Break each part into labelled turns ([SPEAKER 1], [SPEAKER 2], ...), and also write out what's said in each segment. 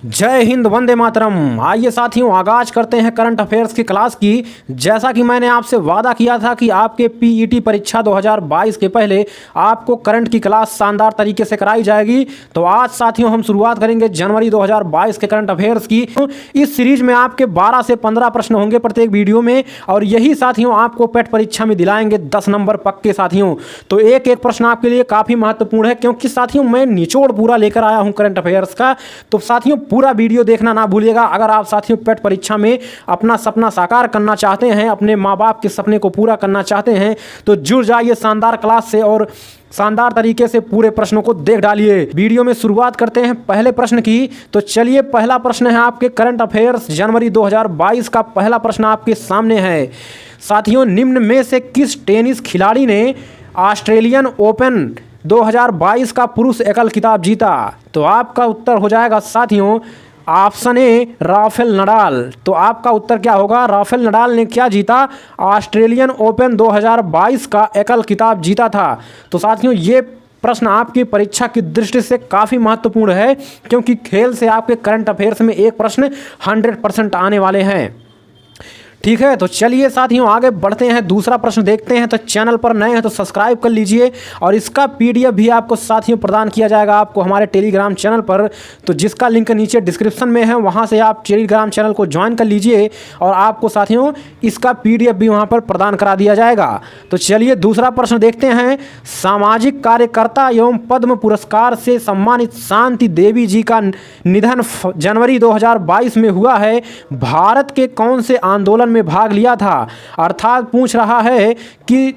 [SPEAKER 1] जय हिंद, वंदे मातरम। आइए साथियों, आगाज करते हैं करंट अफेयर्स की क्लास की। जैसा कि मैंने आपसे वादा किया था कि आपके पीईटी परीक्षा 2022 के पहले आपको करंट की क्लास शानदार तरीके से कराई जाएगी। तो आज साथियों हम शुरुआत करेंगे जनवरी 2022 के करंट अफेयर्स की। इस सीरीज में आपके 12 से 15 प्रश्न होंगे प्रत्येक वीडियो में, और यही साथियों आपको पेट परीक्षा में दिलाएंगे 10 नंबर पक्के साथियों। तो एक एक प्रश्न आपके लिए काफ़ी महत्वपूर्ण है, क्योंकि साथियों मैं निचोड़ पूरा लेकर आया हूं करंट अफेयर्स का। तो साथियों पूरा वीडियो देखना ना भूलिएगा। अगर आप साथियों पेट परीक्षा में अपना सपना साकार करना चाहते हैं, अपने माँ बाप के सपने को पूरा करना चाहते हैं, तो जुड़ जाइए शानदार क्लास से और शानदार तरीके से पूरे प्रश्नों को देख डालिए। वीडियो में शुरुआत करते हैं पहले प्रश्न की। तो चलिए, पहला प्रश्न है आपके करंट अफेयर्स जनवरी 2022 का। पहला प्रश्न आपके सामने है साथियों, निम्न में से किस टेनिस खिलाड़ी ने ऑस्ट्रेलियन ओपन 2022 का पुरुष एकल खिताब जीता? तो आपका उत्तर हो जाएगा साथियों ऑप्शन ए राफेल नडाल। तो आपका उत्तर क्या होगा? राफेल नडाल ने क्या जीता? ऑस्ट्रेलियन ओपन 2022 का एकल खिताब जीता था। तो साथियों ये प्रश्न आपकी परीक्षा की दृष्टि से काफ़ी महत्वपूर्ण है, क्योंकि खेल से आपके करंट अफेयर्स में एक प्रश्न 100% आने वाले हैं। ठीक है, तो चलिए साथियों आगे बढ़ते हैं, दूसरा प्रश्न देखते हैं। तो चैनल पर नए हैं तो सब्सक्राइब कर लीजिए, और इसका पीडीएफ भी आपको साथियों प्रदान किया जाएगा आपको हमारे टेलीग्राम चैनल पर, तो जिसका लिंक नीचे डिस्क्रिप्शन में है, वहां से आप टेलीग्राम चैनल को ज्वाइन कर लीजिए, और आपको साथियों इसका पीडीएफ भी वहां पर प्रदान करा दिया जाएगा। तो चलिए दूसरा प्रश्न देखते हैं। सामाजिक कार्यकर्ता एवं पद्म पुरस्कार से सम्मानित शांति देवी जी का निधन जनवरी 2022 में हुआ है। भारत के कौन से आंदोलन में भाग लिया था? अर्थात पूछ रहा है कि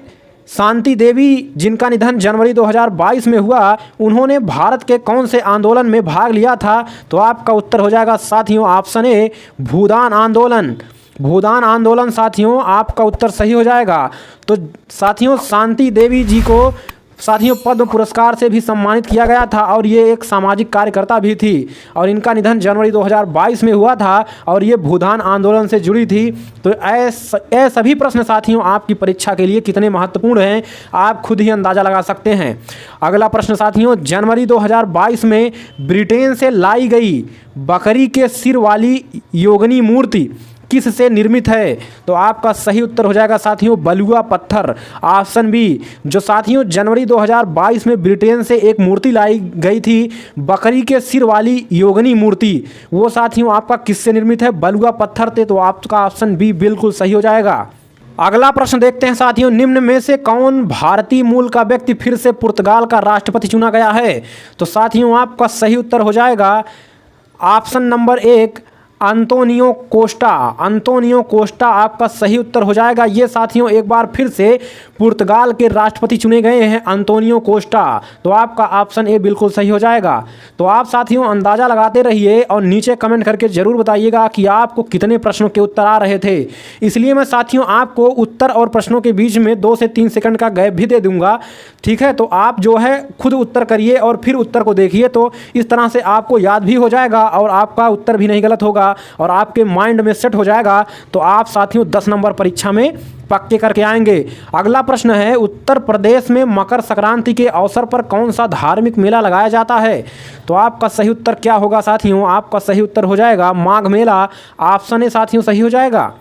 [SPEAKER 1] शांति देवी जिनका निधन जनवरी 2022 में हुआ, उन्होंने भारत के कौन से आंदोलन में भाग लिया था? तो आपका उत्तर हो जाएगा साथियों ऑप्शन ए भूदान आंदोलन। भूदान आंदोलन साथियों आपका उत्तर सही हो जाएगा। तो साथियों शांति देवी जी को साथियों पद्म पुरस्कार से भी सम्मानित किया गया था, और ये एक सामाजिक कार्यकर्ता भी थी, और इनका निधन जनवरी 2022 में हुआ था, और ये भूदान आंदोलन से जुड़ी थी। तो ऐसे सभी प्रश्न साथियों आपकी परीक्षा के लिए कितने महत्वपूर्ण हैं आप खुद ही अंदाज़ा लगा सकते हैं। अगला प्रश्न साथियों, जनवरी 2022 में ब्रिटेन से लाई गई बकरी के सिर वाली योगिनी मूर्ति किस से निर्मित है? तो आपका सही उत्तर हो जाएगा साथियों बलुआ पत्थर, ऑप्शन बी। जो साथियों जनवरी 2022 में ब्रिटेन से एक मूर्ति लाई गई थी बकरी के सिर वाली योगिनी मूर्ति, वो साथियों आपका किससे निर्मित है? बलुआ पत्थर थे। तो आपका ऑप्शन बी बिल्कुल सही हो जाएगा। अगला प्रश्न देखते हैं साथियों, निम्न में से कौन भारतीय मूल का व्यक्ति फिर से पुर्तगाल का राष्ट्रपति चुना गया है? तो साथियों आपका सही उत्तर हो जाएगा option number 1 Antonio Costa. Antonio Costa आपका सही उत्तर हो जाएगा। ये साथियों एक बार फिर से पुर्तगाल के राष्ट्रपति चुने गए हैं अंतोनियो कोस्टा। तो आपका ऑप्शन ए बिल्कुल सही हो जाएगा। तो आप साथियों अंदाज़ा लगाते रहिए, और नीचे कमेंट करके ज़रूर बताइएगा कि आपको कितने प्रश्नों के उत्तर आ रहे थे। इसलिए मैं साथियों आपको उत्तर और प्रश्नों के बीच में 2 से 3 सेकंड का गैप भी दे दूंगा। ठीक है, तो आप जो है खुद उत्तर करिए और फिर उत्तर को देखिए, तो इस तरह से आपको याद भी हो जाएगा और आपका उत्तर भी नहीं गलत होगा और आपके माइंड में सेट हो जाएगा। तो आप साथियों 10 नंबर परीक्षा में पक्के करके आएंगे। अगला प्रश्न है, उत्तर प्रदेश में मकर संक्रांति के अवसर पर कौन सा धार्मिक मेला लगाया जाता है? तो आपका सही उत्तर क्या होगा साथियों? आपका सही उत्तर हो जाएगा माघ मेला। ऑप्शन ए साथियों सही हो जाएगा।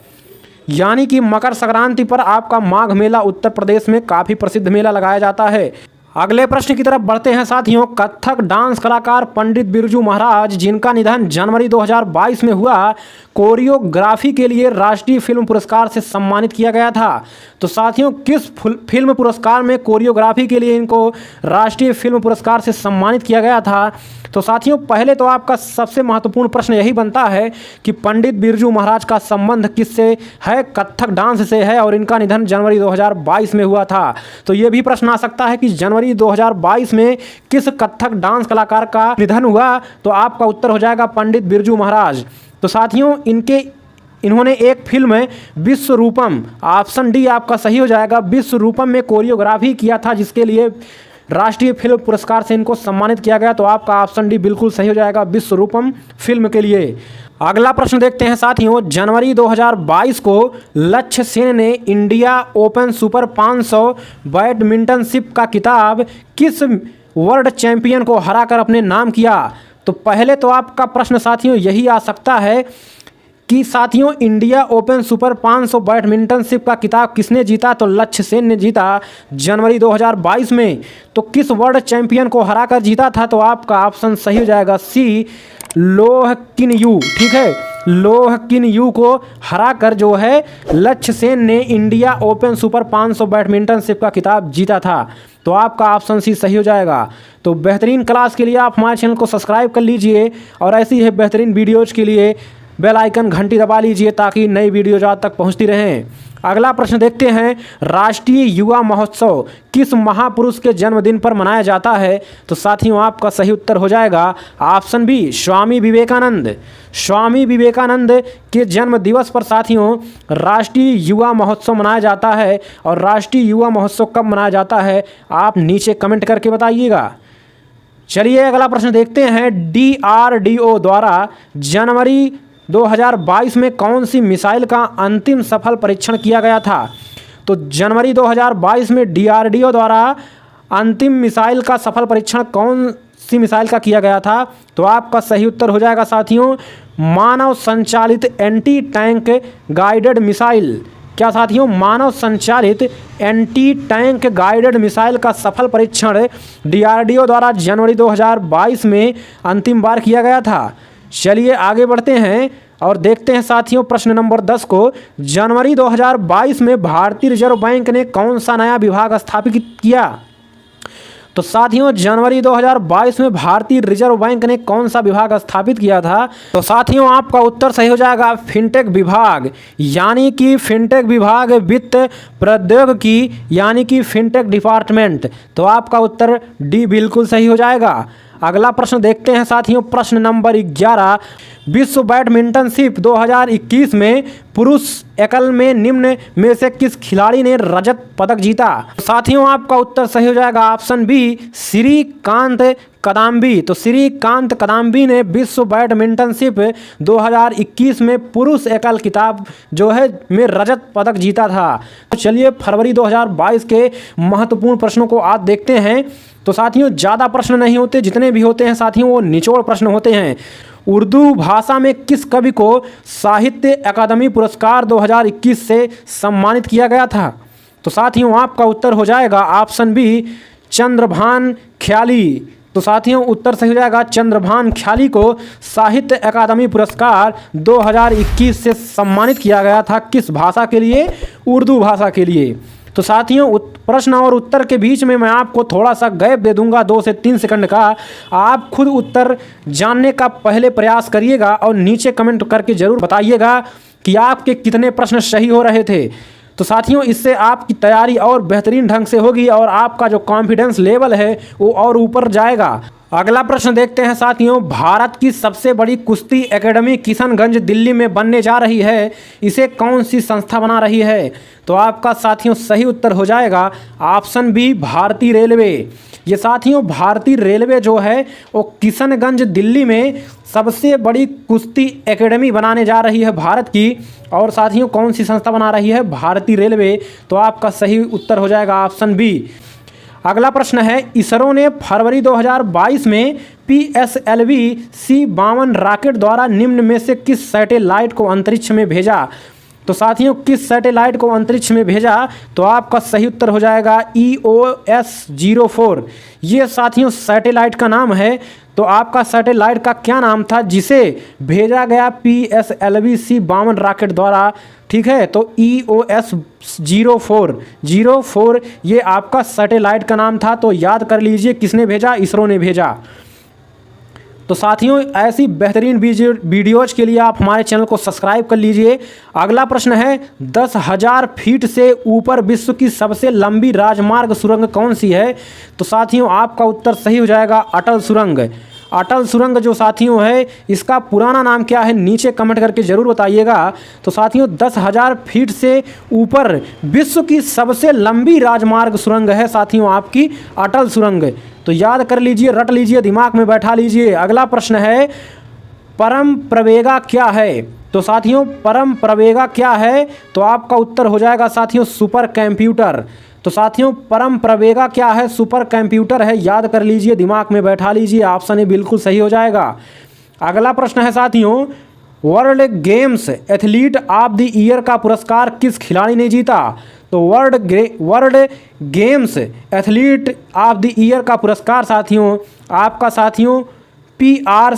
[SPEAKER 1] यानी कि मकर संक्रांति पर आपका माघ मेला उत्तर प्रदेश में काफ़ी प्रसिद्ध मेला लगाया जाता है। अगले प्रश्न की तरफ बढ़ते हैं साथियों। कथक डांस कलाकार पंडित बिरजू महाराज जिनका निधन जनवरी 2022 में हुआ, कोरियोग्राफी के लिए राष्ट्रीय फिल्म पुरस्कार से सम्मानित किया गया था। तो साथियों किस फिल्म पुरस्कार में कोरियोग्राफी के लिए इनको राष्ट्रीय फिल्म पुरस्कार से सम्मानित किया गया था? तो साथियों पहले तो आपका सबसे महत्वपूर्ण प्रश्न यही बनता है कि पंडित बिरजू महाराज का संबंध किससे है? कथक डांस से है, और इनका निधन जनवरी 2022 में हुआ था। तो ये भी प्रश्न आ सकता है कि जनवरी 2022 में किस कथक डांस कलाकार का निधन हुआ? तो आपका उत्तर हो जाएगा पंडित बिरजू महाराज। तो साथियों इन्होंने एक फिल्म है विश्वरूपम, ऑप्शन डी आपका सही हो जाएगा। विश्वरूपम में कोरियोग्राफी किया था, जिसके लिए राष्ट्रीय फिल्म पुरस्कार से इनको सम्मानित किया गया। तो आपका ऑप्शन डी बिल्कुल सही हो जाएगा विश्वरूपम फिल्म के लिए। अगला प्रश्न देखते हैं साथियों, जनवरी 2022 को लक्ष्य सेन ने इंडिया ओपन सुपर 500 बैडमिंटनशिप का खिताब किस वर्ल्ड चैंपियन को हराकर अपने नाम किया? तो पहले तो आपका प्रश्न साथियों यही आ सकता है कि साथियों इंडिया ओपन सुपर 500 बैडमिंटनशिप का खिताब किसने जीता? तो लक्ष्य सेन ने जीता जनवरी 2022 में। तो किस वर्ल्ड चैंपियन को हराकर जीता था? तो आपका ऑप्शन सही हो जाएगा सी, लोह किन यू। ठीक है, लोह किन यू को हराकर जो है लक्ष्य सेन ने इंडिया ओपन सुपर 500 बैडमिंटनशिप का खिताब जीता था। तो आपका ऑप्शन सी सही हो जाएगा। तो बेहतरीन क्लास के लिए आप हमारे चैनल को सब्सक्राइब कर लीजिए और ऐसी है बेहतरीन वीडियोज़ के लिए बेल आइकन घंटी दबा लीजिए ताकि नई वीडियोज आप तक पहुंचती रहें। अगला प्रश्न देखते हैं, राष्ट्रीय युवा महोत्सव किस महापुरुष के जन्मदिन पर मनाया जाता है? तो साथियों आपका सही उत्तर हो जाएगा ऑप्शन बी, स्वामी विवेकानंद। स्वामी विवेकानंद के जन्म दिवस पर साथियों राष्ट्रीय युवा महोत्सव मनाया जाता है। और राष्ट्रीय युवा महोत्सव कब मनाया जाता है आप नीचे कमेंट करके बताइएगा। चलिए अगला प्रश्न देखते हैं, DRDO द्वारा जनवरी 2022 में कौन सी मिसाइल का अंतिम सफल परीक्षण किया गया था? तो जनवरी 2022 में DRDO द्वारा अंतिम मिसाइल का सफल परीक्षण कौन सी मिसाइल का किया गया था? तो आपका सही उत्तर हो जाएगा साथियों मानव संचालित एंटी टैंक गाइडेड मिसाइल। क्या साथियों? मानव संचालित एंटी टैंक गाइडेड मिसाइल का सफल परीक्षण DRDO द्वारा जनवरी 2022 में अंतिम बार किया गया था। चलिए आगे बढ़ते हैं और देखते हैं साथियों प्रश्न नंबर 10 को। जनवरी 2022 में भारतीय रिजर्व बैंक ने कौन सा नया विभाग स्थापित किया? तो साथियों जनवरी 2022 में भारतीय रिजर्व बैंक ने कौन सा विभाग स्थापित किया था? तो साथियों आपका उत्तर सही हो जाएगा फिनटेक विभाग, यानी कि फिनटेक विभाग वित्त प्रौद्योगिकी यानी कि फिनटेक डिपार्टमेंट। तो आपका उत्तर डी बिल्कुल सही हो जाएगा। अगला प्रश्न देखते हैं साथियों प्रश्न नंबर 11, विश्व बैडमिंटनशिप 2021 में पुरुष एकल में निम्न में से किस खिलाड़ी ने रजत पदक जीता? साथियों आपका उत्तर सही हो जाएगा ऑप्शन बी, श्रीकांत कदाम्बी। तो श्रीकांत कदाम्बी ने विश्व बैडमिंटनशिप 2021 में पुरुष एकल खिताब जो है में रजत पदक जीता था। तो चलिए फरवरी 2022 के महत्वपूर्ण प्रश्नों को आज देखते हैं। तो साथियों ज़्यादा प्रश्न नहीं होते, जितने भी होते हैं साथियों वो निचोड़ प्रश्न होते हैं। उर्दू भाषा में किस कवि को साहित्य अकादमी पुरस्कार 2021 से सम्मानित किया गया था? तो साथियों आपका उत्तर हो जाएगा ऑप्शन बी, चंद्रभान ख्याली। तो साथियों उत्तर सही हो जाएगा चंद्रभान ख्याली को साहित्य अकादमी पुरस्कार 2021 से सम्मानित किया गया था। किस भाषा के लिए? उर्दू भाषा के लिए। तो साथियों प्रश्न और उत्तर के बीच में मैं आपको थोड़ा सा गैप दे दूंगा 2 से 3 सेकंड का। आप खुद उत्तर जानने का पहले प्रयास करिएगा और नीचे कमेंट करके ज़रूर बताइएगा कि आपके कितने प्रश्न सही हो रहे थे। तो साथियों इससे आपकी तैयारी और बेहतरीन ढंग से होगी और आपका जो कॉन्फिडेंस लेवल है वो और ऊपर जाएगा। अगला प्रश्न देखते हैं साथियों, भारत की सबसे बड़ी कुश्ती एकेडमी किशनगंज दिल्ली में बनने जा रही है, इसे कौन सी संस्था बना रही है? तो आपका साथियों सही उत्तर हो जाएगा ऑप्शन बी, भारतीय रेलवे। ये साथियों भारतीय रेलवे जो है वो किशनगंज दिल्ली में सबसे बड़ी कुश्ती एकेडमी बनाने जा रही है भारत की। और साथियों कौन सी संस्था बना रही है? भारतीय रेलवे। तो आपका सही उत्तर हो जाएगा ऑप्शन बी। अगला प्रश्न है, इसरो ने फरवरी 2022 में PSLV C-52 रॉकेट द्वारा निम्न में से किस सैटेलाइट को अंतरिक्ष में भेजा? तो साथियों किस सैटेलाइट को अंतरिक्ष में भेजा? तो आपका सही उत्तर हो जाएगा EOS-04। ये साथियों सैटेलाइट का नाम है। तो आपका सैटेलाइट का क्या नाम था जिसे भेजा गया PSLV C-52 रॉकेट द्वारा? ठीक है, तो EOS-04 ये आपका सैटेलाइट का नाम था। तो याद कर लीजिए किसने भेजा? इसरो ने भेजा। तो साथियों ऐसी बेहतरीन वीडियोज़ के लिए आप हमारे चैनल को सब्सक्राइब कर लीजिए। अगला प्रश्न है, 10,000 फीट से ऊपर विश्व की सबसे लंबी राजमार्ग सुरंग कौन सी है? तो साथियों आपका उत्तर सही हो जाएगा अटल सुरंग। अटल सुरंग जो साथियों है इसका पुराना नाम क्या है नीचे कमेंट करके ज़रूर बताइएगा। तो साथियों 10,000 फीट से ऊपर विश्व की सबसे लंबी राजमार्ग सुरंग है साथियों आपकी अटल सुरंग। तो याद कर लीजिए, रट लीजिए, दिमाग में बैठा लीजिए। अगला प्रश्न है, परम प्रवेगा क्या है? तो साथियों परम प्रवेगा क्या है? तो आपका उत्तर हो जाएगा साथियों सुपर कंप्यूटर। तो साथियों परम प्रवेगा क्या है? सुपर कंप्यूटर है। याद कर लीजिए, दिमाग में बैठा लीजिए, ऑप्शन ए बिल्कुल सही हो जाएगा। अगला प्रश्न है साथियों, world games athlete of the year का पुरस्कार किस खिलाड़ी ने जीता? तो world games athlete of the year का पुरस्कार साथियों आपका साथियों पी.आर.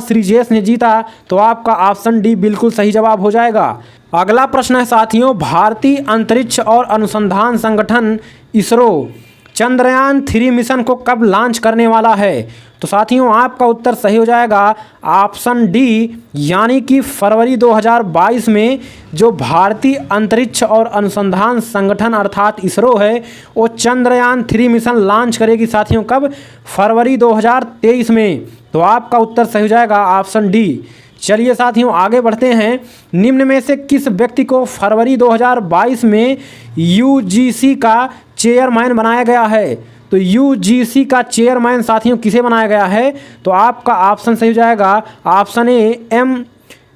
[SPEAKER 1] श्रीजेश ने जीता। तो आपका ऑप्शन डी बिल्कुल सही जवाब हो जाएगा। अगला प्रश्न है साथियों, भारतीय अंतरिक्ष और अनुसंधान संगठन इसरो चंद्रयान 3 मिशन को कब लॉन्च करने वाला है? तो साथियों आपका उत्तर सही हो जाएगा ऑप्शन डी, यानी कि फरवरी 2022 में जो भारतीय अंतरिक्ष और अनुसंधान संगठन अर्थात इसरो है वो चंद्रयान 3 मिशन लॉन्च करेगी साथियों। कब? फरवरी 2023 में। तो आपका उत्तर सही हो जाएगा ऑप्शन डी। चलिए साथियों आगे बढ़ते हैं। निम्न में से किस व्यक्ति को फरवरी 2022 में यूजीसी का चेयरमैन बनाया गया है? तो यूजीसी का चेयरमैन साथियों किसे बनाया गया है? तो आपका ऑप्शन सही हो जाएगा option A, M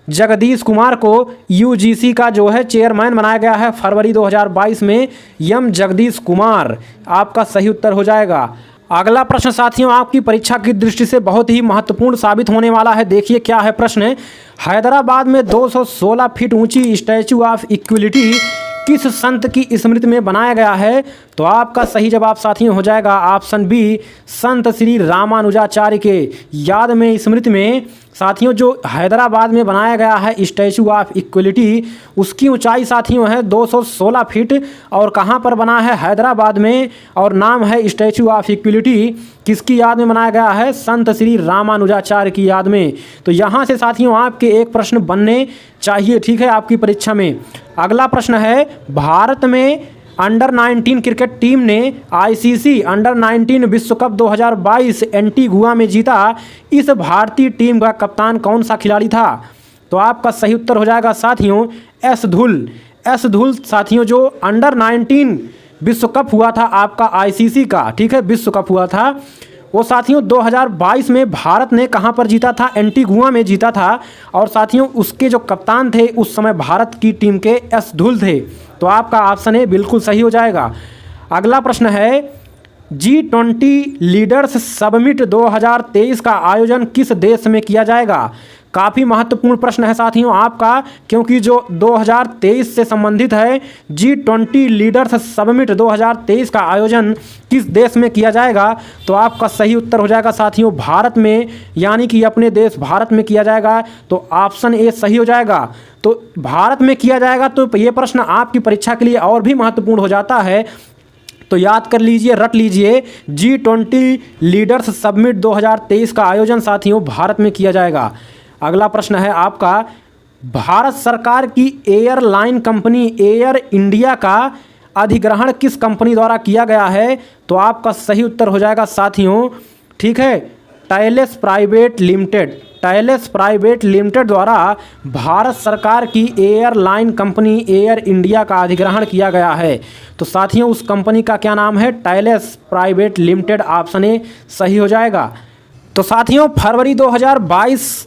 [SPEAKER 1] Jagadish Kumar को यूजीसी का जो है चेयरमैन बनाया गया है फरवरी 2022 में। एम जगदीश कुमार आपका सही उत्तर हो जाएगा। अगला प्रश्न साथियों आपकी परीक्षा की दृष्टि से बहुत ही महत्वपूर्ण साबित होने वाला है। देखिए क्या है प्रश्न। हैदराबाद में 216 फीट ऊंची स्टैचू ऑफ इक्वलिटी किस संत की स्मृति में बनाया गया है? तो आपका सही जवाब साथियों हो जाएगा ऑप्शन बी, संत श्री रामानुजाचार्य के याद में स्मृति में साथियों जो हैदराबाद में बनाया गया है स्टैचू ऑफ इक्वलिटी, उसकी ऊंचाई साथियों है 216 फीट और कहाँ पर बना है? हैदराबाद में। और नाम है स्टैचू ऑफ इक्वलिटी। किसकी याद में बनाया गया है? संत श्री रामानुजाचार्य की याद में। तो यहाँ से साथियों आपके एक प्रश्न बनने चाहिए, ठीक है, आपकी परीक्षा में। अगला प्रश्न है, भारत में अंडर 19 क्रिकेट टीम ने आईसीसी अंडर 19 विश्व कप 2022 एंटीगुआ में जीता। इस भारतीय टीम का कप्तान कौन सा खिलाड़ी था? तो आपका सही उत्तर हो जाएगा साथियों एस धुल साथियों जो अंडर 19 विश्व कप हुआ था आपका आईसीसी का, ठीक है, विश्व कप हुआ था वो साथियों 2022 में भारत ने कहां पर जीता था? एंटीगुआ में जीता था। और साथियों उसके जो कप्तान थे उस समय भारत की टीम के एस धुल थे। तो आपका ऑप्शन ए बिल्कुल सही हो जाएगा। अगला प्रश्न है, G20 लीडर्स समिट 2023 का आयोजन किस देश में किया जाएगा? काफ़ी महत्वपूर्ण प्रश्न है साथियों आपका, क्योंकि जो 2023 से संबंधित है। G20 लीडर्स समिट 2023 का आयोजन किस देश में किया जाएगा? तो आपका सही उत्तर हो जाएगा साथियों भारत में, यानी कि अपने देश भारत में किया जाएगा। तो ऑप्शन ए सही हो जाएगा। तो भारत में किया जाएगा। तो ये प्रश्न आपकी परीक्षा के लिए और भी महत्वपूर्ण हो जाता है। तो याद कर लीजिए, रट लीजिए, G20 लीडर्स समिट 2023 का आयोजन साथियों भारत में किया जाएगा। अगला प्रश्न है आपका, भारत सरकार की एयरलाइन कंपनी एयर इंडिया का अधिग्रहण किस कंपनी द्वारा किया गया है? तो आपका सही उत्तर हो जाएगा साथियों, ठीक है, टाइलेस प्राइवेट लिमिटेड द्वारा भारत सरकार की एयरलाइन कंपनी एयर इंडिया का अधिग्रहण किया गया है। तो साथियों उस कंपनी का क्या नाम है? टाइलेस प्राइवेट लिमिटेड। ऑप्शन ए सही हो जाएगा। तो साथियों फरवरी 2022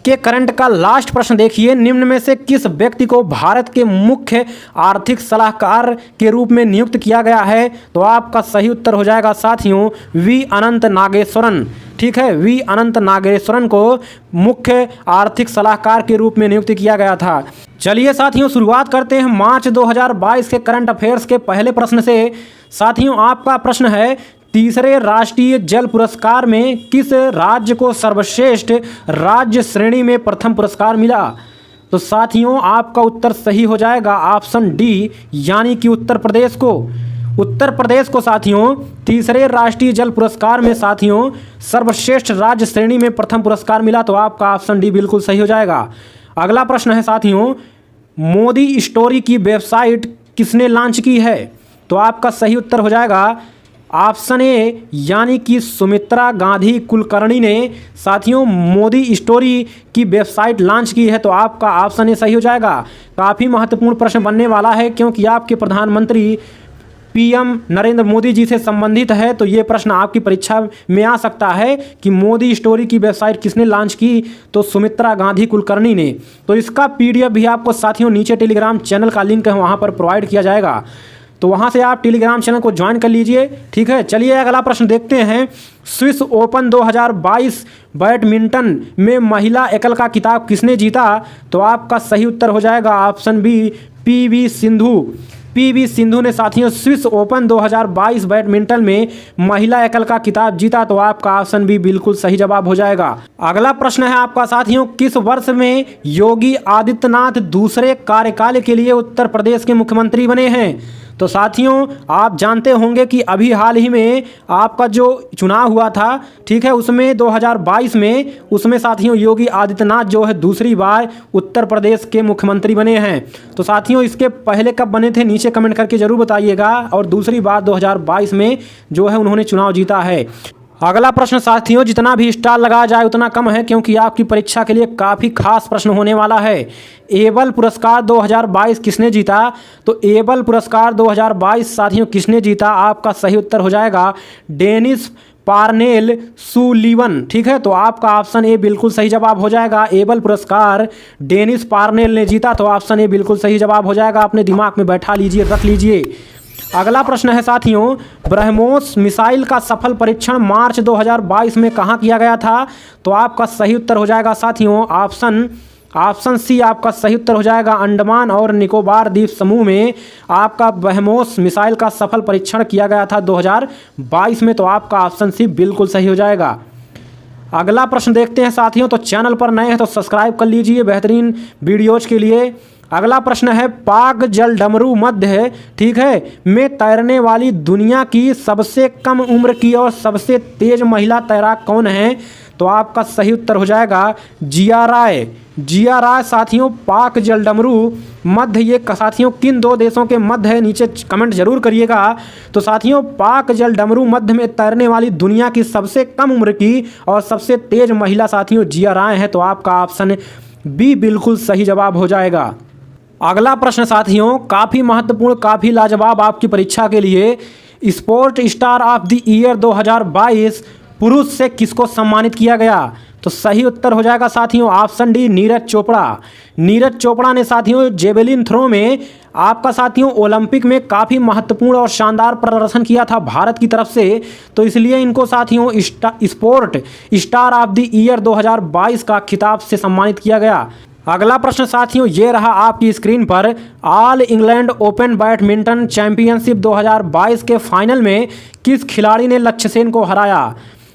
[SPEAKER 1] के करंट का लास्ट प्रश्न देखिए, निम्न में से किस व्यक्ति को भारत के मुख्य आर्थिक सलाहकार के रूप में नियुक्त किया गया है? तो आपका सही उत्तर हो जाएगा साथियों वी अनंत नागेश्वरन, ठीक है, वी अनंत नागेश्वरन को मुख्य आर्थिक सलाहकार के रूप में नियुक्त किया गया था। चलिए साथियों शुरुआत करते हैं मार्च 2022 के करंट अफेयर्स के पहले प्रश्न से। साथियों आपका प्रश्न है, तीसरे राष्ट्रीय जल पुरस्कार में किस राज्य को सर्वश्रेष्ठ राज्य श्रेणी में प्रथम पुरस्कार मिला? तो साथियों आपका उत्तर सही हो जाएगा ऑप्शन डी, यानी कि उत्तर प्रदेश को साथियों तीसरे राष्ट्रीय जल पुरस्कार में साथियों सर्वश्रेष्ठ राज्य श्रेणी में प्रथम पुरस्कार मिला। तो आपका ऑप्शन डी बिल्कुल सही हो जाएगा। अगला प्रश्न है साथियों, मोदी स्टोरी की वेबसाइट किसने लॉन्च की है? तो आपका सही उत्तर हो जाएगा ऑप्शन ए, यानी कि सुमित्रा गांधी कुलकर्णी ने साथियों मोदी स्टोरी की वेबसाइट लॉन्च की है। तो आपका ऑप्शन ए सही हो जाएगा। काफ़ी महत्वपूर्ण प्रश्न बनने वाला है, क्योंकि आपके प्रधानमंत्री पीएम नरेंद्र मोदी जी से संबंधित है, तो ये प्रश्न आपकी परीक्षा में आ सकता है कि मोदी स्टोरी की वेबसाइट किसने लॉन्च की, तो सुमित्रा गांधी कुलकर्णी ने। तो इसका पीडीएफ भी आपको साथियों नीचे टेलीग्राम चैनल का लिंक है वहाँ पर प्रोवाइड किया जाएगा, तो वहाँ से आप टेलीग्राम चैनल को ज्वाइन कर लीजिए। ठीक है, चलिए अगला प्रश्न देखते हैं। स्विस ओपन 2022 बैडमिंटन में महिला एकल का खिताब किसने जीता, तो आपका सही उत्तर हो जाएगा option B, PV Sindhu. PV Sindhu ने साथियों स्विस ओपन 2022 बैडमिंटन में महिला एकल का खिताब जीता, तो आपका ऑप्शन बी बिल्कुल सही जवाब हो जाएगा। अगला प्रश्न है आपका साथियों, किस वर्ष में योगी आदित्यनाथ दूसरे कार्यकाल के लिए उत्तर प्रदेश के मुख्यमंत्री बने हैं, तो साथियों आप जानते होंगे कि अभी हाल ही में आपका जो चुनाव हुआ था, ठीक है, उसमें 2022 में उसमें साथियों योगी आदित्यनाथ जो है दूसरी बार उत्तर प्रदेश के मुख्यमंत्री बने हैं। तो साथियों इसके पहले कब बने थे नीचे कमेंट करके जरूर बताइएगा, और दूसरी बार 2022 में जो है उन्होंने चुनाव जीता है। अगला प्रश्न साथियों, जितना भी स्टार लगाया जाए उतना कम है, क्योंकि आपकी परीक्षा के लिए काफ़ी खास प्रश्न होने वाला है। एबल पुरस्कार 2022 किसने जीता, तो एबल पुरस्कार 2022 साथियों किसने जीता, आपका सही उत्तर हो जाएगा डेनिस पार्नेल सुलीवन। ठीक है, तो आपका ऑप्शन ए बिल्कुल सही जवाब हो जाएगा। एबल पुरस्कार डेनिस पार्नेल ने जीता, तो ऑप्शन ए बिल्कुल सही जवाब हो जाएगा। अपने दिमाग में बैठा लीजिए, रख लीजिए। अगला प्रश्न है साथियों, ब्रह्मोस मिसाइल का सफल परीक्षण मार्च 2022 में कहाँ किया गया था, तो आपका सही उत्तर हो जाएगा साथियों ऑप्शन सी आपका सही उत्तर हो जाएगा अंडमान और निकोबार द्वीप समूह में आपका ब्रह्मोस मिसाइल का सफल परीक्षण किया गया था 2022 में, तो आपका ऑप्शन सी बिल्कुल सही हो जाएगा। अगला प्रश्न देखते हैं साथियों, तो चैनल पर नए हैं तो सब्सक्राइब कर लीजिए बेहतरीन वीडियोज के लिए। अगला प्रश्न है, पाक जल डमरू मध्य, ठीक है, में तैरने वाली दुनिया की सबसे कम उम्र की और सबसे तेज महिला तैराक कौन है, तो आपका सही उत्तर हो जाएगा जिया राय। जिया राय साथियों पाक जल डमरू मध्य, ये साथियों किन दो देशों के मध्य है नीचे कमेंट जरूर करिएगा। तो साथियों पाक जल डमरू मध्य में तैरने वाली दुनिया की सबसे कम उम्र की और सबसे तेज महिला साथियों जिया राय है, तो आपका ऑप्शन बी बिल्कुल सही जवाब हो जाएगा। अगला प्रश्न साथियों काफ़ी महत्वपूर्ण, काफ़ी लाजवाब आपकी परीक्षा के लिए। Sport star of the year 2022 पुरुष से किसको सम्मानित किया गया, तो सही उत्तर हो जाएगा साथियों ऑप्शन डी नीरज चोपड़ा। नीरज चोपड़ा ने साथियों जेवेलिन थ्रो में आपका साथियों ओलंपिक में काफ़ी महत्वपूर्ण और शानदार प्रदर्शन किया था भारत की तरफ से, तो इसलिए इनको साथियों sport star of the year 2022 का खिताब से सम्मानित किया गया। अगला प्रश्न साथियों ये रहा आपकी स्क्रीन पर, all England open badminton championship 2022 के फाइनल में किस खिलाड़ी ने लक्ष्य सेन को हराया,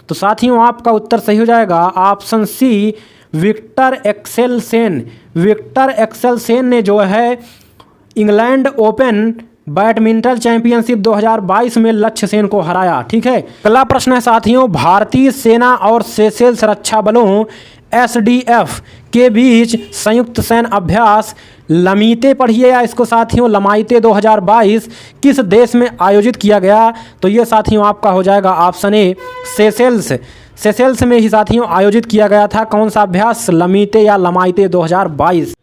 [SPEAKER 1] तो साथियों आपका उत्तर सही हो जाएगा option C Viktor Axelsen. Viktor Axelsen ने जो है इंग्लैंड ओपन बैडमिंटन चैंपियनशिप 2022 में लक्ष्य सेन को हराया। ठीक है, अगला प्रश्न है साथियों, भारतीय सेना और सेशेल्स रक्षा बलों SDF के बीच संयुक्त सैन्य अभ्यास लमीते पढ़िए या इसको साथियों लमाइते 2022 किस देश में आयोजित किया गया, तो ये साथियों आपका हो जाएगा ऑप्शन ए सेशेल्स। सेशेल्स में ही साथियों आयोजित किया गया था कौन सा अभ्यास, लमीते या लमाइते 2022।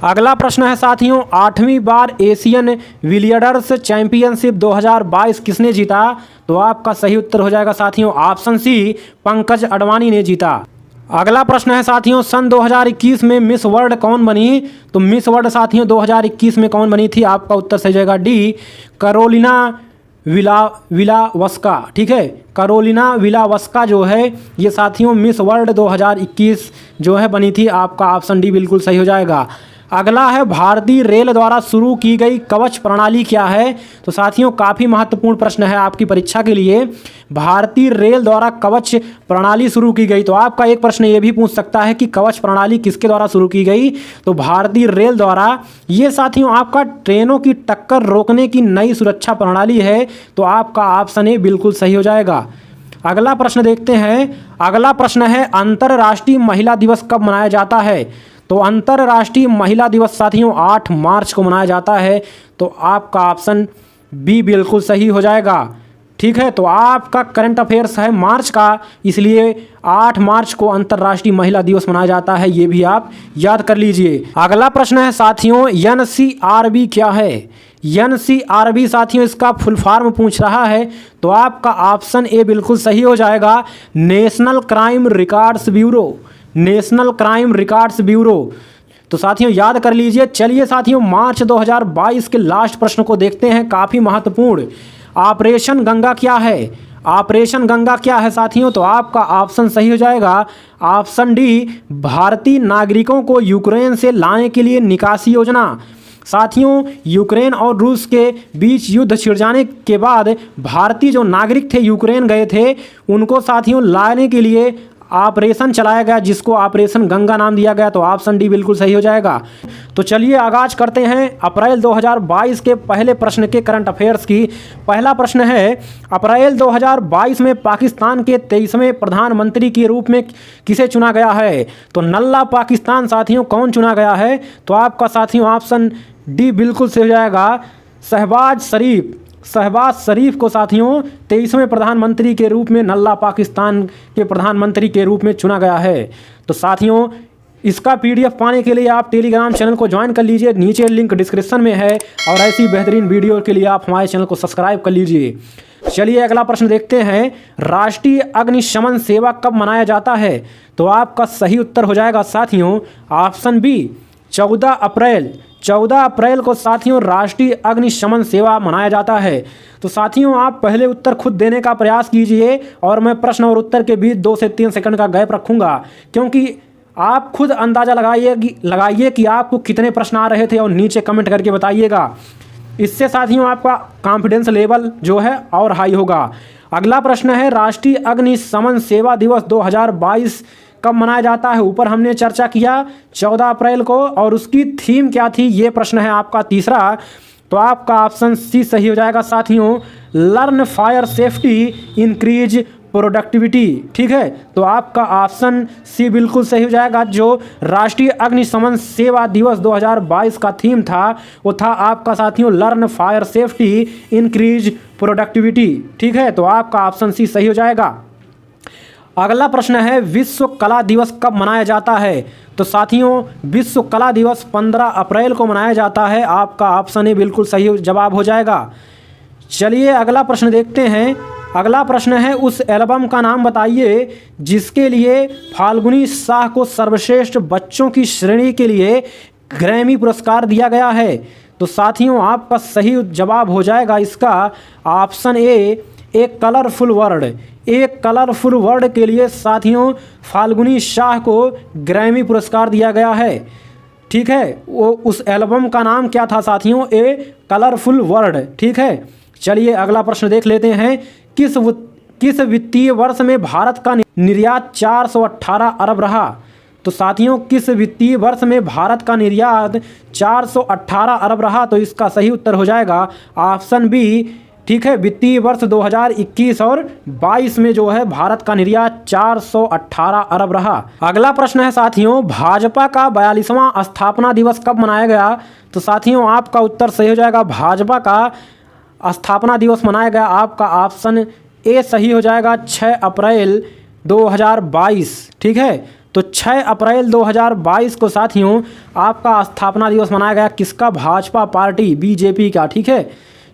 [SPEAKER 1] अगला प्रश्न है साथियों, 8वीं बार एशियन बिलियर्ड्स चैंपियनशिप 2022 किसने जीता, तो आपका सही उत्तर हो जाएगा साथियों ऑप्शन सी पंकज अडवाणी ने जीता। अगला प्रश्न है साथियों, सन 2021 में मिस वर्ल्ड कौन बनी, तो मिस वर्ल्ड साथियों 2021 में कौन बनी थी, आपका उत्तर सही जाएगा डी कैरोलिना विलावस्का। ठीक है, कैरोलिना विलावस्का जो है ये साथियों मिस वर्ल्ड 2021 जो है बनी थी, आपका ऑप्शन डी बिल्कुल सही हो जाएगा। अगला है भारतीय रेल द्वारा शुरू की गई कवच प्रणाली क्या है, तो साथियों काफ़ी महत्वपूर्ण प्रश्न है आपकी परीक्षा के लिए। भारतीय रेल द्वारा कवच प्रणाली शुरू की गई, तो आपका एक प्रश्न ये भी पूछ सकता है कि कवच प्रणाली किसके द्वारा शुरू की गई, तो भारतीय रेल द्वारा। ये साथियों आपका ट्रेनों की टक्कर रोकने की नई सुरक्षा प्रणाली है, तो आपका ऑप्शन ए बिल्कुल सही हो जाएगा। अगला प्रश्न देखते हैं। अगला प्रश्न है अंतर्राष्ट्रीय महिला दिवस कब मनाया जाता है, तो अंतर्राष्ट्रीय महिला दिवस साथियों 8 मार्च को मनाया जाता है, तो आपका ऑप्शन बी बिल्कुल सही हो जाएगा। ठीक है, तो आपका करंट अफेयर्स है मार्च का, इसलिए 8 मार्च को अंतर्राष्ट्रीय महिला दिवस मनाया जाता है, ये भी आप याद कर लीजिए। अगला प्रश्न है साथियों, एनसीआरबी क्या है? एनसीआरबी साथियों इसका फुल फॉर्म पूछ रहा है, तो आपका ऑप्शन ए बिल्कुल सही हो जाएगा, national crime records bureau. National crime records bureau, तो साथियों याद कर लीजिए। चलिए साथियों मार्च 2022 के लास्ट प्रश्न को देखते हैं, काफ़ी महत्वपूर्ण। ऑपरेशन गंगा क्या है? ऑपरेशन गंगा क्या है साथियों? तो आपका ऑप्शन सही हो जाएगा, ऑप्शन डी, भारतीय नागरिकों को यूक्रेन से लाने के लिए निकासी योजना। साथियों यूक्रेन और रूस के बीच युद्ध छिड़ जाने के बाद भारतीय जो नागरिक थे यूक्रेन गए थे, उनको साथियों लाने के लिए ऑपरेशन चलाया गया, जिसको ऑपरेशन गंगा नाम दिया गया। तो ऑप्शन डी बिल्कुल सही हो जाएगा। तो चलिए आगाज करते हैं अप्रैल 2022 के पहले प्रश्न के करंट अफेयर्स की। पहला प्रश्न है, अप्रैल 2022 में पाकिस्तान के 23वें प्रधानमंत्री के रूप में किसे चुना गया है? तो नल्ला पाकिस्तान साथियों कौन चुना गया है? तो आपका साथियों ऑप्शन डी बिल्कुल सही हो जाएगा, शहबाज शरीफ। शहबाज शरीफ को साथियों 23वें प्रधानमंत्री के रूप में नल्ला पाकिस्तान के प्रधानमंत्री के रूप में चुना गया है। तो साथियों इसका पीडीएफ पाने के लिए आप टेलीग्राम चैनल को ज्वाइन कर लीजिए, नीचे लिंक डिस्क्रिप्शन में है, और ऐसी बेहतरीन वीडियो के लिए आप हमारे चैनल को सब्सक्राइब कर लीजिए। चलिए अगला प्रश्न देखते हैं, राष्ट्रीय अग्निशमन सेवा कब मनाया जाता है? तो आपका सही उत्तर हो जाएगा साथियों ऑप्शन बी, 14 अप्रैल। 14 अप्रैल को साथियों राष्ट्रीय अग्निशमन सेवा मनाया जाता है। तो साथियों आप पहले उत्तर खुद देने का प्रयास कीजिए, और मैं प्रश्न और उत्तर के बीच 2 से 3 सेकंड का गैप रखूंगा, क्योंकि आप खुद अंदाज़ा लगाइए कि आपको कितने प्रश्न आ रहे थे, और नीचे कमेंट करके बताइएगा। इससे साथियों आपका कॉन्फिडेंस लेवल जो है और हाई होगा। अगला प्रश्न है, राष्ट्रीय अग्निशमन सेवा दिवस 2022 कब मनाया जाता है? ऊपर हमने चर्चा किया 14 अप्रैल को, और उसकी थीम क्या थी, ये प्रश्न है आपका तीसरा। तो आपका ऑप्शन सी सही हो जाएगा साथियों, learn fire safety increase productivity. ठीक है, तो आपका ऑप्शन सी बिल्कुल सही हो जाएगा। जो राष्ट्रीय अग्निशमन सेवा दिवस 2022 का थीम था, वो था आपका साथियों learn fire safety increase productivity. ठीक है, तो आपका ऑप्शन सी सही हो जाएगा। अगला प्रश्न है, विश्व कला दिवस कब मनाया जाता है? तो साथियों विश्व कला दिवस 15 अप्रैल को मनाया जाता है। आपका ऑप्शन ए बिल्कुल सही जवाब हो जाएगा। चलिए अगला प्रश्न देखते हैं। अगला प्रश्न है, उस एल्बम का नाम बताइए जिसके लिए फाल्गुनी शाह को सर्वश्रेष्ठ बच्चों की श्रेणी के लिए ग्रैमी पुरस्कार दिया गया है। तो साथियों आपका सही जवाब हो जाएगा इसका ऑप्शन ए, एक कलरफुल वर्ल्ड। एक कलरफुल वर्ल्ड के लिए साथियों फाल्गुनी शाह को ग्रैमी पुरस्कार दिया गया है। ठीक है, वो उस एल्बम का नाम क्या था साथियों? ए कलरफुल वर्ल्ड। ठीक है, चलिए अगला प्रश्न देख लेते हैं। किस वित्तीय वर्ष में भारत का निर्यात 418 अरब रहा? तो साथियों किस वित्तीय वर्ष में भारत का निर्यात 418 अरब रहा? तो इसका सही उत्तर हो जाएगा ऑप्शन बी। ठीक है, वित्तीय वर्ष 2021 और 22 में जो है भारत का निर्यात 418 अरब रहा। अगला प्रश्न है साथियों, भाजपा का 42वां स्थापना दिवस कब मनाया गया? तो साथियों आपका उत्तर सही हो जाएगा, भाजपा का स्थापना दिवस मनाया गया। आपका ऑप्शन ए सही हो जाएगा, 6 अप्रैल 2022। ठीक है, तो 6 अप्रैल 2022 को साथियों आपका स्थापना दिवस मनाया गया। किसका? भाजपा पार्टी, बीजेपी का। ठीक है,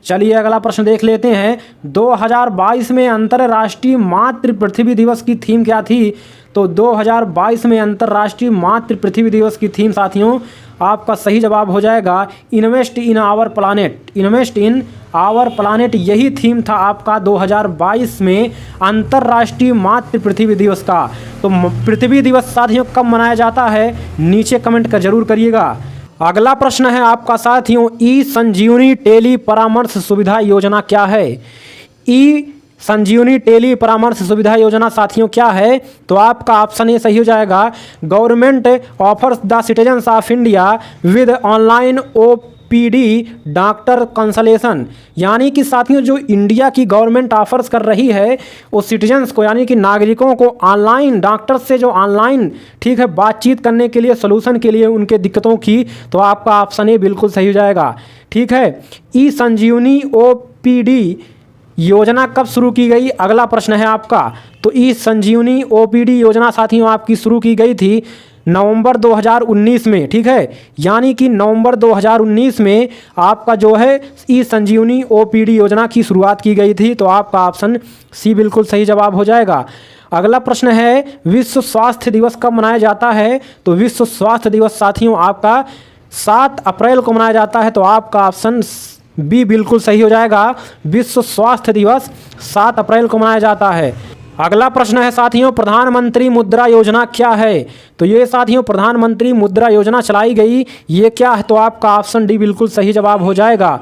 [SPEAKER 1] चलिए अगला प्रश्न देख लेते हैं। 2022 में अंतर्राष्ट्रीय मातृ पृथ्वी दिवस की थीम क्या थी? तो 2022 में अंतर्राष्ट्रीय मातृ पृथ्वी दिवस की थीम साथियों आपका सही जवाब हो जाएगा, invest in our planet. Invest in our planet, यही थीम था आपका 2022 में अंतर्राष्ट्रीय मातृ पृथ्वी दिवस का। तो पृथ्वी दिवस साथियों कब मनाया जाता है, नीचे कमेंट कर जरूर करिएगा। अगला प्रश्न है आपका साथियों, ई संजीवनी टेली परामर्श सुविधा योजना क्या है? ई संजीवनी टेली परामर्श सुविधा योजना साथियों क्या है? तो आपका ऑप्शन ए सही हो जाएगा, government offers the citizens of India with online OPD doctor consultation. यानी कि साथियों जो इंडिया की गवर्नमेंट ऑफर्स कर रही है वो सिटीजन्स को यानी कि नागरिकों को ऑनलाइन डॉक्टर से जो ऑनलाइन ठीक है बातचीत करने के लिए, सोल्यूशन के लिए उनके दिक्कतों की। तो आपका ऑप्शन ए बिल्कुल सही हो जाएगा। ठीक है, ई संजीवनी ओपीडी योजना कब शुरू की गई, अगला प्रश्न है आपका। तो ई संजीवनी ओपीडी योजना साथियों आपकी शुरू की गई थी नवंबर 2019 में, ठीक है। यानी कि नवंबर 2019 में आपका जो है ई संजीवनी ओपीडी योजना की शुरुआत की गई थी। तो आपका ऑप्शन सी बिल्कुल सही जवाब हो जाएगा। अगला प्रश्न है विश्व स्वास्थ्य दिवस कब मनाया जाता है। तो विश्व स्वास्थ्य दिवस साथियों आपका 7 अप्रैल को मनाया जाता है। तो आपका ऑप्शन बी बिल्कुल सही हो जाएगा। विश्व स्वास्थ्य दिवस 7 अप्रैल को मनाया जाता है। अगला प्रश्न है साथियों प्रधानमंत्री मुद्रा योजना क्या है। तो ये साथियों प्रधानमंत्री मुद्रा योजना चलाई गई, ये क्या है। तो आपका ऑप्शन डी बिल्कुल सही जवाब हो जाएगा।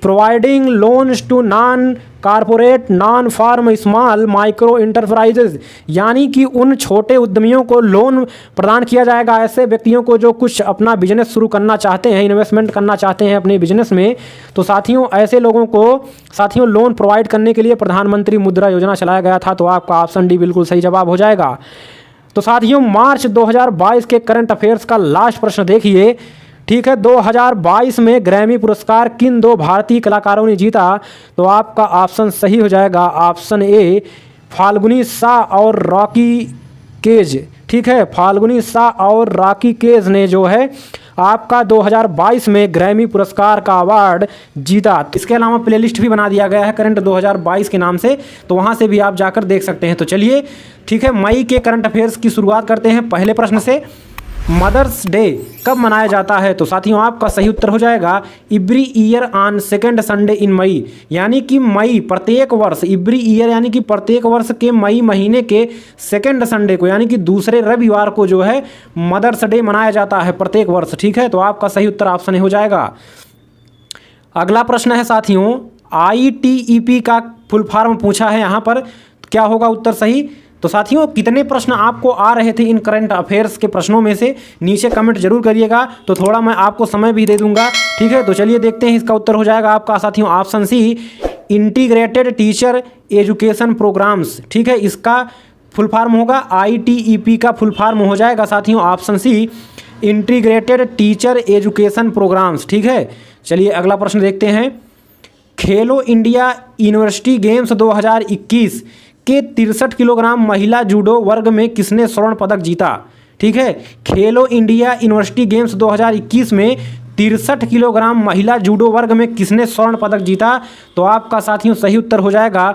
[SPEAKER 1] Providing loans to non corporate non farm small micro enterprises, यानी कि उन छोटे उद्यमियों को लोन प्रदान किया जाएगा, ऐसे व्यक्तियों को जो कुछ अपना बिजनेस शुरू करना चाहते हैं, इन्वेस्टमेंट करना चाहते हैं अपने बिजनेस में। तो साथियों ऐसे लोगों को साथियों लोन प्रोवाइड करने के लिए प्रधानमंत्री मुद्रा योजना चलाया गया था। तो आपका ऑप्शन डी बिल्कुल सही जवाब हो जाएगा। तो साथियों मार्च 2022 के करंट अफेयर्स का लास्ट प्रश्न देखिए, ठीक है। 2022 में ग्रैमी पुरस्कार किन 2 भारतीय कलाकारों ने जीता। तो आपका ऑप्शन सही हो जाएगा ऑप्शन ए फाल्गुनी शाह और रॉकी केज, ठीक है। फाल्गुनी शाह और रॉकी केज ने जो है आपका 2022 में ग्रैमी पुरस्कार का अवार्ड जीता। इसके अलावा प्लेलिस्ट भी बना दिया गया है करंट 2022 के नाम से, तो वहाँ से भी आप जाकर देख सकते हैं। तो चलिए ठीक है, मई के करंट अफेयर्स की शुरुआत करते हैं पहले प्रश्न से। मदर्स डे कब मनाया जाता है। तो साथियों आपका सही उत्तर हो जाएगा every year on second Sunday in May, यानी कि मई प्रत्येक वर्ष, एवरी ईयर यानी कि प्रत्येक वर्ष के मई महीने के सेकेंड संडे को, यानी कि दूसरे रविवार को जो है मदर्स डे मनाया जाता है प्रत्येक वर्ष, ठीक है। तो आपका सही उत्तर ऑप्शन हो जाएगा। अगला प्रश्न है साथियों ITEP का फुल फॉर्म पूछा है यहाँ पर, क्या होगा उत्तर सही। तो साथियों कितने प्रश्न आपको आ रहे थे इन करंट अफेयर्स के प्रश्नों में से नीचे कमेंट जरूर करिएगा, तो थोड़ा मैं आपको समय भी दे दूंगा, ठीक है। तो चलिए देखते हैं, इसका उत्तर हो जाएगा आपका साथियों option C integrated teacher education programmes, ठीक है। इसका फुल फॉर्म होगा ITEP का फुल फॉर्म हो जाएगा साथियों option C integrated teacher education programmes, ठीक है। चलिए अगला प्रश्न देखते हैं। खेलो इंडिया यूनिवर्सिटी गेम्स 2021 के 63 किलोग्राम महिला जूडो वर्ग में किसने स्वर्ण पदक जीता, ठीक है। खेलो इंडिया यूनिवर्सिटी गेम्स 2021 में 63 किलोग्राम महिला जूडो वर्ग में किसने स्वर्ण पदक जीता। तो आपका साथियों सही उत्तर हो जाएगा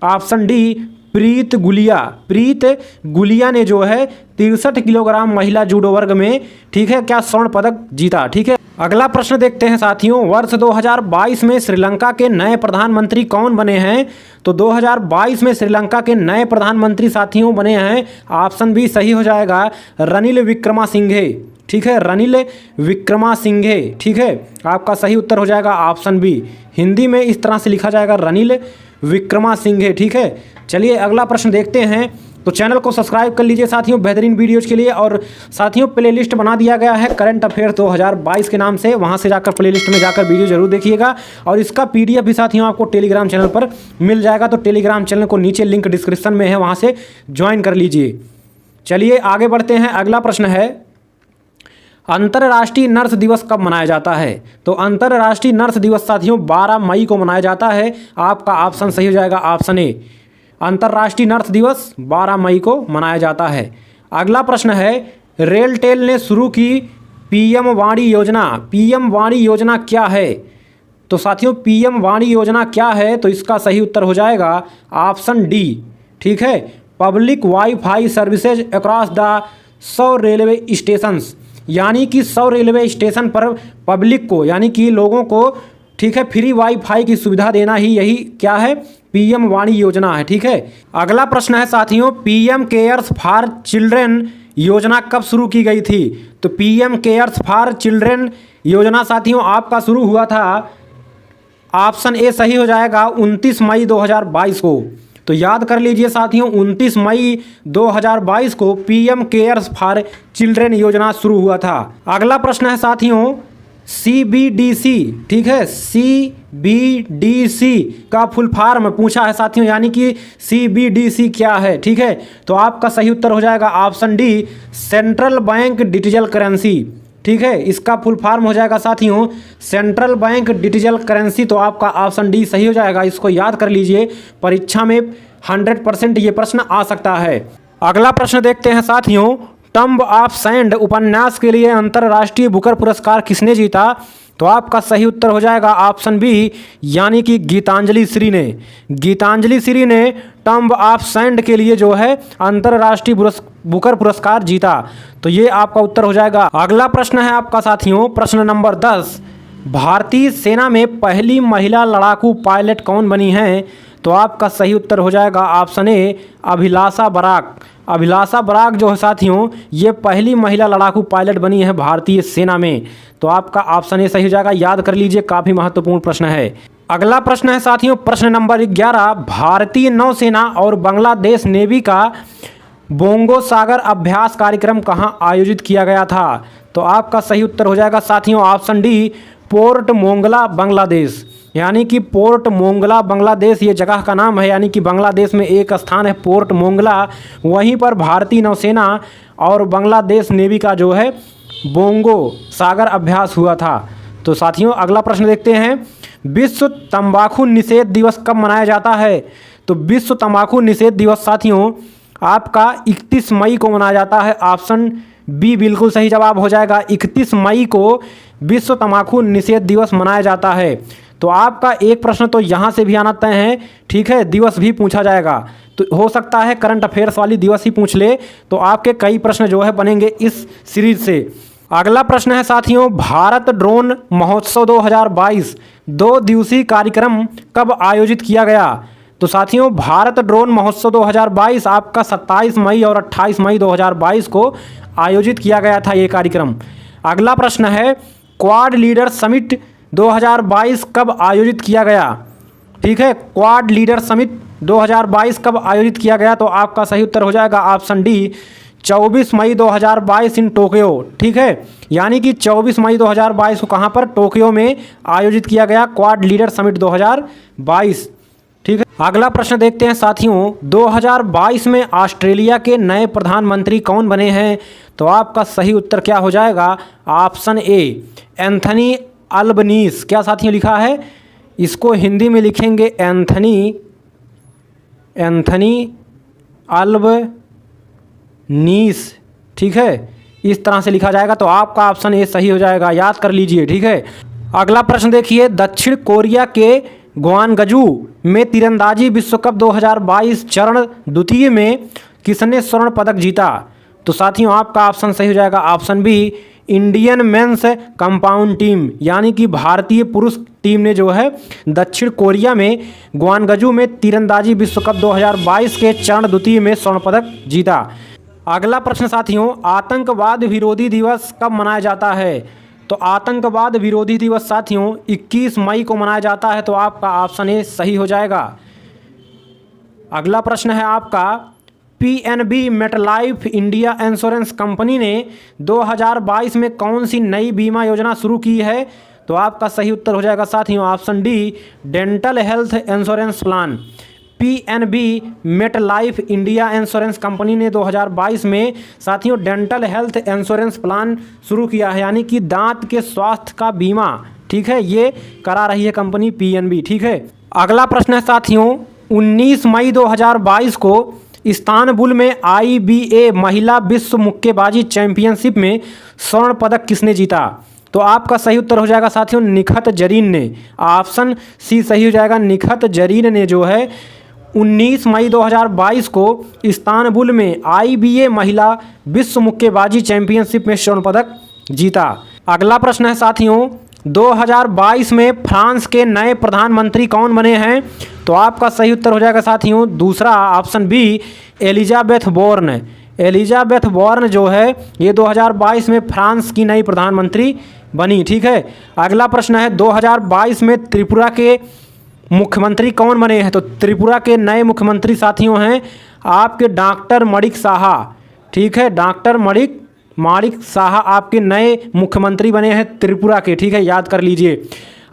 [SPEAKER 1] ऑप्शन डी प्रीत गुलिया ने जो है 63 किलोग्राम महिला जूडो वर्ग में, ठीक है, क्या स्वर्ण पदक जीता, ठीक है। अगला प्रश्न देखते हैं साथियों, वर्ष 2022 में श्रीलंका के नए प्रधानमंत्री कौन बने हैं। तो 2022 में श्रीलंका के नए प्रधानमंत्री साथियों बने हैं, ऑप्शन बी सही हो जाएगा रनिल विक्रमासिंघे, ठीक है। रनिल विक्रमासिंघे, ठीक है। आपका सही उत्तर हो जाएगा ऑप्शन बी। हिंदी में इस तरह से लिखा जाएगा रनिल विक्रमासिंघे, ठीक है। चलिए अगला प्रश्न देखते हैं। तो चैनल को सब्सक्राइब कर लीजिए साथियों बेहतरीन वीडियोज़ के लिए, और साथियों प्लेलिस्ट बना दिया गया है करंट अफेयर 2022 के नाम से, वहां से जाकर प्लेलिस्ट में जाकर वीडियो जरूर देखिएगा, और इसका PDF भी साथियों आपको टेलीग्राम चैनल पर मिल जाएगा। तो टेलीग्राम चैनल को नीचे लिंक डिस्क्रिप्शन में है, वहां से ज्वाइन कर लीजिए। चलिए आगे बढ़ते हैं। अगला प्रश्न है अंतर्राष्ट्रीय नर्स दिवस कब मनाया जाता है। तो अंतर्राष्ट्रीय नर्स दिवस साथियों 12 मई को मनाया जाता है। आपका ऑप्शन सही हो जाएगा ऑप्शन ए अंतर्राष्ट्रीय नर्स दिवस 12 मई को मनाया जाता है। अगला प्रश्न है रेलटेल ने शुरू की PM वाणी योजना, PM वाणी योजना क्या है। तो साथियों PM वाणी योजना क्या है। तो इसका सही उत्तर हो जाएगा ऑप्शन डी, ठीक है, public wifi services across the 100 railway stations, यानी कि 100 रेलवे स्टेशन पर पब्लिक को, यानी कि लोगों को, ठीक है, फ्री वाईफाई की सुविधा देना ही यही क्या है PM वाणी योजना है, ठीक है। अगला प्रश्न है साथियों PM केयर्स फॉर चिल्ड्रेन योजना कब शुरू की गई थी। तो PM केयर्स फॉर चिल्ड्रेन योजना साथियों आपका शुरू हुआ था, ऑप्शन ए सही हो जाएगा 29 मई 2022 को। तो याद कर लीजिए साथियों 29 मई 2022 को PM केयर्स फॉर चिल्ड्रेन योजना शुरू हुआ था। अगला प्रश्न है साथियों CBDC, ठीक है, CBDC का फुल फॉर्म पूछा है साथियों, यानी कि CBDC क्या है, ठीक है। तो आपका सही उत्तर हो जाएगा option D central bank digital currency, ठीक है, इसका फुल फॉर्म हो जाएगा साथियों सेंट्रल बैंक डिजिटल करेंसी। तो आपका ऑप्शन डी सही हो जाएगा, इसको याद कर लीजिए, परीक्षा में 100% ये प्रश्न आ सकता है। अगला प्रश्न देखते हैं साथियों, टम्ब ऑफ सैंड उपन्यास के लिए अंतर्राष्ट्रीय बुकर पुरस्कार किसने जीता? तो आपका सही उत्तर हो जाएगा ऑप्शन बी, यानी कि गीतांजलि श्री ने। गीतांजलि श्री ने टम्ब ऑफ सैंड के लिए जो है अंतर्राष्ट्रीय बुकर पुरस्कार जीता। तो ये आपका उत्तर हो जाएगा। अगला प्रश्न है आपका साथियों, प्रश्न नंबर 10, भारतीय सेना में पहली महिला लड़ाकू पायलट कौन बनी है? तो आपका सही उत्तर हो जाएगा ऑप्शन ए, अभिलाषा बराक। अभिलाषा बराक जो है साथियों, ये पहली महिला लड़ाकू पायलट बनी है भारतीय सेना में। तो आपका ऑप्शन ए सही हो जाएगा, याद कर लीजिए, काफ़ी महत्वपूर्ण प्रश्न है। अगला प्रश्न है साथियों, प्रश्न नंबर 11, भारतीय नौसेना और बांग्लादेश नेवी का बोंगो सागर अभ्यास कार्यक्रम कहाँ आयोजित किया गया था? तो आपका सही उत्तर हो जाएगा साथियों option D, port Mongla Bangladesh. यानी कि पोर्ट मोंगला बांग्लादेश ये जगह का नाम है, यानी कि बांग्लादेश में एक स्थान है पोर्ट मोंगला, वहीं पर भारतीय नौसेना और बांग्लादेश नेवी का जो है बोंगो सागर अभ्यास हुआ था। तो साथियों अगला प्रश्न देखते हैं, विश्व तंबाकू निषेध दिवस कब मनाया जाता है? तो विश्व तंबाकू निषेध दिवस साथियों आपका 31 मई को मनाया जाता है। ऑप्शन बी बिल्कुल सही जवाब हो जाएगा, 31 मई को विश्व तंबाकू निषेध दिवस मनाया जाता है। तो आपका एक प्रश्न तो यहाँ से भी आना तय है, ठीक है, दिवस भी पूछा जाएगा। तो हो सकता है करंट अफेयर्स वाली दिवस ही पूछ ले, तो आपके कई प्रश्न जो है बनेंगे इस सीरीज से। अगला प्रश्न है साथियों, भारत ड्रोन महोत्सव 2022 2 दिवसीय कार्यक्रम कब आयोजित किया गया? तो साथियों भारत ड्रोन महोत्सव 2022 आपका 27 मई और 28 मई 2022 को आयोजित किया गया था ये कार्यक्रम। अगला प्रश्न है, क्वाड लीडर समिट 2022 कब आयोजित किया गया? ठीक है, क्वाड लीडर समिट 2022 कब आयोजित किया गया? तो आपका सही उत्तर हो जाएगा option D, 24 May 2022 in Tokyo. ठीक है, यानी कि 24 मई 2022 को कहाँ पर? टोक्यो में आयोजित किया गया क्वाड लीडर समिट 2022। ठीक है, अगला प्रश्न देखते हैं साथियों, 2022 में ऑस्ट्रेलिया के नए प्रधानमंत्री कौन बने हैं? तो आपका सही उत्तर क्या हो जाएगा? ऑप्शन ए, एंथनी अल्बनीस। क्या साथियों लिखा है? इसको हिंदी में लिखेंगे एंथनी अल्बनीस। ठीक है, इस तरह से लिखा जाएगा। तो आपका ऑप्शन ए सही हो जाएगा, याद कर लीजिए। ठीक है, अगला प्रश्न देखिए, दक्षिण कोरिया के ग्वानगजू में तीरंदाजी विश्व कप 2022 चरण द्वितीय में किसने स्वर्ण पदक जीता? तो साथियों आपका ऑप्शन सही हो जाएगा option B, Indian men's compound team. यानी कि भारतीय पुरुष टीम ने जो है दक्षिण कोरिया में ग्वानगजू में तीरंदाजी विश्व कप 2022 के चरण द्वितीय में स्वर्ण पदक जीता। अगला प्रश्न साथियों, आतंकवाद विरोधी दिवस कब मनाया जाता है? तो आतंकवाद विरोधी दिवस साथियों 21 मई को मनाया जाता है। तो आपका ऑप्शन ए सही हो जाएगा। अगला प्रश्न है आपका, PNB MetLife India insurance company ने 2022 में कौन सी नई बीमा योजना शुरू की है? तो आपका सही उत्तर हो जाएगा साथियों option D, dental health insurance plan. PNB MetLife India insurance company ने 2022 में साथियों डेंटल हेल्थ इंश्योरेंस प्लान शुरू किया है, यानी कि दांत के स्वास्थ्य का बीमा। ठीक है, ये करा रही है कंपनी पीएनबी। ठीक है, अगला प्रश्न है साथियों, 19 मई 2022 को इस्तानबुल में IBA महिला विश्व मुक्केबाजी चैंपियनशिप में स्वर्ण पदक किसने जीता? तो आपका सही उत्तर हो जाएगा साथियों निखत जरीन ने। ऑप्शन सी सही हो जाएगा, निखत जरीन ने जो है 19 मई 2022 को इस्तानबुल में IBA महिला विश्व मुक्केबाजी चैंपियनशिप में स्वर्ण पदक जीता। अगला प्रश्न है साथियों, 2022 में फ्रांस के नए प्रधानमंत्री कौन बने हैं? तो आपका सही उत्तर हो जाएगा साथियों दूसरा option B, Elisabeth Borne. Elisabeth Borne जो है ये 2022 में फ्रांस की नई प्रधानमंत्री बनी। ठीक है, अगला प्रश्न है, 2022 में त्रिपुरा के मुख्यमंत्री कौन बने हैं? तो त्रिपुरा के नए मुख्यमंत्री साथियों हैं आपके डॉक्टर मणिक साहा। ठीक है, डॉक्टर माणिक साहा आपके नए मुख्यमंत्री बने हैं त्रिपुरा के। ठीक है, याद कर लीजिए।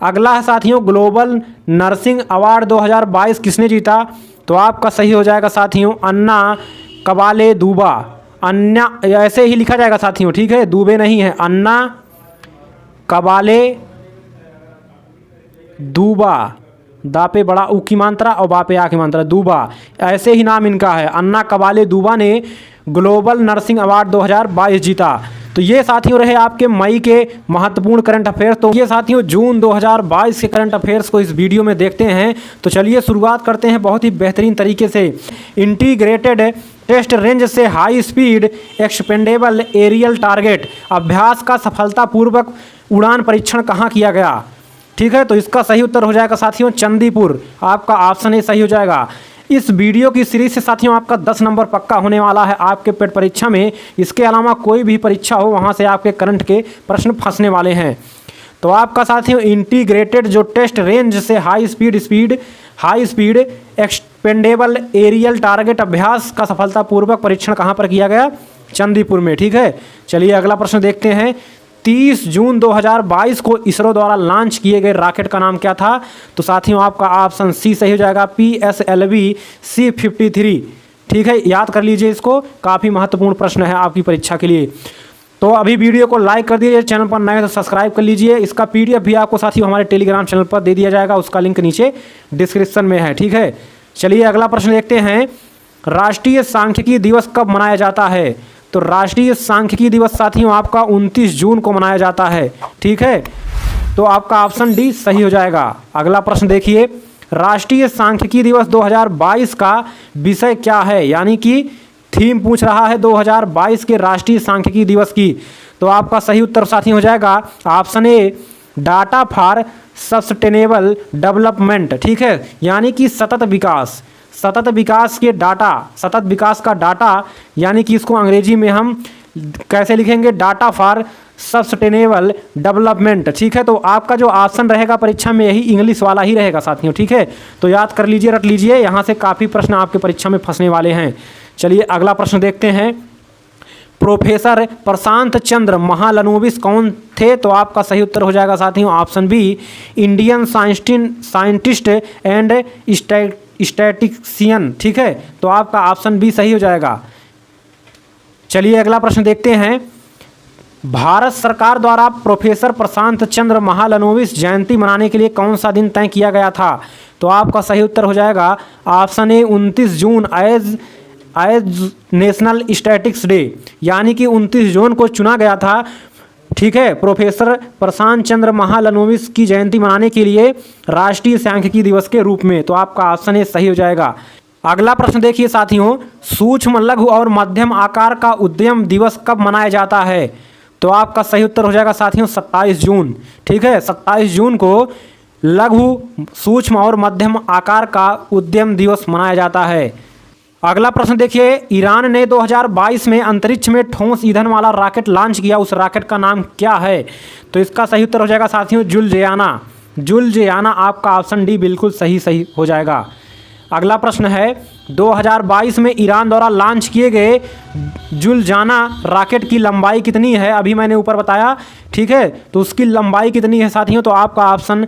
[SPEAKER 1] अगला है साथियों, ग्लोबल नर्सिंग अवार्ड 2022 किसने जीता? तो आपका सही हो जाएगा साथियों अन्ना कबाले दूबा। अन्ना, ऐसे ही लिखा जाएगा साथियों, ठीक है, दुबे नहीं है, अन्ना कबाले दूबा, दा पे बड़ा ऊ की मात्रा और बा पे आ की मात्रा, दूबा, ऐसे ही नाम इनका है। अन्ना कबाले दूबा ने ग्लोबल नर्सिंग अवार्ड 2022 जीता। तो ये साथियों रहे आपके मई के महत्वपूर्ण करंट अफेयर्स। तो ये साथियों जून 2022 के करंट अफेयर्स को इस वीडियो में देखते हैं। तो चलिए शुरुआत करते हैं बहुत ही बेहतरीन तरीके से। इंटीग्रेटेड टेस्ट रेंज से high speed expendable aerial target अभ्यास का सफलतापूर्वक उड़ान परीक्षण कहाँ किया गया? ठीक है, तो इसका सही उत्तर हो जाएगा साथियों चंदीपुर। आपका ऑप्शन ए सही हो जाएगा। इस वीडियो की सीरीज से साथियों आपका 10 नंबर पक्का होने वाला है आपके पेट परीक्षा में। इसके अलावा कोई भी परीक्षा हो वहाँ से आपके करंट के प्रश्न फंसने वाले हैं। तो आपका साथियों इंटीग्रेटेड जो टेस्ट रेंज से high speed expendable aerial target अभ्यास का सफलतापूर्वक परीक्षण कहाँ पर किया गया? चंदीपुर में। ठीक है, चलिए अगला प्रश्न देखते हैं। 30 जून 2022 को इसरो द्वारा लॉन्च किए गए रॉकेट का नाम क्या था? तो साथियों आपका ऑप्शन सी सही हो जाएगा, PSLV C-53। ठीक है, याद कर लीजिए इसको, काफ़ी महत्वपूर्ण प्रश्न है आपकी परीक्षा के लिए। तो अभी वीडियो को लाइक कर दीजिए, चैनल पर नए तो सब्सक्राइब कर लीजिए। इसका PDF भी आपको साथियों हमारे टेलीग्राम चैनल पर दे दिया जाएगा, उसका लिंक नीचे डिस्क्रिप्शन में है। ठीक है, चलिए अगला प्रश्न देखते हैं। राष्ट्रीय सांख्यिकी दिवस कब मनाया जाता है? तो राष्ट्रीय सांख्यिकी दिवस साथियों आपका 29 जून को मनाया जाता है। ठीक है, तो आपका ऑप्शन डी सही हो जाएगा। अगला प्रश्न देखिए, राष्ट्रीय सांख्यिकी दिवस 2022 का विषय क्या है? यानी कि थीम पूछ रहा है 2022 के राष्ट्रीय सांख्यिकी दिवस की। तो आपका सही उत्तर साथियों हो जाएगा option A, data for sustainable development. ठीक है, यानी कि सतत विकास का डाटा, यानी कि इसको अंग्रेजी में हम कैसे लिखेंगे? Data for sustainable development. ठीक है, तो आपका जो ऑप्शन रहेगा परीक्षा में यही इंग्लिश वाला ही रहेगा साथियों। ठीक है, तो याद कर लीजिए, रट लीजिए, यहाँ से काफ़ी प्रश्न आपके परीक्षा में फंसने वाले हैं। चलिए अगला प्रश्न देखते हैं। प्रोफेसर प्रशांत चंद्र महालनोबिस कौन थे? तो आपका सही उत्तर हो जाएगा साथियों option B, Indian scientist and statistician. ठीक है, तो आपका ऑप्शन बी सही हो जाएगा। चलिए अगला प्रश्न देखते हैं। भारत सरकार द्वारा प्रोफेसर प्रशांत चंद्र महालनोबिस जयंती मनाने के लिए कौन सा दिन तय किया गया था? तो आपका सही उत्तर हो जाएगा option A, 29 June as national statics day, यानी कि 29 जून को चुना गया था। ठीक है, प्रोफेसर प्रशांत चंद्र महालनोबिस की जयंती मनाने के लिए राष्ट्रीय सांख्यिकी दिवस के रूप में। तो आपका ऑप्शन ए सही हो जाएगा। अगला प्रश्न देखिए साथियों, सूक्ष्म लघु और मध्यम आकार का उद्यम दिवस कब मनाया जाता है? तो आपका सही उत्तर हो जाएगा साथियों 27 जून। ठीक है, 27 जून को लघु, सूक्ष्म और मध्यम आकार का उद्यम दिवस मनाया जाता है। अगला प्रश्न देखिए, ईरान ने 2022 में अंतरिक्ष में ठोस ईंधन वाला रॉकेट लॉन्च किया, उस रॉकेट का नाम क्या है? तो इसका सही उत्तर हो जाएगा साथियों जुलजियाना। आपका ऑप्शन डी बिल्कुल सही हो जाएगा। अगला प्रश्न है, 2022 में ईरान द्वारा लॉन्च किए गए जुलजाना रॉकेट की लंबाई कितनी है? अभी मैंने ऊपर बताया। ठीक है, तो उसकी लंबाई कितनी है साथियों? तो आपका ऑप्शन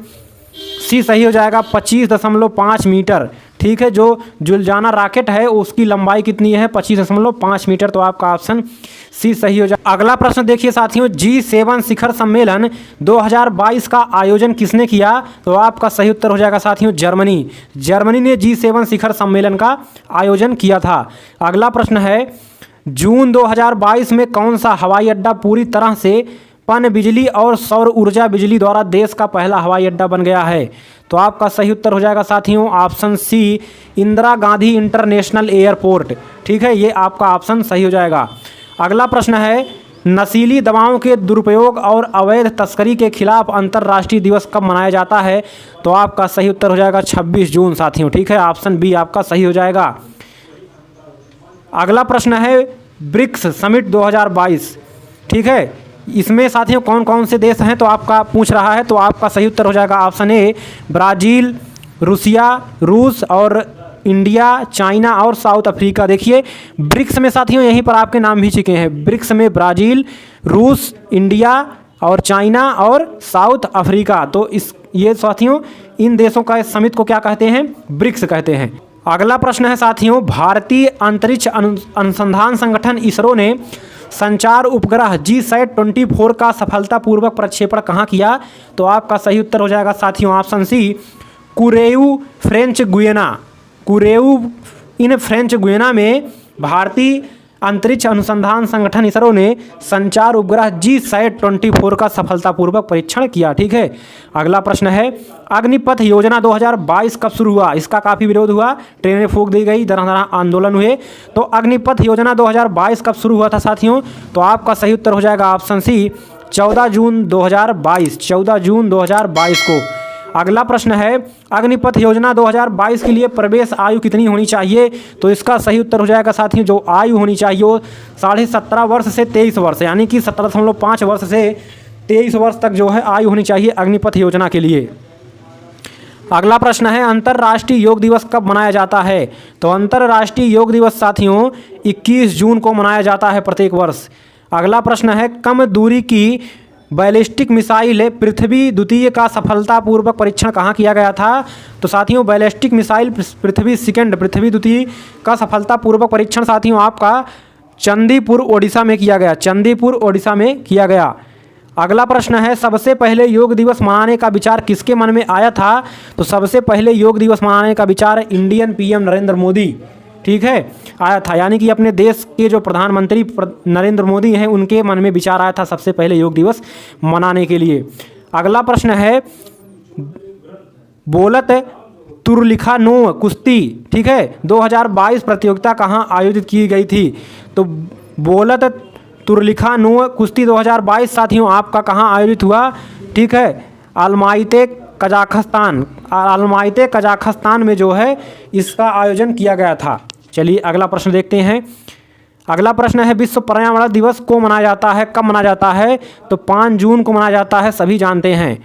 [SPEAKER 1] सी सही हो जाएगा, 25.5 मीटर। ठीक है, जो जुलजाना रॉकेट है उसकी लंबाई कितनी है? 25.5 मीटर। तो आपका ऑप्शन सी सही हो जाएगा। अगला प्रश्न देखिए साथियों, G7 शिखर सम्मेलन 2022 का आयोजन किसने किया? तो आपका सही उत्तर हो जाएगा साथियों जर्मनी ने G7 शिखर सम्मेलन का आयोजन किया था। अगला प्रश्न है, जून 2022 में कौन सा हवाई अड्डा पूरी तरह से पन बिजली और सौर ऊर्जा बिजली द्वारा देश का पहला हवाई अड्डा बन गया है? तो आपका सही उत्तर हो जाएगा साथियों option C, Indira Gandhi international airport. ठीक है, ये आपका ऑप्शन सही हो जाएगा। अगला प्रश्न है, नशीली दवाओं के दुरुपयोग और अवैध तस्करी के खिलाफ अंतर्राष्ट्रीय दिवस कब मनाया जाता है? तो आपका सही उत्तर हो जाएगा 26 जून साथियों। ठीक है, ऑप्शन बी आपका सही हो जाएगा। अगला प्रश्न है, ब्रिक्स समिट 2022। ठीक है, इसमें साथियों कौन कौन से देश हैं? तो आपका पूछ रहा है, तो आपका सही उत्तर हो जाएगा ऑप्शन ए, ब्राज़ील, रूस और इंडिया, चाइना और साउथ अफ्रीका। देखिए ब्रिक्स में साथियों यहीं पर आपके नाम भी छिके हैं। ब्रिक्स में ब्राज़ील, रूस, इंडिया और चाइना और साउथ अफ्रीका। तो ये साथियों इन देशों का समिट को क्या कहते हैं? ब्रिक्स कहते हैं। अगला प्रश्न है साथियों, भारतीय अंतरिक्ष अनुसंधान संगठन इसरो ने संचार उपग्रह GSAT-24 का सफलतापूर्वक प्रक्षेपण कहाँ किया? तो आपका सही उत्तर हो जाएगा साथियों option C, Kourou French Guiana. Kourou in French Guiana में भारतीय अंतरिक्ष अनुसंधान संगठन इसरो ने संचार उपग्रह GSAT-24 का सफलतापूर्वक परीक्षण किया। ठीक है। अगला प्रश्न है, अग्निपथ योजना 2022 कब शुरू हुआ? इसका काफ़ी विरोध हुआ, ट्रेनें फूंक दी गई, तरह तरह आंदोलन हुए। तो अग्निपथ योजना 2022 कब शुरू हुआ था साथियों? तो आपका सही उत्तर हो जाएगा ऑप्शन सी, 14 जून 2022। 14 जून 2022 को। अगला प्रश्न है, अग्निपथ योजना 2022 के लिए प्रवेश आयु कितनी होनी चाहिए? तो इसका सही उत्तर हो जाएगा साथियों, जो आयु होनी चाहिए वो 17.5 वर्ष से 23 वर्ष, यानी कि 17.5 वर्ष से 23 वर्ष तक जो है आयु होनी चाहिए अग्निपथ योजना के लिए। अगला प्रश्न है, अंतर्राष्ट्रीय योग दिवस कब मनाया जाता है? तो अंतर्राष्ट्रीय योग दिवस साथियों 21 जून को मनाया जाता है प्रत्येक वर्ष। अगला प्रश्न है, कम दूरी की बैलिस्टिक मिसाइल पृथ्वी द्वितीय का सफलतापूर्वक परीक्षण कहाँ किया गया था? तो साथियों बैलिस्टिक मिसाइल पृथ्वी द्वितीय का सफलतापूर्वक परीक्षण साथियों आपका चंदीपुर ओडिशा में किया गया। चंदीपुर ओडिशा में किया गया। अगला प्रश्न है, सबसे पहले योग दिवस मनाने का विचार किसके मन में आया था? तो सबसे पहले योग दिवस मनाने का विचार इंडियन PM नरेंद्र मोदी, ठीक है, आया था। यानी कि अपने देश के जो प्रधानमंत्री नरेंद्र मोदी हैं उनके मन में विचार आया था सबसे पहले योग दिवस मनाने के लिए। अगला प्रश्न है, बोलत तुरलिखा नो कुश्ती, ठीक है, 2022 प्रतियोगिता कहाँ आयोजित की गई थी? तो बोलत तुरलिखा नो कुश्ती 2022 साथियों आपका कहाँ आयोजित हुआ? ठीक है, अलमाइते कजाखस्तान में जो है इसका आयोजन किया गया था। चलिए अगला प्रश्न देखते हैं। अगला प्रश्न है, विश्व पर्यावरण दिवस को मनाया जाता है, कब मनाया जाता है? तो 5 जून को मनाया जाता है, सभी जानते हैं।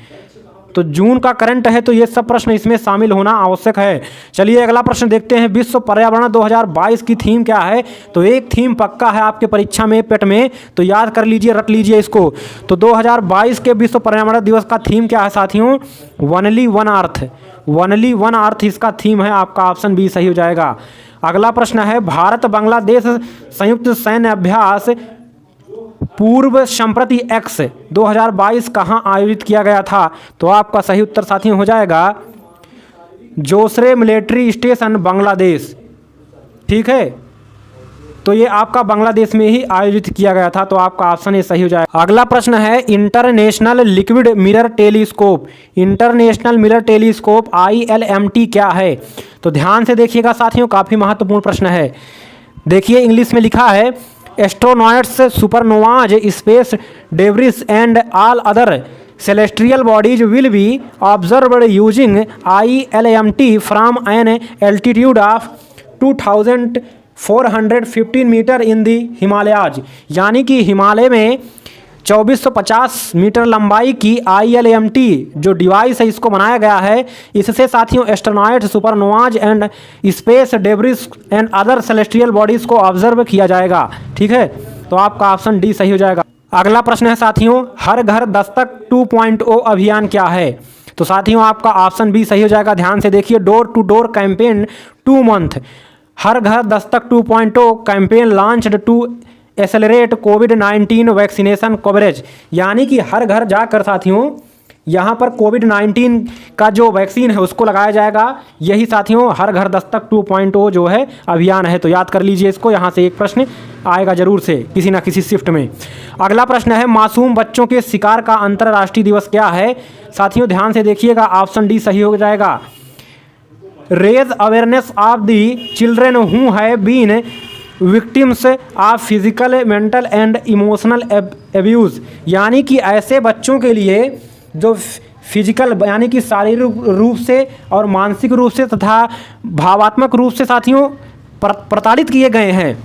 [SPEAKER 1] तो जून का करंट है तो ये सब प्रश्न इसमें शामिल होना आवश्यक है। चलिए अगला प्रश्न देखते हैं, विश्व पर्यावरण 2022 की थीम क्या है? तो एक थीम पक्का है आपके परीक्षा में पेट में, तो याद कर लीजिए, रट लीजिए इसको। तो 2022 के विश्व पर्यावरण दिवस का थीम क्या है साथियों? Only one earth. Only one earth इसका थीम है, आपका ऑप्शन बी सही हो जाएगा। अगला प्रश्न है, भारत बांग्लादेश संयुक्त सैन्य अभ्यास पूर्व संप्रति एक्स 2022 कहाँ आयोजित किया गया था? तो आपका सही उत्तर साथियों हो जाएगा जोसरे मिलिट्री स्टेशन बांग्लादेश, ठीक है। तो ये आपका बांग्लादेश में ही आयोजित किया गया था, तो आपका ऑप्शन ए सही हो जाएगा। अगला प्रश्न है, international liquid mirror telescope. International mirror telescope ILMT क्या है? तो ध्यान से देखिएगा साथियों, काफ़ी महत्वपूर्ण प्रश्न है। देखिए इंग्लिश में लिखा है, astronauts Supernovas space debris and all other celestial bodies will be observed using ILMT from an altitude of 2415 metre इन दी हिमालयाज। यानी कि हिमालय में 2450 मीटर लंबाई की ILMT जो डिवाइस है इसको बनाया गया है। इससे साथियों astronaut Supernovas and space debris and other celestial bodies को ऑब्जर्व किया जाएगा, ठीक है। तो आपका ऑप्शन डी सही हो जाएगा। अगला प्रश्न है साथियों, हर घर दस्तक 2.0 अभियान क्या है? तो साथियों आपका ऑप्शन बी सही हो जाएगा। ध्यान से देखिए, door to door campaign 2 month. Har Ghar Dastak 2.0 campaign launched to accelerate कोविड-19 वैक्सीनेशन कवरेज। यानी कि हर घर जाकर साथियों यहाँ पर कोविड-19 का जो वैक्सीन है उसको लगाया जाएगा। यही साथियों हर घर दस्तक 2.0 जो है अभियान है। तो याद कर लीजिए इसको, यहाँ से एक प्रश्न आएगा जरूर से किसी ना किसी शिफ्ट में। अगला प्रश्न है, मासूम बच्चों के शिकार का अंतर्राष्ट्रीय दिवस क्या है? साथियों ध्यान से देखिएगा, ऑप्शन डी सही हो जाएगा। Raise awareness of the children who have been victims of physical mental and emotional abuse. यानी कि ऐसे बच्चों के लिए जो फिजिकल यानी कि शारीरिक रूप से और मानसिक रूप से तथा भावात्मक रूप से साथियों प्रताड़ित किए गए हैं,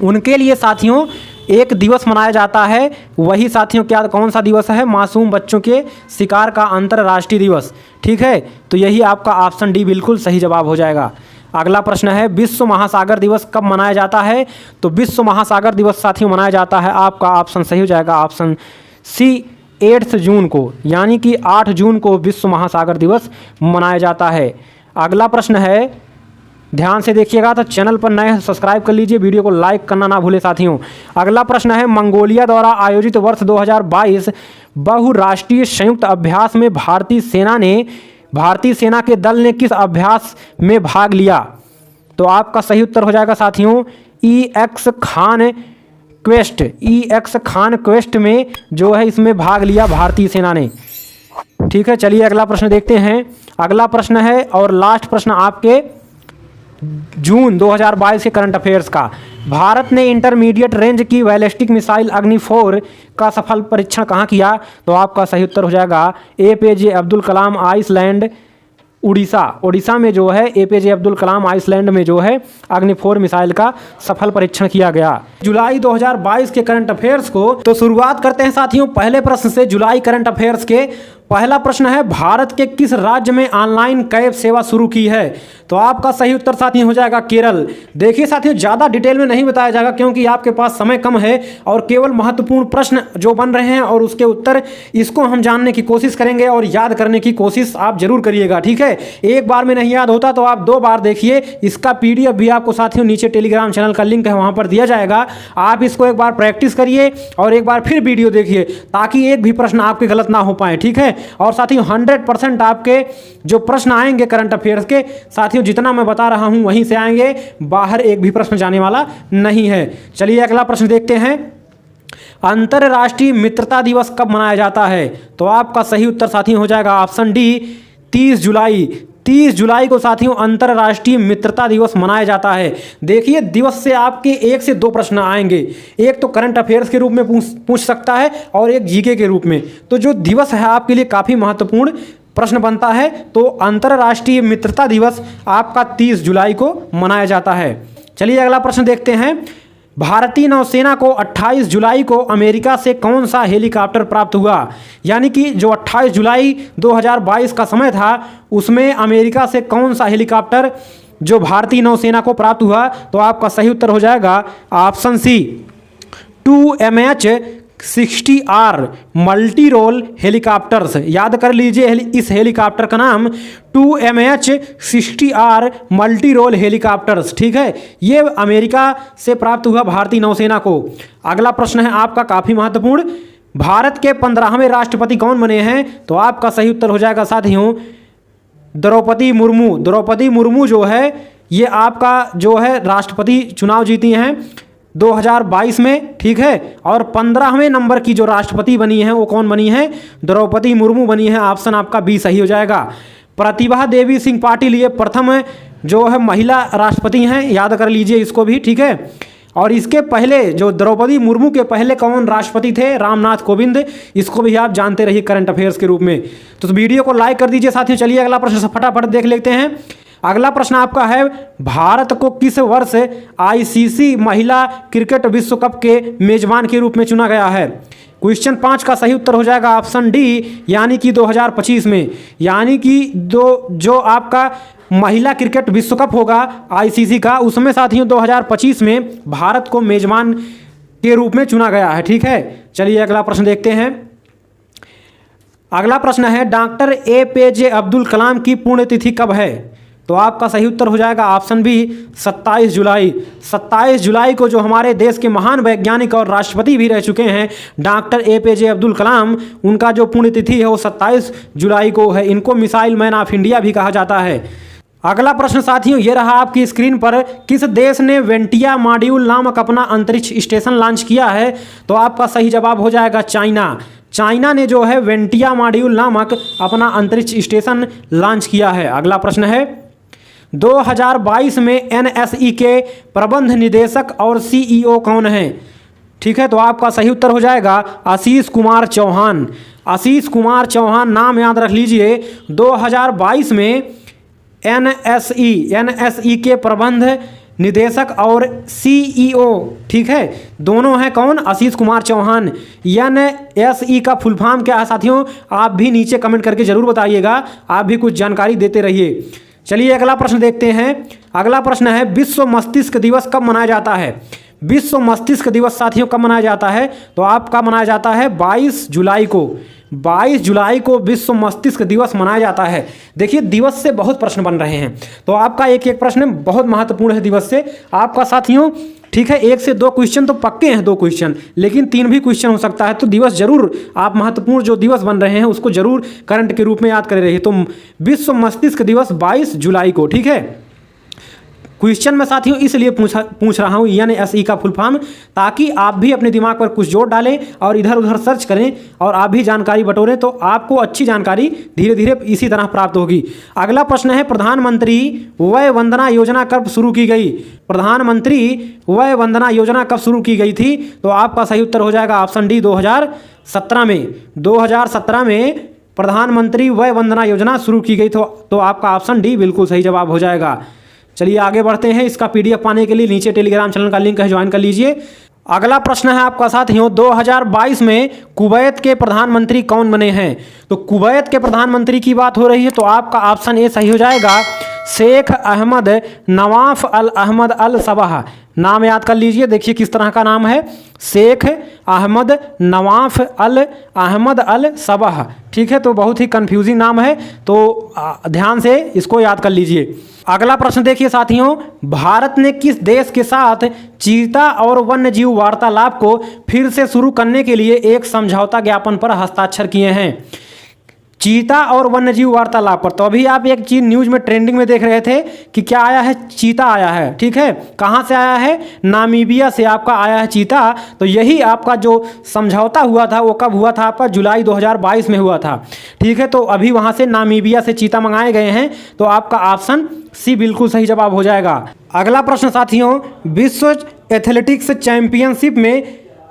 [SPEAKER 1] उनके लिए साथियों एक दिवस मनाया जाता है। वही साथियों क्या कौन सा दिवस है? मासूम बच्चों के शिकार का अंतर्राष्ट्रीय दिवस, ठीक है। तो यही आपका ऑप्शन डी बिल्कुल सही जवाब हो जाएगा। अगला प्रश्न है, विश्व महासागर दिवस कब मनाया जाता है? तो विश्व महासागर दिवस साथियों मनाया जाता है, आपका ऑप्शन सही हो जाएगा, ऑप्शन सी 8 जून को। यानी कि 8 जून को विश्व महासागर दिवस मनाया जाता है। अगला प्रश्न है, ध्यान से देखिएगा। तो चैनल पर नए सब्सक्राइब कर लीजिए, वीडियो को लाइक करना ना भूले साथियों। अगला प्रश्न है, मंगोलिया द्वारा आयोजित वर्ष 2022 बहुराष्ट्रीय संयुक्त अभ्यास में भारतीय सेना के दल ने किस अभ्यास में भाग लिया? तो आपका सही उत्तर हो जाएगा साथियों EX खान क्वेस्ट में जो है इसमें भाग लिया भारतीय सेना ने। ठीक है, चलिए अगला प्रश्न देखते हैं। अगला प्रश्न है और लास्ट प्रश्न आपके जून 2022 के करंट अफेयर्स का। भारत ने इंटरमीडिएट रेंज की बैलिस्टिक मिसाइल अग्नि 4 का सफल परीक्षण कहाँ किया? तो आपका सही उत्तर हो जाएगा APJ अब्दुल कलाम आइसलैंड उड़ीसा में जो है APJ अब्दुल कलाम आइसलैंड में जो है अग्नि 4 मिसाइल का सफल परीक्षण किया गया। जुलाई 2022 के करंट अफेयर्स को तो शुरुआत करते हैं साथियों पहले प्रश्न से। जुलाई करंट अफेयर्स के पहला प्रश्न है, भारत के किस राज्य में ऑनलाइन कैब सेवा शुरू की है? तो आपका सही उत्तर साथियों हो जाएगा केरल। देखिए साथियों, ज़्यादा डिटेल में नहीं बताया जाएगा क्योंकि आपके पास समय कम है और केवल महत्वपूर्ण प्रश्न जो बन रहे हैं और उसके उत्तर इसको हम जानने की कोशिश करेंगे और याद करने की कोशिश आप जरूर करिएगा। ठीक है, एक बार में नहीं याद होता तो आप 2 बार देखिए। इसका PDF भी आपको साथियों नीचे टेलीग्राम चैनल का लिंक है वहाँ पर दिया जाएगा। आप इसको एक बार प्रैक्टिस करिए और एक बार फिर वीडियो देखिए ताकि एक भी प्रश्न आपके गलत ना हो पाए। ठीक है, और साथियों 100% आपके जो प्रश्न आएंगे करंट अफेयर्स के साथियों जितना मैं बता रहा हूं वहीं से आएंगे, बाहर एक भी प्रश्न जाने वाला नहीं है। चलिए अगला प्रश्न देखते हैं, अंतर्राष्ट्रीय मित्रता दिवस कब मनाया जाता है? तो आपका सही उत्तर साथियों हो जाएगा ऑप्शन डी 30 जुलाई। 30 जुलाई को साथियों अंतर्राष्ट्रीय मित्रता दिवस मनाया जाता है। देखिए दिवस से आपके 1 से 2 प्रश्न आएंगे, एक तो करंट अफेयर्स के रूप में पूछ सकता है और एक जीके के रूप में। तो जो दिवस है आपके लिए काफ़ी महत्वपूर्ण प्रश्न बनता है। तो अंतर्राष्ट्रीय मित्रता दिवस आपका 30 जुलाई को मनाया जाता है। चलिए अगला प्रश्न देखते हैं, भारतीय नौसेना को 28 जुलाई को अमेरिका से कौन सा हेलीकॉप्टर प्राप्त हुआ? यानी कि जो 28 जुलाई 2022 का समय था उसमें अमेरिका से कौन सा हेलीकॉप्टर जो भारतीय नौसेना को प्राप्त हुआ? तो आपका सही उत्तर हो जाएगा option C 2 MH-60R multi role helicopters. याद कर लीजिए इस हेलीकॉप्टर का नाम 2 MH-60R मल्टी रोल हेलीकॉप्टर्स। ठीक है, ये अमेरिका से प्राप्त हुआ भारतीय नौसेना को। अगला प्रश्न है आपका काफ़ी महत्वपूर्ण, भारत के 15वें राष्ट्रपति कौन बने हैं? तो आपका सही उत्तर हो जाएगा साथियों द्रौपदी मुर्मू। द्रौपदी मुर्मू जो है ये आपका जो है राष्ट्रपति चुनाव जीती हैं 2022 में। ठीक है, और 15वें नंबर की जो राष्ट्रपति बनी है वो कौन बनी है? द्रौपदी मुर्मू बनी है। ऑप्शन आपका बी सही हो जाएगा। प्रतिभा देवी सिंह पाटिल ये प्रथम जो है महिला राष्ट्रपति हैं, याद कर लीजिए इसको भी। ठीक है, और इसके पहले जो द्रौपदी मुर्मू के पहले कौन राष्ट्रपति थे? रामनाथ कोविंद। इसको भी आप जानते रहिए करंट अफेयर्स के रूप में। तो वीडियो को लाइक कर दीजिए साथियों। चलिए अगला प्रश्न फटाफट देख लेते हैं। अगला प्रश्न आपका है, भारत को किस वर्ष ICC महिला क्रिकेट विश्व कप के मेजबान के रूप में चुना गया है? क्वेश्चन 5 का सही उत्तर हो जाएगा ऑप्शन डी यानी कि 2025 में। यानी कि जो आपका महिला क्रिकेट विश्व कप होगा ICC का उसमें साथियों 2025 में भारत को मेजबान के रूप में चुना गया है। ठीक है, चलिए अगला प्रश्न देखते हैं। अगला प्रश्न है, डॉक्टर APJ अब्दुल कलाम की पुण्यतिथि कब है? तो आपका सही उत्तर हो जाएगा ऑप्शन बी 27 जुलाई। 27 जुलाई को जो हमारे देश के महान वैज्ञानिक और राष्ट्रपति भी रह चुके हैं डॉक्टर APJ अब्दुल कलाम, उनका जो पुण्यतिथि है वो 27 जुलाई को है। इनको मिसाइल मैन ऑफ इंडिया भी कहा जाता है। अगला प्रश्न साथियों ये रहा आपकी स्क्रीन पर, किस देश ने वेंटिया मॉड्यूल नामक अपना अंतरिक्ष स्टेशन लॉन्च किया है? तो आपका सही जवाब हो जाएगा चाइना। चाइना ने जो है वेंटिया मॉड्यूल नामक अपना अंतरिक्ष स्टेशन लॉन्च किया है। अगला प्रश्न है, 2022 में NSE के प्रबंध निदेशक और CEO कौन है? ठीक है, तो आपका सही उत्तर हो जाएगा आशीष कुमार चौहान। आशीष कुमार चौहान नाम याद रख लीजिए। 2022 में NSE के प्रबंध निदेशक और CEO, ठीक है, दोनों हैं कौन? आशीष कुमार चौहान। NSE का फुल फॉर्म क्या है साथियों? आप भी नीचे कमेंट करके जरूर बताइएगा, आप भी कुछ जानकारी देते रहिए। चलिए अगला प्रश्न देखते हैं। अगला प्रश्न है, विश्व मस्तिष्क दिवस कब मनाया जाता है? विश्व मस्तिष्क दिवस साथियों कब मनाया जाता है? तो आपका मनाया जाता है 22 जुलाई को। 22 जुलाई को विश्व मस्तिष्क दिवस मनाया जाता है? देखिए, दिवस से बहुत प्रश्न बन रहे हैं, तो आपका एक एक प्रश्न बहुत महत्वपूर्ण है दिवस से आपका साथियों। ठीक है, 1 से 2 क्वेश्चन तो पक्के हैं, 2 क्वेश्चन, लेकिन 3 भी क्वेश्चन हो सकता है। तो दिवस जरूर आप महत्वपूर्ण जो दिवस बन रहे हैं उसको जरूर करंट के रूप में याद कर रही है। तो विश्व मस्तिष्क दिवस 22 जुलाई को। ठीक है, क्वेश्चन में साथियों इसलिए पूछ रहा हूँ NSE का फुल फॉर्म, ताकि आप भी अपने दिमाग पर कुछ जोर डालें और इधर उधर सर्च करें और आप भी जानकारी बटोरें, तो आपको अच्छी जानकारी धीरे धीरे इसी तरह प्राप्त होगी। अगला प्रश्न है, प्रधानमंत्री वय वंदना योजना कब शुरू की गई? प्रधानमंत्री वय वंदना योजना कब शुरू की गई थी? तो आपका सही उत्तर हो जाएगा ऑप्शन डी, 2017 में। 2017 में प्रधानमंत्री वय वंदना योजना शुरू की गई, तो आपका ऑप्शन डी बिल्कुल सही जवाब हो जाएगा। चलिए आगे बढ़ते हैं। इसका PDF पाने के लिए नीचे टेलीग्राम चैनल का लिंक है, ज्वाइन कर लीजिए। अगला प्रश्न है आपका साथियों, 2022 में कुवैत के प्रधानमंत्री कौन बने हैं? तो कुवैत के प्रधानमंत्री की बात हो रही है, तो आपका ऑप्शन ए सही हो जाएगा, शेख अहमद नवाफ अल अहमद अल सबह। नाम याद कर लीजिए, देखिए किस तरह का नाम है, शेख अहमद नवाफ अल अहमद अल सबह। ठीक है, तो बहुत ही कंफ्यूजिंग नाम है, तो ध्यान से इसको याद कर लीजिए। अगला प्रश्न देखिए साथियों, भारत ने किस देश के साथ चीता और वन्य जीव वार्तालाप को फिर से शुरू करने के लिए एक समझौता ज्ञापन पर हस्ताक्षर किए हैं? चीता और वन्यजीव वार्तालाप पर। तो अभी आप एक चीज न्यूज में ट्रेंडिंग में देख रहे थे कि क्या आया है, चीता आया है। ठीक है, कहाँ से आया है? नामीबिया से आपका आया है चीता। तो यही आपका जो समझौता हुआ था वो कब हुआ था? आपका जुलाई 2022 में हुआ था। ठीक है, तो अभी वहाँ से नामीबिया से चीता मंगाए गए हैं, तो आपका ऑप्शन सी बिल्कुल सही जवाब हो जाएगा। अगला प्रश्न साथियों, विश्व एथलेटिक्स चैंपियनशिप में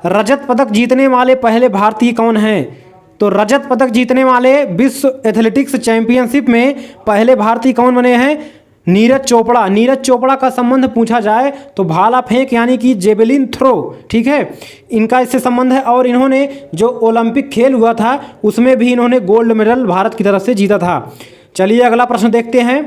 [SPEAKER 1] रजत पदक जीतने वाले पहले भारतीय कौन हैं? तो रजत पदक जीतने वाले विश्व एथलेटिक्स चैंपियनशिप में पहले भारतीय कौन बने हैं? नीरज चोपड़ा। नीरज चोपड़ा का संबंध पूछा जाए तो भाला फेंक यानी कि जेवलिन थ्रो, ठीक है, इनका इससे संबंध है। और इन्होंने जो ओलंपिक खेल हुआ था उसमें भी इन्होंने गोल्ड मेडल भारत की तरफ से जीता था। चलिए अगला प्रश्न देखते हैं,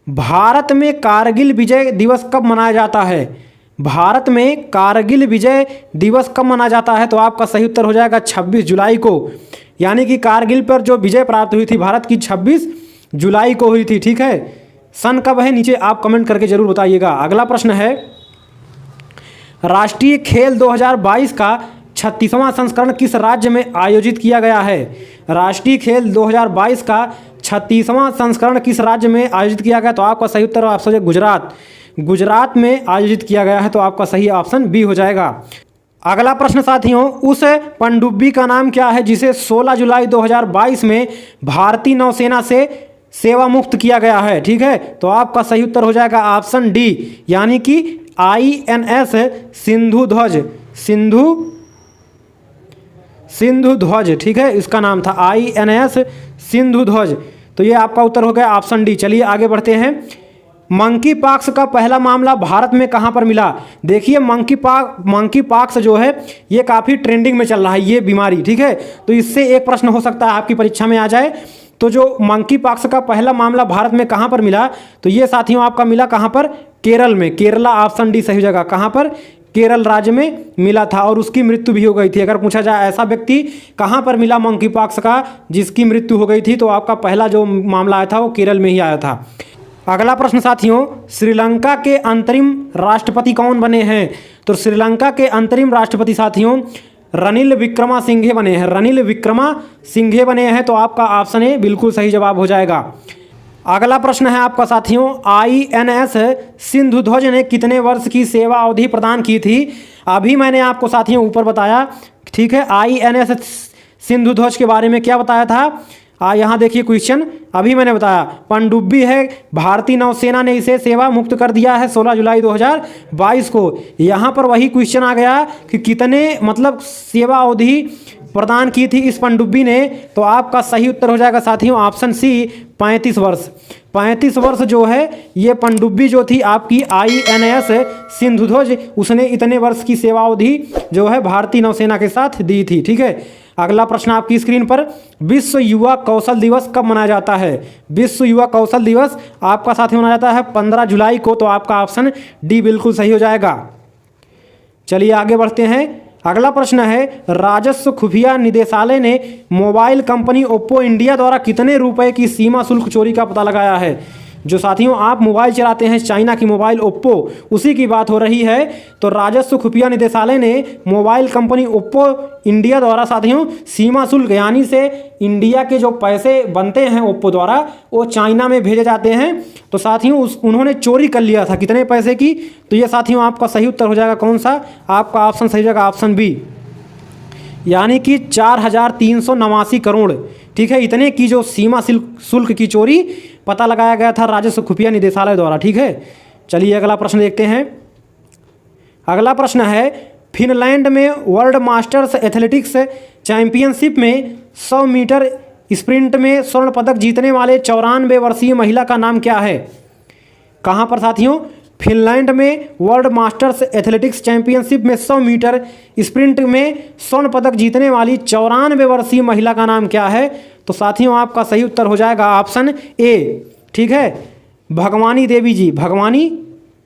[SPEAKER 1] भारत में कारगिल विजय दिवस कब मनाया जाता है? भारत में कारगिल विजय दिवस कब मनाया जाता है? तो आपका सही उत्तर हो जाएगा 26 जुलाई को, यानी कि कारगिल पर जो विजय प्राप्त हुई थी भारत की 26 जुलाई को हुई थी। ठीक है, सन कब है नीचे आप कमेंट करके जरूर बताइएगा। अगला प्रश्न है, राष्ट्रीय खेल 2022 का 36वां संस्करण किस राज्य में आयोजित किया गया है? राष्ट्रीय खेल 2022 का 36वां संस्करण किस राज्य में आयोजित किया गया? तो आपका सही उत्तर ऑप्शन गुजरात। गुजरात में आयोजित किया गया है, तो आपका सही ऑप्शन बी हो जाएगा। अगला प्रश्न साथियों, उस पनडुब्बी का नाम क्या है जिसे 16 जुलाई 2022 में भारतीय नौसेना से सेवा मुक्त किया गया है? ठीक है, तो आपका सही उत्तर हो जाएगा ऑप्शन डी, यानी कि INS सिंधु ध्वज। सिंधु ध्वज, ठीक है, इसका नाम था INS सिंधु ध्वज। तो ये आपका उत्तर हो गया ऑप्शन डी। चलिए आगे बढ़ते हैं, मंकी पॉक्स का पहला मामला भारत में कहां पर मिला? देखिए मंकी पॉक्स जो है ये काफ़ी ट्रेंडिंग में चल रहा है ये बीमारी। ठीक है, तो इससे एक प्रश्न हो सकता है आपकी परीक्षा में आ जाए। तो जो मंकी पॉक्स का पहला मामला भारत में कहां पर मिला? तो ये साथियों आपका मिला कहां पर? केरल में। केरला ऑप्शन डी सही जगह। कहां पर? केरल राज्य में मिला था और उसकी मृत्यु भी हो गई थी। अगर पूछा जाए ऐसा व्यक्ति कहां पर मिला मंकी पॉक्स का जिसकी मृत्यु हो गई थी, तो आपका पहला जो मामला आया था वो केरल में ही आया था। अगला प्रश्न साथियों, श्रीलंका के अंतरिम राष्ट्रपति कौन बने हैं? तो श्रीलंका के अंतरिम राष्ट्रपति साथियों रनिल विक्रमासिंघे बने हैं। रनिल विक्रमासिंघे बने हैं, तो आपका ऑप्शन ए बिल्कुल सही जवाब हो जाएगा। अगला प्रश्न है आपका साथियों, INS सिंधु ध्वज ने कितने वर्ष की सेवा अवधि प्रदान की थी? अभी मैंने आपको साथियों ऊपर बताया, ठीक है, INS सिंधु ध्वज के बारे में क्या बताया था। यहाँ देखिए क्वेश्चन अभी मैंने बताया, पनडुब्बी है, भारतीय नौसेना ने इसे सेवा मुक्त कर दिया है 16 जुलाई 2022 को। यहाँ पर वही क्वेश्चन आ गया कि कितने मतलब सेवा अवधि प्रदान की थी इस पनडुब्बी ने। तो आपका सही उत्तर हो जाएगा साथियों ऑप्शन सी 35 वर्ष। 35 वर्ष जो है ये पनडुब्बी जो थी आपकी INS सिंधु ध्वज, उसने इतने वर्ष की सेवा अवधि जो है भारतीय नौसेना के साथ दी थी। ठीक है, अगला प्रश्न आपकी स्क्रीन पर, विश्व युवा कौशल दिवस कब मनाया जाता है? विश्व युवा कौशल दिवस आपका साथी मनाया जाता है 15 जुलाई को, तो आपका ऑप्शन डी बिल्कुल सही हो जाएगा। चलिए आगे बढ़ते हैं। अगला प्रश्न है, राजस्व खुफिया निदेशालय ने मोबाइल कंपनी ओप्पो इंडिया द्वारा कितने रुपए की सीमा शुल्क चोरी का पता लगाया है। जो साथियों आप मोबाइल चलाते हैं चाइना की मोबाइल ओप्पो, उसी की बात हो रही है। तो राजस्व खुफिया निदेशालय ने मोबाइल कंपनी ओप्पो इंडिया द्वारा साथियों सीमा शुल्क यानी से इंडिया के जो पैसे बनते हैं ओप्पो द्वारा वो चाइना में भेजे जाते हैं। तो साथियों उन्होंने चोरी कर लिया था कितने पैसे की। तो ये साथियों आपका सही उत्तर हो जाएगा कौन सा, आपका ऑप्शन सही जाएगा ऑप्शन बी, यानी कि 4,389 करोड़। ठीक है, इतने की जो सीमा शुल्क की चोरी पता लगाया गया था राजस्व खुफिया निदेशालय द्वारा। ठीक है, चलिए अगला प्रश्न देखते हैं। अगला प्रश्न है, फिनलैंड में वर्ल्ड मास्टर्स एथलेटिक्स चैंपियनशिप में 100 मीटर स्प्रिंट में स्वर्ण पदक जीतने वाले 94 वर्षीय महिला का नाम क्या है। कहाँ पर साथियों, फिनलैंड में वर्ल्ड मास्टर्स एथलेटिक्स चैंपियनशिप में 100 मीटर स्प्रिंट में स्वर्ण पदक जीतने वाली 94 वर्षीय महिला का नाम क्या है। तो साथियों आपका सही उत्तर हो जाएगा ऑप्शन ए। ठीक है, भगवानी देवी जी, भगवानी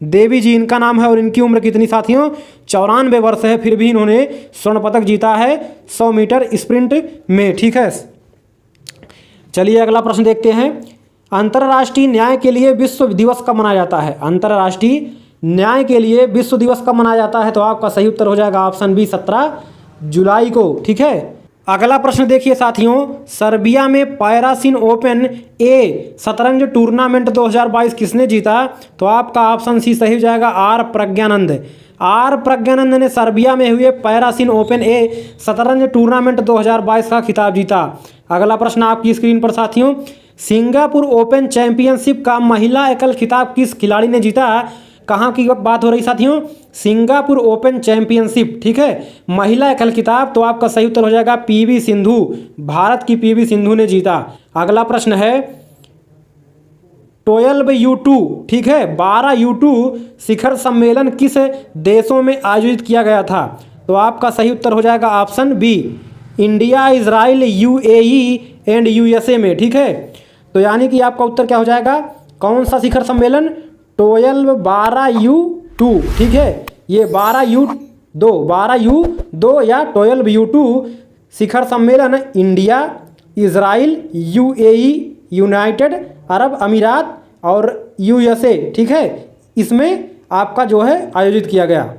[SPEAKER 1] देवी जी इनका नाम है। और इनकी उम्र कितनी साथियों, 94 वर्ष है, फिर भी इन्होंने स्वर्ण पदक जीता है 100 मीटर स्प्रिंट में। ठीक है, चलिए अगला प्रश्न देखते हैं। अंतर्राष्ट्रीय न्याय के लिए विश्व दिवस कब मनाया जाता है। अंतर्राष्ट्रीय न्याय के लिए विश्व दिवस कब मनाया जाता है। तो आपका सही उत्तर हो जाएगा ऑप्शन बी, 17 जुलाई को। ठीक है, अगला प्रश्न देखिए साथियों, सर्बिया में पैरासिन ओपन ए शतरंज टूर्नामेंट 2022 किसने जीता। तो आपका ऑप्शन सी सही हो जाएगा, आर प्रज्ञानंद। आर प्रज्ञानंद ने सर्बिया में हुए पैरासिन ओपन ए शतरंज टूर्नामेंट 2022 का खिताब जीता। अगला प्रश्न आपकी स्क्रीन पर साथियों, सिंगापुर ओपन चैंपियनशिप का महिला एकल खिताब किस खिलाड़ी ने जीता। कहाँ की बात हो रही साथियों, सिंगापुर ओपन चैंपियनशिप। ठीक है, महिला एकल खिताब। तो आपका सही उत्तर हो जाएगा पीवी सिंधु, भारत की पीवी सिंधु ने जीता। अगला प्रश्न है 12U2, ठीक है, 12U2 शिखर सम्मेलन किस देशों में आयोजित किया गया था। तो आपका सही उत्तर हो जाएगा option B, India, Israel, UAE and USA में। ठीक है, तो यानी कि आपका उत्तर क्या हो जाएगा, कौन सा शिखर सम्मेलन, 12U2। ठीक है, ये 12U2 या 12U2 शिखर सम्मेलन India, Israel, UAE United Arab अमीरात और USA, ठीक है, इसमें आपका जो है आयोजित किया गया।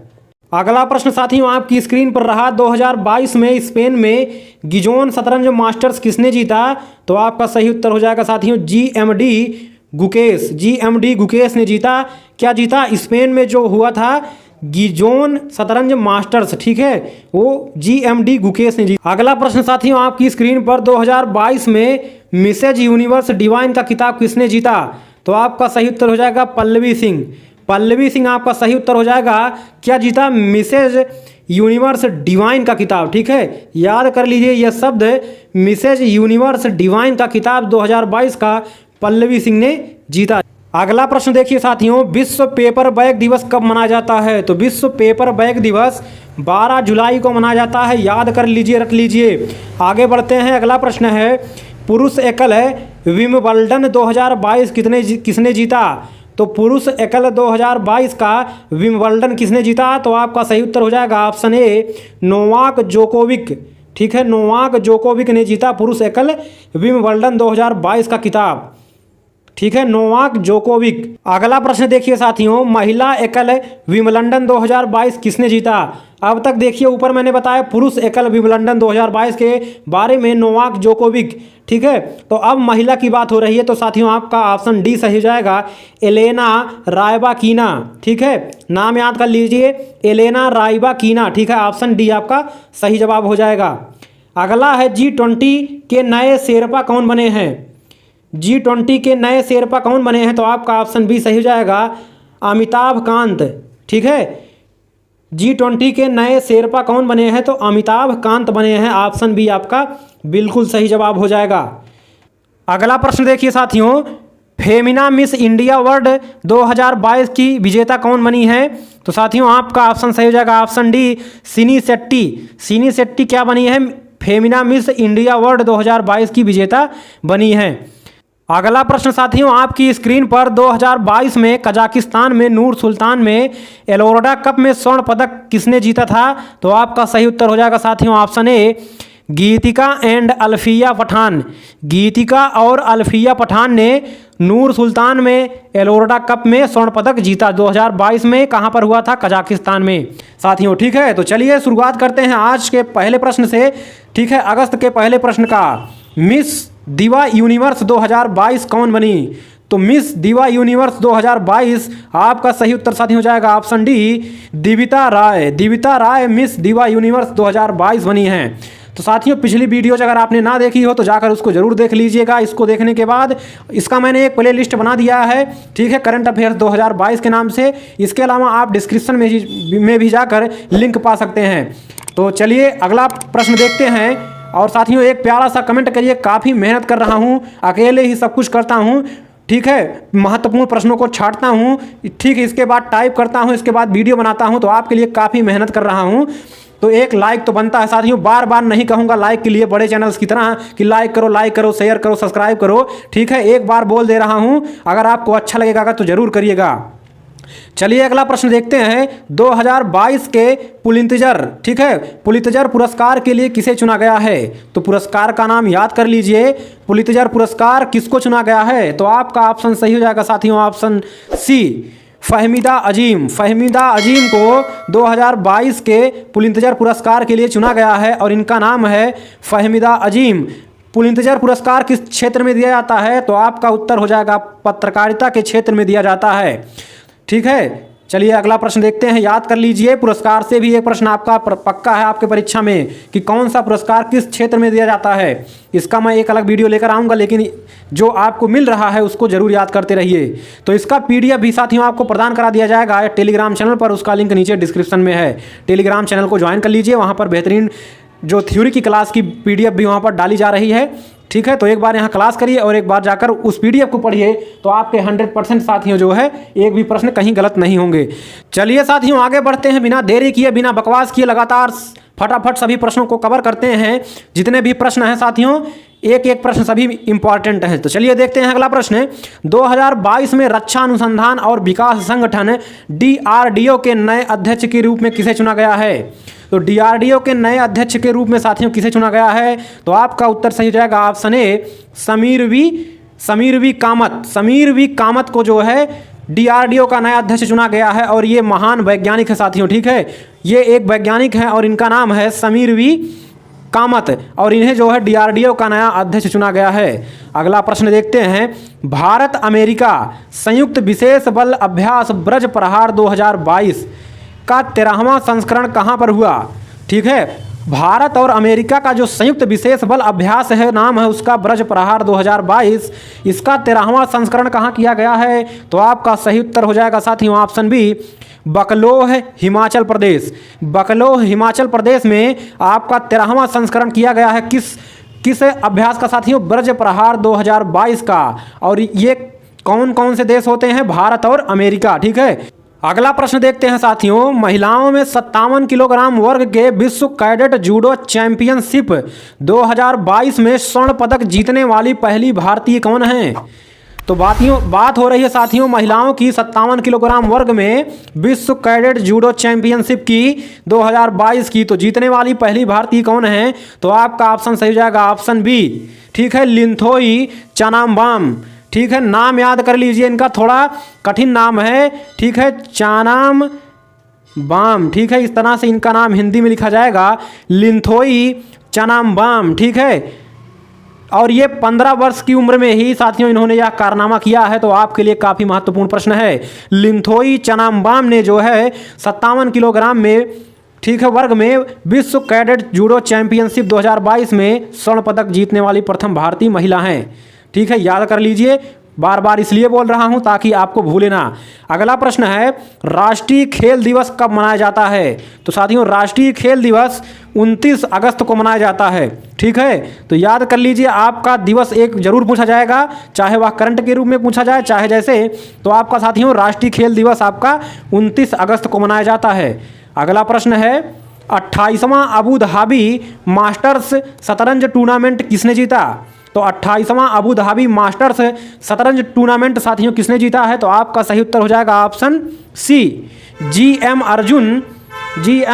[SPEAKER 1] अगला प्रश्न साथियों आपकी स्क्रीन पर रहा, 2022 में स्पेन में गिजोन शतरंज मास्टर्स किसने जीता। तो आपका सही उत्तर हो जाएगा साथियों GMD गुकेश। GMD गुकेश ने जीता। क्या जीता, स्पेन में जो हुआ था गिजोन शतरंज मास्टर्स, ठीक है, वो GMD गुकेश ने जीता। अगला प्रश्न साथियों आपकी स्क्रीन पर, 2022 में मिसेज यूनिवर्स डिवाइन का खिताब किसने जीता। तो आपका सही उत्तर हो जाएगा पल्लवी सिंह। पल्लवी सिंह आपका सही उत्तर हो जाएगा। क्या जीता, मिसेज यूनिवर्स डिवाइन का किताब। ठीक है, याद कर लीजिए यह शब्द, मिसेज यूनिवर्स डिवाइन का किताब 2022 का पल्लवी सिंह ने जीता। अगला प्रश्न देखिए साथियों, विश्व पेपर बैग दिवस कब मनाया जाता है। तो विश्व पेपर बैग दिवस 12 जुलाई को मनाया जाता है, याद कर लीजिए, रख लीजिए। आगे बढ़ते हैं, अगला प्रश्न है, पुरुष एकल है विम्बल्डन 2022 किसने जीता। तो पुरुष एकल 2022 का विम्बल्डन किसने जीता। तो आपका सही उत्तर हो जाएगा ऑप्शन ए, नोवाक जोकोविक। ठीक है, नोवाक जोकोविक ने जीता पुरुष एकल विम्बल्डन 2022 का खिताब। ठीक है, नोवाक जोकोविक। अगला प्रश्न देखिए साथियों, महिला एकल विम्बल्डन 2022 किसने जीता। अब तक देखिए ऊपर मैंने बताया पुरुष एकल विम्बल्डन 2022 के बारे में, नोवाक जोकोविक। ठीक है, तो अब महिला की बात हो रही है, तो साथियों आपका ऑप्शन डी सही हो जाएगा, एलेना रायबाकीना। ठीक है, नाम याद कर लीजिए, एलेना रायबाकीना। ठीक है, ऑप्शन डी आपका सही जवाब हो जाएगा। अगला है G20 के नए शेरपा कौन बने हैं। G20 के नए शेरपा कौन बने हैं। तो आपका ऑप्शन बी सही हो जाएगा, अमिताभ कांत। ठीक है, G20 के नए शेरपा कौन बने हैं। तो अमिताभ कांत बने हैं, ऑप्शन बी आपका बिल्कुल सही जवाब हो जाएगा। अगला प्रश्न देखिए साथियों, फेमिना मिस इंडिया वर्ल्ड 2022 की विजेता कौन बनी है। तो साथियों आपका ऑप्शन सही हो जाएगा, ऑप्शन डी, सिनी शेट्टी। सिनी शेट्टी क्या बनी है, फेमिना मिस इंडिया वर्ल्ड 2022 की विजेता बनी है। अगला प्रश्न साथियों आपकी स्क्रीन पर 2022 में कजाकिस्तान में नूर सुल्तान में एलोराडा कप में स्वर्ण पदक किसने जीता था? तो आपका सही उत्तर हो जाएगा साथियों option A, Geetika and Alfiya Pathan. Geetika और अल्फिया पठान ने नूर सुल्तान में एलोराडा कप में स्वर्ण पदक जीता। 2022 में कहाँ पर हुआ था? कजाकिस्तान में साथियों। ठीक है, तो चलिए शुरुआत करते हैं आज के पहले प्रश्न से। ठीक है, अगस्त के पहले प्रश्न का, मिस दिवा यूनिवर्स 2022 कौन बनी? तो मिस दिवा यूनिवर्स 2022 आपका सही उत्तर साथी हो जाएगा ऑप्शन डी, दिविता राय। दिविता राय मिस दिवा यूनिवर्स 2022 बनी हैं। तो साथियों पिछली वीडियोज अगर आपने ना देखी हो तो जाकर उसको जरूर देख लीजिएगा। इसको देखने के बाद इसका मैंने एक प्ले लिस्ट बना दिया है, ठीक है, करंट अफेयर्स 2022 के नाम से। इसके अलावा आप डिस्क्रिप्शन में भी जाकर लिंक पा सकते हैं। तो चलिए अगला प्रश्न देखते हैं। और साथियों एक प्यारा सा कमेंट करिए, काफ़ी मेहनत कर रहा हूँ, अकेले ही सब कुछ करता हूँ। ठीक है, महत्वपूर्ण प्रश्नों को छांटता हूँ, ठीक है, इसके बाद टाइप करता हूँ, इसके बाद वीडियो बनाता हूँ। तो आपके लिए काफ़ी मेहनत कर रहा हूँ, तो एक लाइक तो बनता है साथियों। बार बार नहीं कहूँगा लाइक के लिए बड़े चैनल्स की तरह कि लाइक करो, शेयर करो, सब्सक्राइब करो। ठीक है, एक बार बोल दे रहा हूँ, अगर आपको अच्छा लगेगा तो ज़रूर करिएगा। चलिए अगला प्रश्न देखते हैं। 2022 के पुलित्जर, ठीक है, पुलित्जर पुरस्कार के लिए किसे चुना गया है? तो पुरस्कार का नाम याद कर लीजिए। पुलित्जर पुरस्कार किसको चुना गया है? तो आपका ऑप्शन सही हो जाएगा साथियों ऑप्शन सी, फहमीदा अजीम। फहमीदा अजीम को 2022 के पुलित्जर पुरस्कार के लिए चुना गया है और इनका नाम है फहमीदा अजीम। पुलित्जर पुरस्कार किस क्षेत्र में दिया जाता है? तो आपका उत्तर हो जाएगा पत्रकारिता के क्षेत्र में दिया जाता है। ठीक है, चलिए अगला प्रश्न देखते हैं, याद कर लीजिए। पुरस्कार से भी एक प्रश्न आपका पक्का है आपके परीक्षा में कि कौन सा पुरस्कार किस क्षेत्र में दिया जाता है। इसका मैं एक अलग वीडियो लेकर आऊँगा, लेकिन जो आपको मिल रहा है उसको जरूर याद करते रहिए। तो इसका PDF भी साथियों आपको प्रदान करा दिया जाएगा टेलीग्राम चैनल पर, उसका लिंक नीचे डिस्क्रिप्शन में है। टेलीग्राम चैनल को ज्वाइन कर लीजिए, वहाँ पर बेहतरीन जो थ्योरी की क्लास की PDF भी वहाँ पर डाली जा रही है। ठीक है, तो एक बार यहाँ क्लास करिए और एक बार जाकर उस PDF को पढ़िए, तो आपके 100% साथियों जो है एक भी प्रश्न कहीं गलत नहीं होंगे। चलिए साथियों आगे बढ़ते हैं, बिना देरी किए, बिना बकवास किए, लगातार फटाफट सभी प्रश्नों को कवर करते हैं। जितने भी प्रश्न हैं साथियों, एक एक प्रश्न सभी इंपॉर्टेंट हैं। तो चलिए देखते हैं अगला प्रश्न। 2022 में रक्षा अनुसंधान और विकास संगठन DRDO के नए अध्यक्ष के रूप में किसे चुना गया है? तो DRDO के नए अध्यक्ष के रूप में साथियों किसे चुना गया है? तो आपका उत्तर सही हो जाएगा option A, Sameer V Kamath. Sameer V Kamath को जो है DRDO का नया अध्यक्ष चुना गया है और ये महान वैज्ञानिक है साथियों। ठीक है, ये एक वैज्ञानिक है और इनका नाम है समीर वी कामत, और इन्हें जो है DRDO का नया अध्यक्ष चुना गया है। अगला प्रश्न देखते हैं। भारत अमेरिका संयुक्त विशेष बल अभ्यास ब्रज प्रहार 2022 का 13वां संस्करण कहाँ पर हुआ? ठीक है, भारत और अमेरिका का जो संयुक्त विशेष बल अभ्यास है, नाम है उसका ब्रज प्रहार 2022। इसका 13वां संस्करण कहाँ किया गया है? तो आपका सही उत्तर हो जाएगा साथियों ऑप्शन बी, बकलोह हिमाचल प्रदेश। बकलोह हिमाचल प्रदेश में आपका 13वां संस्करण किया गया है। किस अभ्यास का साथियों? ब्रज प्रहार 2022 का। और ये कौन कौन से देश होते हैं? भारत और अमेरिका। ठीक है, अगला प्रश्न देखते हैं साथियों। महिलाओं में 57 किलोग्राम वर्ग के विश्व कैडेट जूडो चैंपियनशिप 2022 में स्वर्ण पदक जीतने वाली पहली भारतीय कौन है? तो बात हो रही है साथियों महिलाओं की 57 किलोग्राम वर्ग में विश्व कैडेट जूडो चैंपियनशिप की 2022 की। तो जीतने वाली पहली भारतीय कौन है? तो आपका ऑप्शन सही हो जाएगा ऑप्शन बी, ठीक है, लिंथोई चनाम्बाम। ठीक है, नाम याद कर लीजिए, इनका थोड़ा कठिन नाम है। ठीक है, चानाम बाम। ठीक है, इस तरह से इनका नाम हिंदी में लिखा जाएगा, लिंथोई चनाम्बाम। ठीक है, और ये 15 वर्ष की उम्र में ही साथियों इन्होंने यह कारनामा किया है। तो आपके लिए काफ़ी महत्वपूर्ण प्रश्न है। लिंथोई चनाम्बाम ने जो है 57 किलोग्राम में, ठीक है, वर्ग में विश्व कैडेट जूडो चैंपियनशिप 2022 में स्वर्ण पदक जीतने वाली प्रथम भारतीय महिला हैं। ठीक है, याद कर लीजिए, बार बार इसलिए बोल रहा हूं ताकि आपको भूले ना। अगला प्रश्न है, राष्ट्रीय खेल दिवस कब मनाया जाता है? तो साथियों राष्ट्रीय खेल दिवस 29 अगस्त को मनाया जाता है। ठीक है, तो याद कर लीजिए, आपका दिवस एक जरूर पूछा जाएगा, चाहे वह करंट के रूप में पूछा जाए चाहे जैसे। तो आपका साथियों राष्ट्रीय खेल दिवस आपका 29 अगस्त को मनाया जाता है। अगला प्रश्न है, 28वां अबू धाबी मास्टर्स शतरंज टूर्नामेंट किसने जीता? तो 28वां अबू धाबी मास्टर्स शतरंज टूर्नामेंट साथियों किसने जीता है? तो आपका सही उत्तर हो जाएगा option C, G M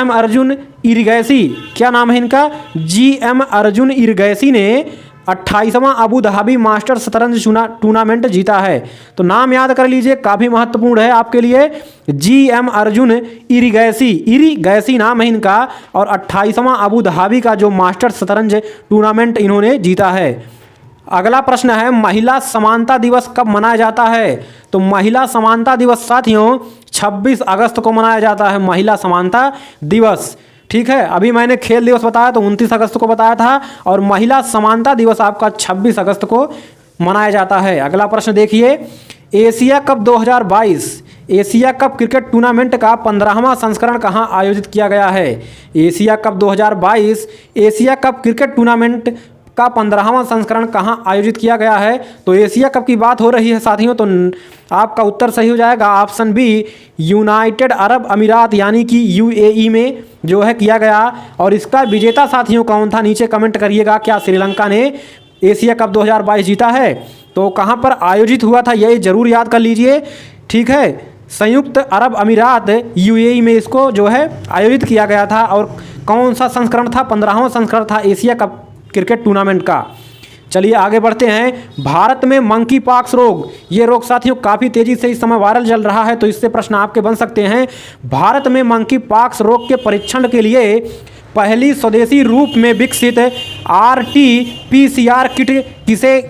[SPEAKER 1] Arjun Erigaisi. क्या नाम है इनका? जी.एम. अर्जुन इरगैसी ने 28वां अबू धाबी मास्टर्स शतरंज टूर्नामेंट जीता है। तो नाम याद कर लीजिए, काफ़ी महत्वपूर्ण है आपके लिए। जी.एम. अर्जुन इरगैसी नाम है इनका, और 28वां अबू धाबी का जो मास्टर्स शतरंज टूर्नामेंट इन्होंने जीता है। अगला प्रश्न है, महिला समानता दिवस कब मनाया जाता है? तो महिला समानता दिवस साथियों 26 अगस्त को मनाया जाता है, महिला समानता दिवस। ठीक है, अभी मैंने खेल दिवस बताया तो 29 अगस्त को बताया था, और महिला समानता दिवस आपका 26 अगस्त को मनाया जाता है। अगला प्रश्न देखिए, Asia cup 2022 Asia cup cricket tournament का 15वां संस्करण कहाँ आयोजित किया गया है? Asia cup 2022 Asia cup cricket tournament का 15वां संस्करण कहाँ आयोजित किया गया है? तो एशिया कप की बात हो रही है साथियों, तो आपका उत्तर सही हो जाएगा ऑप्शन बी, यूनाइटेड अरब अमीरात यानी कि यूएई में जो है किया गया। और इसका विजेता साथियों कौन था? नीचे कमेंट करिएगा। क्या श्रीलंका ने एशिया कप 2022 जीता है? तो कहाँ पर आयोजित हुआ था ये ज़रूर याद कर लीजिए। ठीक है, संयुक्त अरब अमीरात यूएई में इसको जो है आयोजित किया गया था। और कौन सा संस्करण था? 15वां संस्करण था एशिया कप क्रिकेट टूर्नामेंट का। चलिए आगे बढ़ते हैं। भारत में मंकी पॉक्स रोग, ये रोग साथियों काफ़ी तेज़ी से इस समय वायरल चल रहा है, तो इससे प्रश्न आपके बन सकते हैं। भारत में मंकी पॉक्स रोग के परीक्षण के लिए पहली स्वदेशी रूप में विकसित RT-PCR किट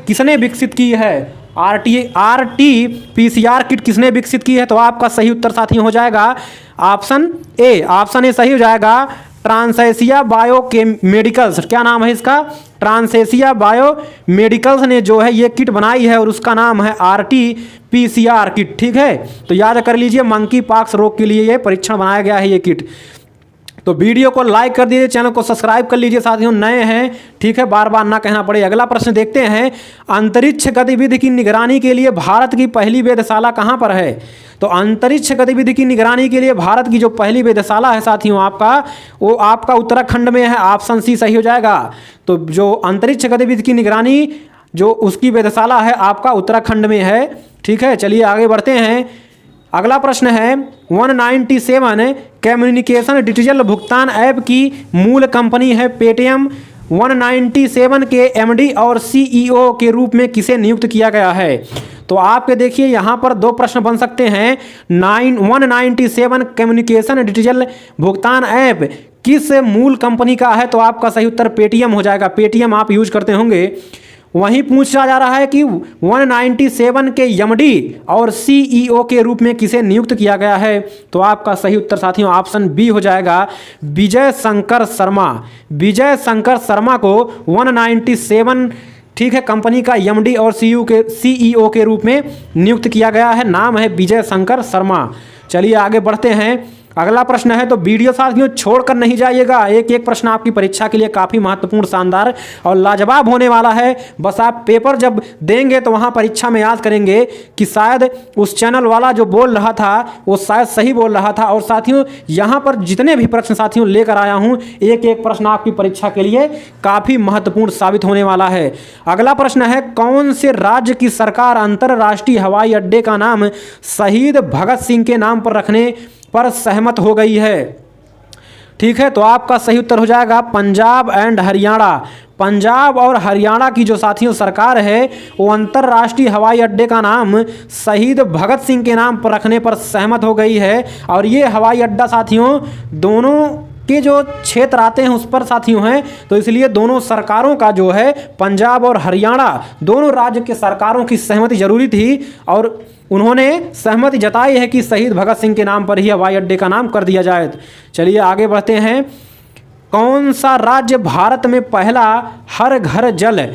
[SPEAKER 1] किसने विकसित की है? RT-PCR किट किसने विकसित की है? तो आपका सही उत्तर साथियों हो जाएगा ऑप्शन ए सही हो जाएगा, ट्रांसेसिया बायो मेडिकल्स। क्या नाम है इसका? ट्रांसेसिया बायो मेडिकल्स ने जो है ये किट बनाई है, और उसका नाम है RT-PCR किट। ठीक है, तो याद कर लीजिए, मंकी पॉक्स रोग के लिए ये परीक्षण बनाया गया है ये किट। तो वीडियो को लाइक कर दीजिए, चैनल को सब्सक्राइब कर लीजिए साथियों, नए हैं। ठीक है, बार बार ना कहना पड़े। अगला प्रश्न देखते हैं, अंतरिक्ष गतिविधि की निगरानी के लिए भारत की पहली वेधशाला कहाँ पर है? तो अंतरिक्ष गतिविधि की निगरानी के लिए भारत की जो पहली वेधशाला है साथियों वो आपका उत्तराखंड में है, ऑप्शन सी सही हो जाएगा। तो जो अंतरिक्ष गतिविधि की निगरानी जो उसकी वेधशाला है आपका उत्तराखंड में है। ठीक है, चलिए आगे बढ़ते हैं। अगला प्रश्न है, 197 कम्युनिकेशन डिजिटल भुगतान ऐप की मूल कंपनी है पेटीएम। 197 के MD और CEO के रूप में किसे नियुक्त किया गया है? तो आपके देखिए यहाँ पर दो प्रश्न बन सकते हैं। 197 कम्युनिकेशन डिजिटल भुगतान ऐप किस मूल कंपनी का है? तो आपका सही उत्तर पेटीएम हो जाएगा। पेटीएम आप यूज करते होंगे। वहीं पूछा जा रहा है कि 197 के MD और CEO के रूप में किसे नियुक्त किया गया है? तो आपका सही उत्तर साथियों ऑप्शन बी हो जाएगा, विजय शंकर शर्मा। विजय शंकर शर्मा को 197 ठीक है कंपनी का MD और CEO के रूप में नियुक्त किया गया है। नाम है विजय शंकर शर्मा। चलिए आगे बढ़ते हैं। अगला प्रश्न है, तो वीडियो साथियों छोड़कर नहीं जाइएगा, एक एक प्रश्न आपकी परीक्षा के लिए काफ़ी महत्वपूर्ण, शानदार और लाजवाब होने वाला है। बस आप पेपर जब देंगे तो वहाँ परीक्षा में याद करेंगे कि शायद उस चैनल वाला जो बोल रहा था वो शायद सही बोल रहा था। और साथियों यहाँ पर जितने भी प्रश्न साथियों लेकर आया हूँ, एक एक प्रश्न आपकी परीक्षा के लिए काफ़ी महत्वपूर्ण साबित होने वाला है। अगला प्रश्न है, कौन से राज्य की सरकार अंतर्राष्ट्रीय हवाई अड्डे का नाम शहीद भगत सिंह के नाम पर रखने पर सहमत हो गई है? ठीक है, तो आपका सही उत्तर हो जाएगा पंजाब एंड हरियाणा। पंजाब और हरियाणा की जो साथियों सरकार है वो अंतर्राष्ट्रीय हवाई अड्डे का नाम शहीद भगत सिंह के नाम पर रखने पर सहमत हो गई है। और ये हवाई अड्डा साथियों दोनों के जो क्षेत्र आते हैं उस पर साथियों हैं, तो इसलिए दोनों सरकारों का जो है पंजाब और हरियाणा दोनों राज्य के सरकारों की सहमति जरूरी थी, और उन्होंने सहमति जताई है कि शहीद भगत सिंह के नाम पर ही हवाई अड्डे का नाम कर दिया जाए। चलिए आगे बढ़ते हैं। कौन सा राज्य भारत में पहला हर घर जल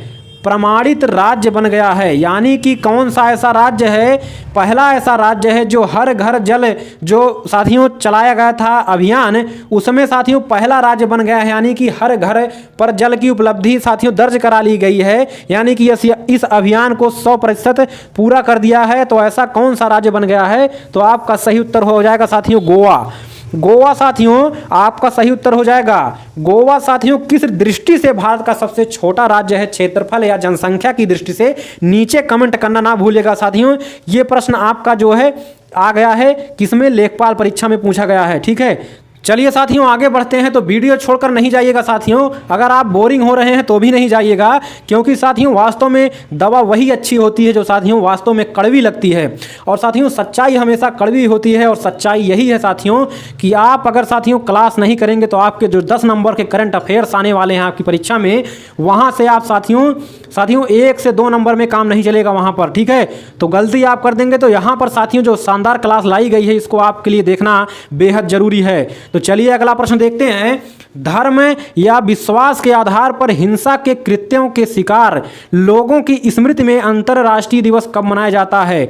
[SPEAKER 1] प्रमाणित राज्य बन गया है? यानी कि कौन सा ऐसा राज्य है, पहला ऐसा राज्य है जो हर घर जल जो साथियों चलाया गया था अभियान, उसमें साथियों पहला राज्य बन गया है। यानी कि हर घर पर जल की उपलब्धि साथियों दर्ज करा ली गई है, यानी कि इस अभियान को 100% पूरा कर दिया है। तो ऐसा कौन सा राज्य बन गया है? तो आपका सही उत्तर हो जाएगा साथियों गोवा। गोवा साथियों आपका सही उत्तर हो जाएगा। गोवा साथियों किस दृष्टि से भारत का सबसे छोटा राज्य है, क्षेत्रफल या जनसंख्या की दृष्टि से? नीचे कमेंट करना ना भूलिएगा साथियों। ये प्रश्न आपका जो है आ गया है किसमें, लेखपाल परीक्षा में पूछा गया है। ठीक है, चलिए साथियों आगे बढ़ते हैं। तो वीडियो छोड़कर नहीं जाइएगा साथियों, अगर आप बोरिंग हो रहे हैं तो भी नहीं जाइएगा, क्योंकि साथियों वास्तव में दवा वही अच्छी होती है जो साथियों वास्तव में कड़वी लगती है। और साथियों सच्चाई हमेशा कड़वी होती है, और सच्चाई यही है साथियों कि आप अगर साथियों क्लास नहीं करेंगे तो आपके जो 10 नंबर के करंट अफेयर्स आने वाले हैं आपकी परीक्षा में, वहाँ से आप साथियों 1 से 2 नंबर में काम नहीं चलेगा वहाँ पर। ठीक है, तो गलती आप कर देंगे। तो यहाँ पर साथियों जो शानदार क्लास लाई गई है इसको आपके लिए देखना बेहद जरूरी है। तो चलिए अगला प्रश्न देखते हैं। धर्म या विश्वास के आधार पर हिंसा के कृत्यों के शिकार लोगों की स्मृति में अंतर्राष्ट्रीय दिवस कब मनाया जाता है?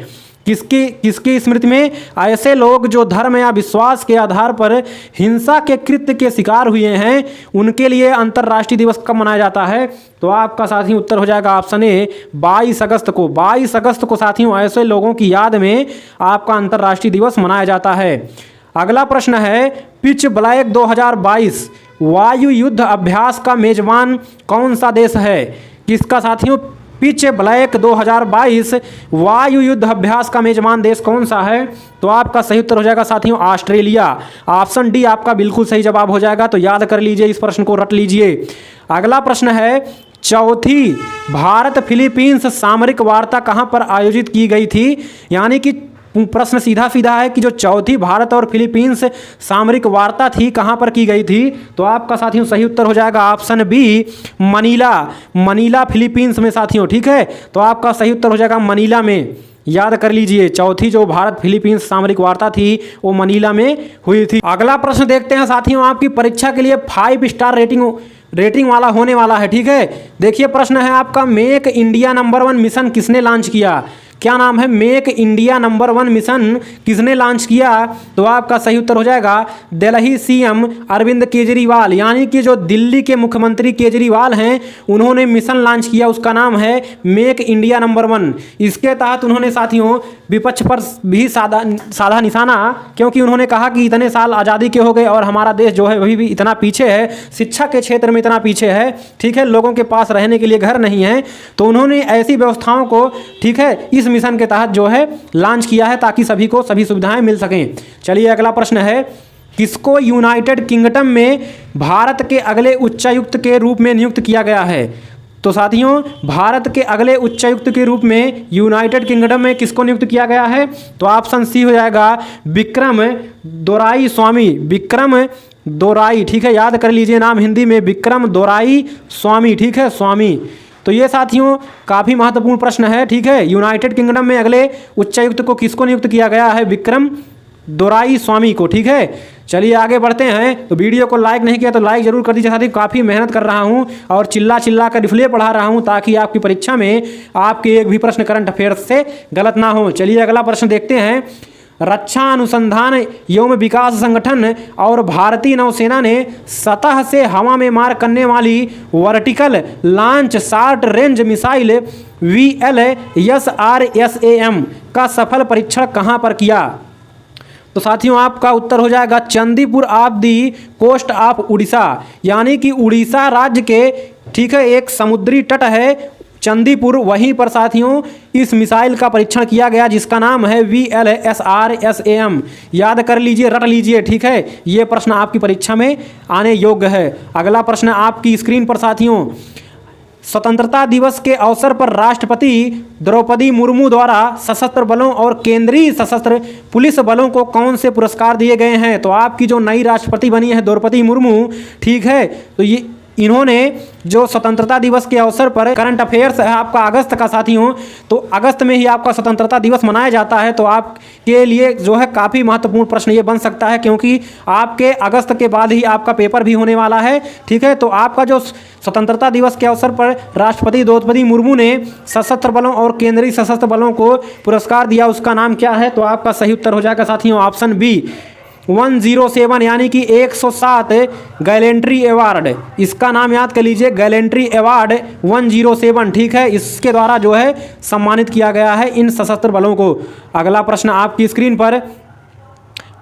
[SPEAKER 1] किसकी स्मृति में? ऐसे लोग जो धर्म या विश्वास के आधार पर हिंसा के कृत्य के शिकार हुए हैं उनके लिए अंतर्राष्ट्रीय दिवस कब मनाया जाता है? तो आपका साथियों उत्तर हो जाएगा ऑप्शन ए 22 अगस्त को। 22 अगस्त को साथियों ऐसे लोगों की याद में आपका अंतर्राष्ट्रीय दिवस मनाया जाता है। अगला प्रश्न है, पिच ब्लैक 2022 वायु युद्ध अभ्यास का मेजबान कौन सा देश है? किसका साथियों? पिच ब्लैक 2022 वायु युद्ध अभ्यास का मेजबान देश कौन सा है? तो आपका सही उत्तर हो जाएगा साथियों ऑस्ट्रेलिया। ऑप्शन डी आपका बिल्कुल सही जवाब हो जाएगा। तो याद कर लीजिए, इस प्रश्न को रट लीजिए। अगला प्रश्न है, चौथी भारत फिलीपींस सामरिक वार्ता कहां पर आयोजित की गई थी? यानी कि प्रश्न सीधा सीधा है कि जो चौथी भारत और फिलीपींस सामरिक वार्ता थी कहां पर की गई थी? तो आपका साथियों सही उत्तर हो जाएगा ऑप्शन बी मनीला फिलीपींस में साथियों। ठीक है, तो आपका सही उत्तर हो जाएगा मनीला में। याद कर लीजिए, चौथी जो भारत फिलीपींस सामरिक वार्ता थी वो मनीला में हुई थी। अगला प्रश्न देखते हैं साथियों, आपकी परीक्षा के लिए 5 स्टार रेटिंग वाला होने वाला है। ठीक है, देखिए प्रश्न है आपका, मेक इंडिया नंबर 1 मिशन किसने लॉन्च किया? क्या नाम है? मेक इंडिया नंबर 1 मिशन किसने लॉन्च किया? तो आपका सही उत्तर हो जाएगा दिल्ली सीएम अरविंद केजरीवाल। यानी कि जो दिल्ली के मुख्यमंत्री केजरीवाल हैं उन्होंने मिशन लॉन्च किया, उसका नाम है मेक इंडिया नंबर 1। इसके तहत उन्होंने साथियों विपक्ष पर भी साधा निशाना, क्योंकि उन्होंने कहा कि इतने साल आज़ादी के हो गए और हमारा देश जो है वही भी इतना पीछे है, शिक्षा के क्षेत्र में इतना पीछे है। ठीक है, लोगों के पास रहने के लिए घर नहीं है, तो उन्होंने ऐसी व्यवस्थाओं को ठीक है इस मिशन के तहत जो है लॉन्च किया है ताकि सभी को सभी सुविधाएं मिल सकें। चलिए अगला प्रश्न है, किसको यूनाइटेड किंगडम में भारत के अगले उच्चायुक्त के रूप में नियुक्त किया गया है? तो साथियों भारत के अगले उच्चायुक्त के रूप में यूनाइटेड किंगडम में किसको नियुक्त किया गया है? तो ऑप्शन सी हो जाएगा विक्रम दोराई स्वामी। विक्रम दोराई, ठीक है, याद कर लीजिए नाम हिंदी में विक्रम दोराई स्वामी। ठीक है, स्वामी। तो ये साथियों काफ़ी महत्वपूर्ण प्रश्न है। ठीक है, यूनाइटेड किंगडम में अगले उच्चायुक्त को किसको नियुक्त किया गया है? विक्रम दोराई स्वामी को। ठीक है, चलिए आगे बढ़ते हैं। तो वीडियो को लाइक नहीं किया तो लाइक जरूर कर दीजिए। साथी काफ़ी मेहनत कर रहा हूं और चिल्ला कर डिस्प्ले पढ़ा रहा हूं ताकि आपकी परीक्षा में आपके एक भी प्रश्न करंट अफेयर्स से गलत ना हो। चलिए अगला प्रश्न देखते हैं। रक्षा अनुसंधान एवं विकास संगठन और भारतीय नौसेना ने सतह से हवा में मार करने वाली vertical launch short range missile VLSRSAM का सफल परीक्षण कहां पर किया? तो साथियों आपका उत्तर हो जाएगा Chandipur off the coast of Orissa. यानी कि उड़ीसा राज्य के ठीक है एक समुद्री तट है चंदीपुर, वहीं पर साथियों इस मिसाइल का परीक्षण किया गया जिसका नाम है VLSRSAM। याद कर लीजिए, रट लीजिए। ठीक है, ये प्रश्न आपकी परीक्षा में आने योग्य है। अगला प्रश्न आपकी स्क्रीन पर साथियों, स्वतंत्रता दिवस के अवसर पर राष्ट्रपति द्रौपदी मुर्मू द्वारा सशस्त्र बलों और केंद्रीय सशस्त्र पुलिस बलों को कौन से पुरस्कार दिए गए हैं? तो आपकी जो नई राष्ट्रपति बनी है द्रौपदी मुर्मू, ठीक है, तो ये इन्होंने जो स्वतंत्रता दिवस के अवसर पर करंट अफेयर्स है आपका अगस्त का साथियों, तो अगस्त में ही आपका स्वतंत्रता दिवस मनाया जाता है। तो आपके लिए जो है काफ़ी महत्वपूर्ण प्रश्न ये बन सकता है क्योंकि आपके अगस्त के बाद ही आपका पेपर भी होने वाला है। ठीक है, तो आपका जो स्वतंत्रता दिवस के अवसर पर राष्ट्रपति द्रौपदी मुर्मू ने सशस्त्र बलों और केंद्रीय सशस्त्र बलों को पुरस्कार दिया, उसका नाम क्या है? तो आपका सही उत्तर हो जाएगा साथियों ऑप्शन बी 107, यानी कि 107 गैलेंट्री अवार्ड। इसका नाम याद कर लीजिए, गैलेंट्री अवार्ड 107। ठीक है, इसके द्वारा जो है सम्मानित किया गया है इन सशस्त्र बलों को। अगला प्रश्न आपकी स्क्रीन पर,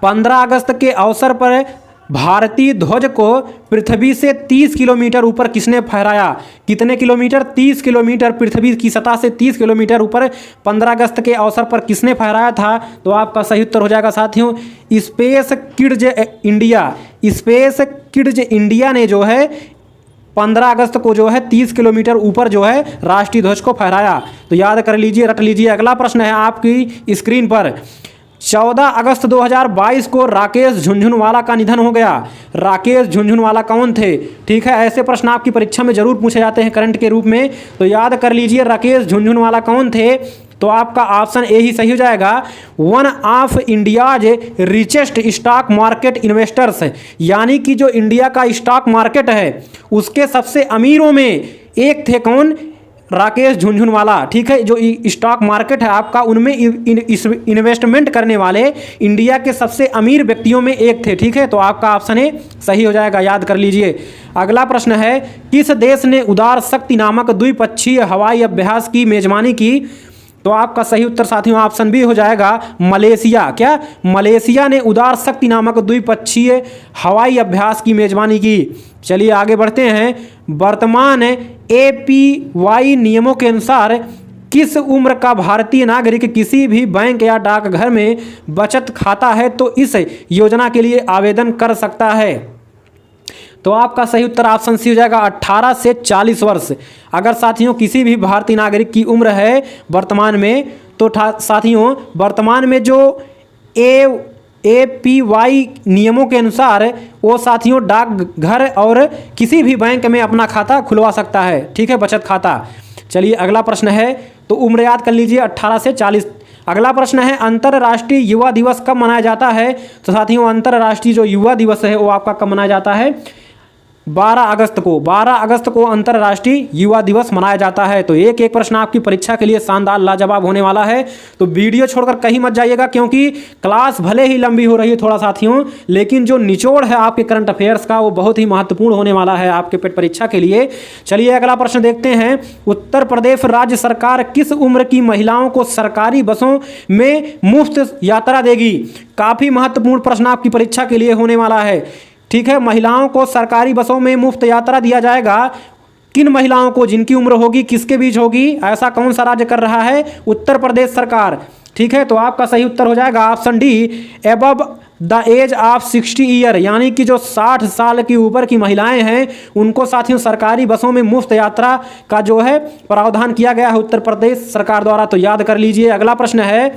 [SPEAKER 1] 15 अगस्त के अवसर पर भारतीय ध्वज को पृथ्वी से 30 किलोमीटर ऊपर किसने फहराया? कितने किलोमीटर? 30 किलोमीटर, पृथ्वी की सतह से 30 किलोमीटर ऊपर 15 अगस्त के अवसर पर किसने फहराया था? तो आपका सही उत्तर हो जाएगा साथियों space kids India. Space kids India ने जो है 15 अगस्त को जो है 30 किलोमीटर ऊपर जो है राष्ट्रीय ध्वज को फहराया। तो याद कर लीजिए, रट लीजिए। अगला प्रश्न है आपकी स्क्रीन पर, 14 अगस्त 2022 को राकेश झुनझुनवाला का निधन हो गया। राकेश झुनझुनवाला कौन थे? ठीक है, ऐसे प्रश्न आपकी परीक्षा में जरूर पूछे जाते हैं करंट के रूप में, तो याद कर लीजिए राकेश झुनझुनवाला कौन थे। तो आपका ऑप्शन ए ही सही हो जाएगा। One of India's richest stock market investors, यानी कि जो इंडिया का स्टॉक मार्केट है उसके सबसे अमीरों में एक थे कौन? राकेश झुनझुनवाला। ठीक है, जो स्टॉक मार्केट है आपका उनमें इन्वेस्टमेंट करने वाले इंडिया के सबसे अमीर व्यक्तियों में एक थे। ठीक है, तो आपका ऑप्शन ए सही हो जाएगा, याद कर लीजिए। अगला प्रश्न है, किस देश ने उदार शक्ति नामक द्विपक्षीय हवाई अभ्यास की मेजबानी की? तो आपका सही उत्तर साथियों ऑप्शन बी हो जाएगा मलेशिया। क्या? मलेशिया ने उदार शक्ति नामक द्विपक्षीय हवाई अभ्यास की मेजबानी की। चलिए आगे बढ़ते हैं। वर्तमान APY नियमों के अनुसार किस उम्र का भारतीय नागरिक किसी भी बैंक या डाकघर में बचत खाता है तो इस योजना के लिए आवेदन कर सकता है? तो आपका सही उत्तर ऑप्शन सी हो जाएगा 18 से 40 वर्ष। अगर साथियों किसी भी भारतीय नागरिक की उम्र है वर्तमान में, तो साथियों वर्तमान में जो APY नियमों के अनुसार वो साथियों डाकघर और किसी भी बैंक में अपना खाता खुलवा सकता है। ठीक है, बचत खाता। चलिए अगला प्रश्न है, तो उम्र याद कर लीजिए 18 से 40। अगला प्रश्न है, अंतर्राष्ट्रीय युवा दिवस कब मनाया जाता है? तो साथियों अंतर्राष्ट्रीय जो युवा दिवस है वो आपका कब मनाया जाता है? 12 अगस्त को। 12 अगस्त को अंतर्राष्ट्रीय युवा दिवस मनाया जाता है। तो एक एक प्रश्न आपकी परीक्षा के लिए शानदार लाजवाब होने वाला है, तो वीडियो छोड़कर कहीं मत जाइएगा, क्योंकि क्लास भले ही लंबी हो रही है थोड़ा साथियों, लेकिन जो निचोड़ है आपके करंट अफेयर्स का वो बहुत ही महत्वपूर्ण होने वाला है आपके पेट परीक्षा के लिए। चलिए अगला प्रश्न देखते हैं। उत्तर प्रदेश राज्य सरकार किस उम्र की महिलाओं को सरकारी बसों में मुफ्त यात्रा देगी? काफ़ी महत्वपूर्ण प्रश्न आपकी परीक्षा के लिए होने वाला है। ठीक है, महिलाओं को सरकारी बसों में मुफ्त यात्रा दिया जाएगा। किन महिलाओं को? जिनकी उम्र होगी किसके बीच होगी? ऐसा कौन सा राज्य कर रहा है? उत्तर प्रदेश सरकार। ठीक है, तो आपका सही उत्तर हो जाएगा option D, above the age of 60 year, यानी कि जो 60 साल की ऊपर की महिलाएं हैं उनको साथियों सरकारी बसों में मुफ्त यात्रा का जो है प्रावधान किया गया है उत्तर प्रदेश सरकार द्वारा। तो याद कर लीजिए। अगला प्रश्न है,